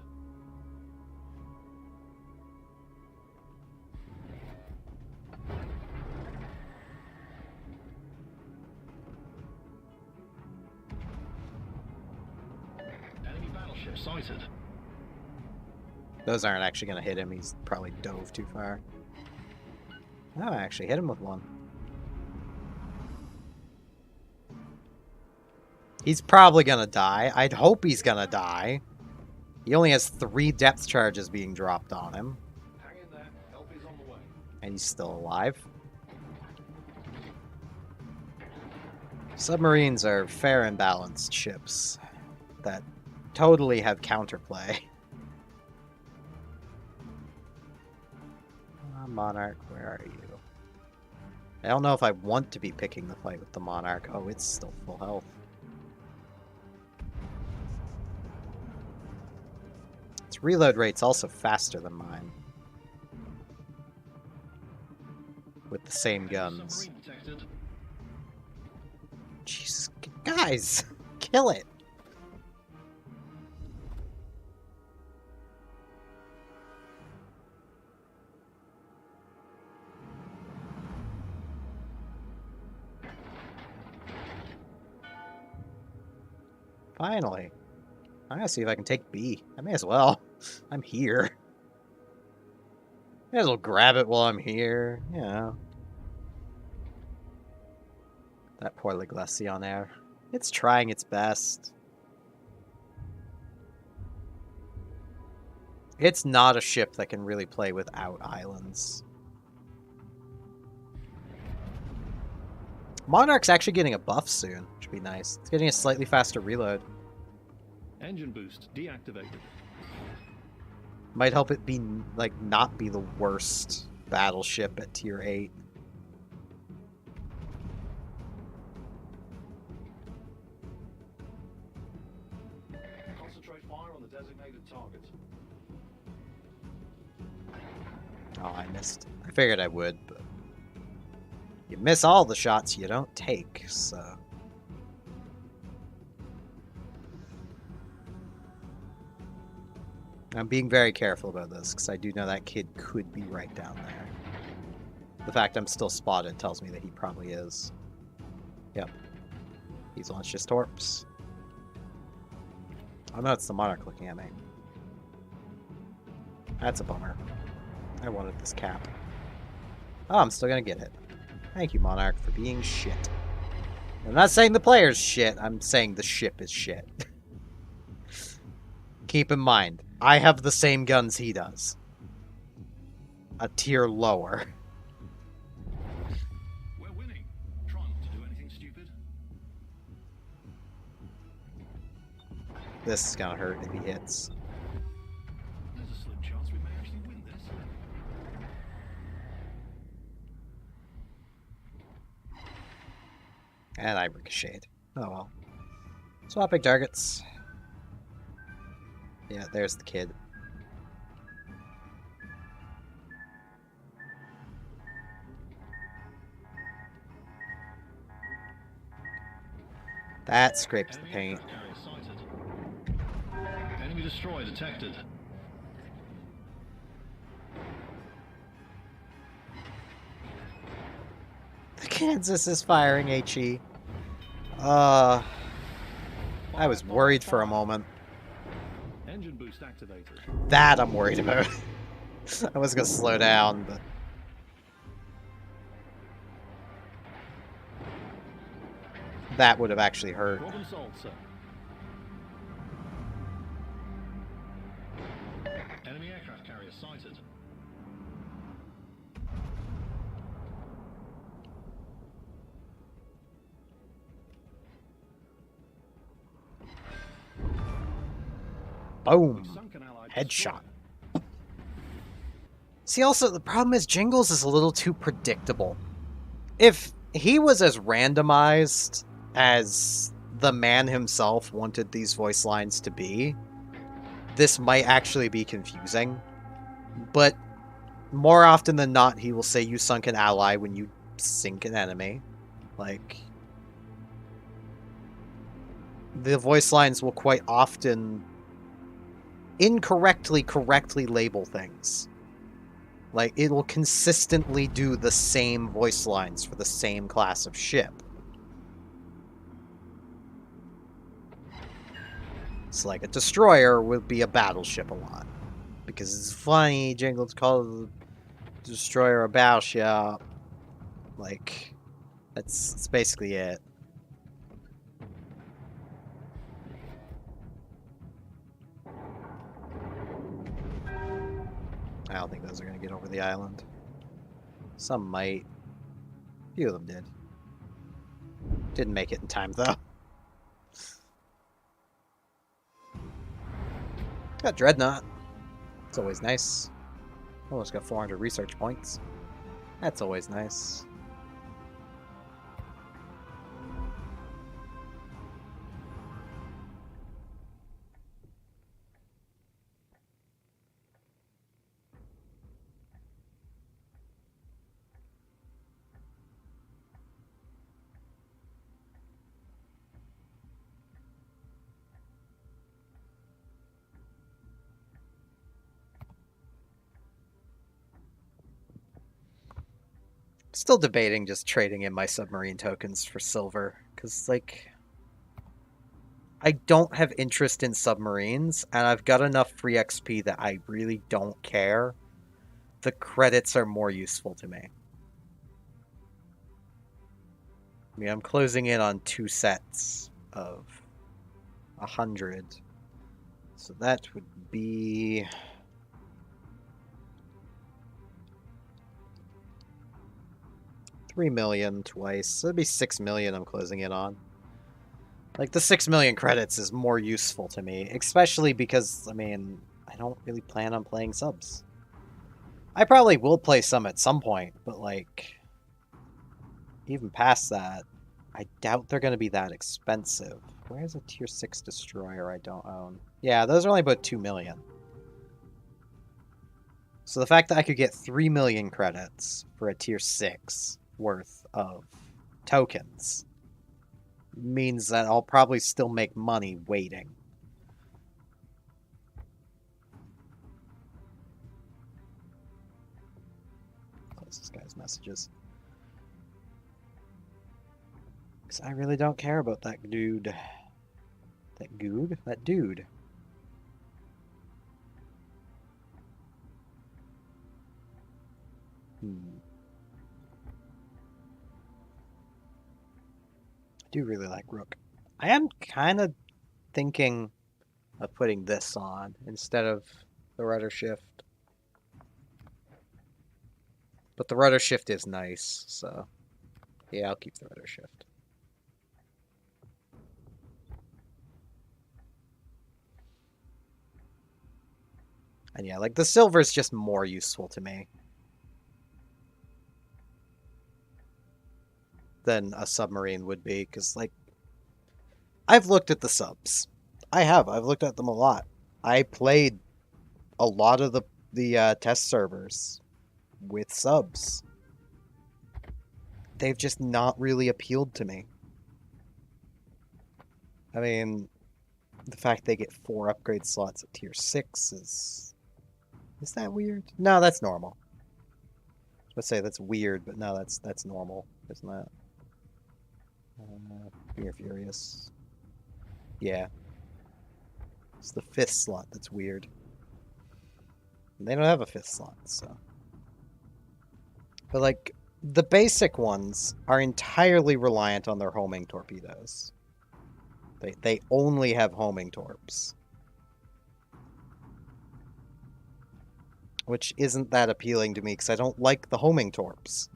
S3: Enemy battleship sighted.
S1: Those aren't actually going to hit him. He's probably dove too far. Oh, I actually hit him with one. He's probably going to die. I'd hope he's going to die. He only has 3 depth charges being dropped on him.
S2: Hang in there. Help is on the way.
S1: And he's still alive. Submarines are fair and balanced ships that totally have counterplay. Monarch, where are you? I don't know if I want to be picking the fight with the Monarch. Oh, it's still full health. Its reload rate's also faster than mine. With the same guns.
S3: Submarine detected.
S1: Jesus, guys! Kill it! Finally. I'm gonna see if I can take B. I may as well. I'm here. May as well grab it while I'm here. You know. That poor Le Glacier. It's trying its best. It's not a ship that can really play without islands. Monarch's actually getting a buff soon, which would be nice. It's getting a slightly faster reload.
S3: Engine boost deactivated.
S1: Might help it be, like, not be the worst battleship at tier 8.
S2: Concentrate fire on the designated target.
S1: Oh, I missed. I figured I would, but you miss all the shots you don't take, so. I'm being very careful about this, because I do know that kid could be right down there. The fact I'm still spotted tells me that he probably is. Yep. He's launched his torps. Oh no, it's the Monarch looking at me. That's a bummer. I wanted this cap. Oh, I'm still gonna get it. Thank you, Monarch, for being shit. I'm not saying the player's shit, I'm saying the ship is shit. Keep in mind, I have the same guns he does. A tier lower.
S3: We're winning. Try not to do anything stupid.
S1: This is gonna hurt if he hits.
S3: There's a slim chance we may actually win this.
S1: And I ricocheted. Oh well. Swapping targets. Yeah, there's the kid. That scraped the paint.
S3: Enemy destroyer detected.
S1: The Kansas is firing HE. I was worried for a moment.
S3: Engine boost activated.
S1: That I'm worried about. I was gonna slow down, but that would have actually hurt.
S3: Problem solved, sir. Enemy aircraft carrier sighted.
S1: Boom.
S3: Sunk an allied
S1: Headshot.
S3: destroyer.
S1: See, also, the problem is Jingles is a little too predictable. If he was as randomized as the man himself wanted these voice lines to be, this might actually be confusing. But more often than not, he will say you sunk an ally when you sink an enemy. Like, the voice lines will quite often incorrectly correctly label things. Like, it will consistently do the same voice lines for the same class of ship. It's like a destroyer would be a battleship a lot. Because it's funny, Jingles calls the destroyer a battleship. Like, that's basically it. I don't think those are going to get over the island. Some might. A few of them did. Didn't make it in time, though. Got Dreadnought. It's always nice. Almost got 400 research points. That's always nice. Still debating just trading in my submarine tokens for silver, because, like, I don't have interest in submarines, and I've got enough free XP that I really don't care. The credits are more useful to me. I mean, I'm closing in on 2 sets of 100. So that would be... $3 million twice. So that'd be 6 million I'm closing in on. Like, the 6 million credits is more useful to me, especially because, I mean, I don't really plan on playing subs. I probably will play some at some point, but, like, even past that, I doubt they're going to be that expensive. Where's a tier 6 destroyer I don't own? Yeah, those are only about 2 million. So the fact that I could get 3 million credits for a tier 6 worth of tokens means that I'll probably still make money waiting. Close this guy's messages. Because I really don't care about that dude. That dude? That dude. I do really like Rook. I am kind of thinking of putting this on instead of the rudder shift. But the rudder shift is nice, so yeah, I'll keep the rudder shift. And yeah, like the silver is just more useful to me than a submarine would be, because like I've looked at the subs. I've looked at them a lot. I played a lot of the test servers with subs. They've just not really appealed to me. I mean, the fact they get 4 upgrade slots at tier 6 is that weird? No, that's normal. Let's say that's weird, but no, that's normal, isn't that? Fear Furious. Yeah. It's the 5th slot that's weird. And they don't have a 5th slot, so. But like, the basic ones are entirely reliant on their homing torpedoes. They only have homing torps. Which isn't that appealing to me, because I don't like the homing torps.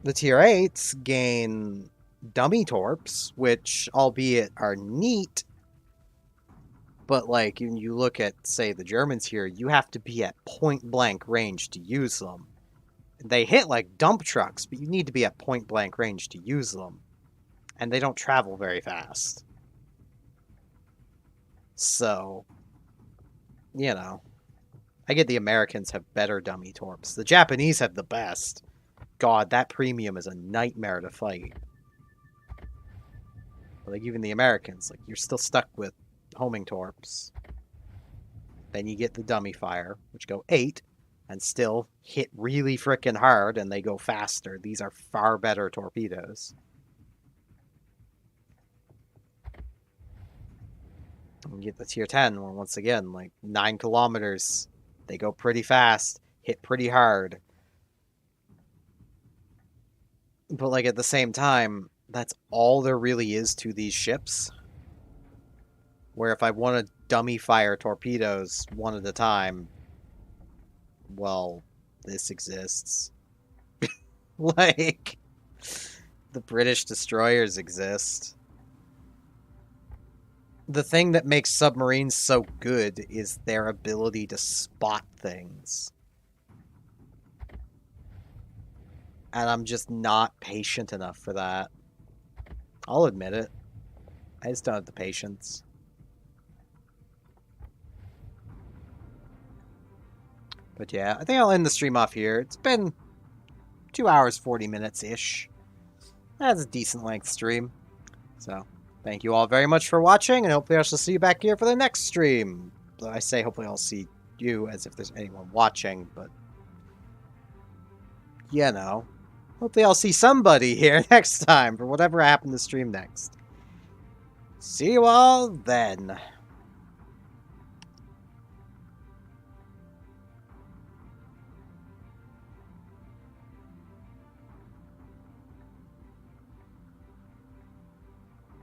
S1: The tier 8s gain dummy torps, which, albeit, are neat, but like, when you look at, say, the Germans here, you have to be at point-blank range to use them. They hit like dump trucks, but you need to be at point-blank range to use them. And they don't travel very fast. So, you know, I get the Americans have better dummy torps. The Japanese have the best. God, that premium is a nightmare to fight. But like, even the Americans, like, you're still stuck with homing torps. Then you get the dummy fire, which go 8, and still hit really frickin' hard, and they go faster. These are far better torpedoes. And you get the tier 10, where once again, like 9 kilometers, they go pretty fast, hit pretty hard. But like at the same time, that's all there really is to these ships. Where if I want to dummy fire torpedoes one at a time, well, this exists. Like, the British destroyers exist. The thing that makes submarines so good is their ability to spot things. And I'm just not patient enough for that. I'll admit it. I just don't have the patience. But yeah, I think I'll end the stream off here. It's been 2 hours, 40 minutes-ish. That's a decent length stream. So, thank you all very much for watching, and hopefully I shall see you back here for the next stream. I say hopefully I'll see you as if there's anyone watching, but you know. Hopefully I'll see somebody here next time for whatever happened to stream next. See you all then.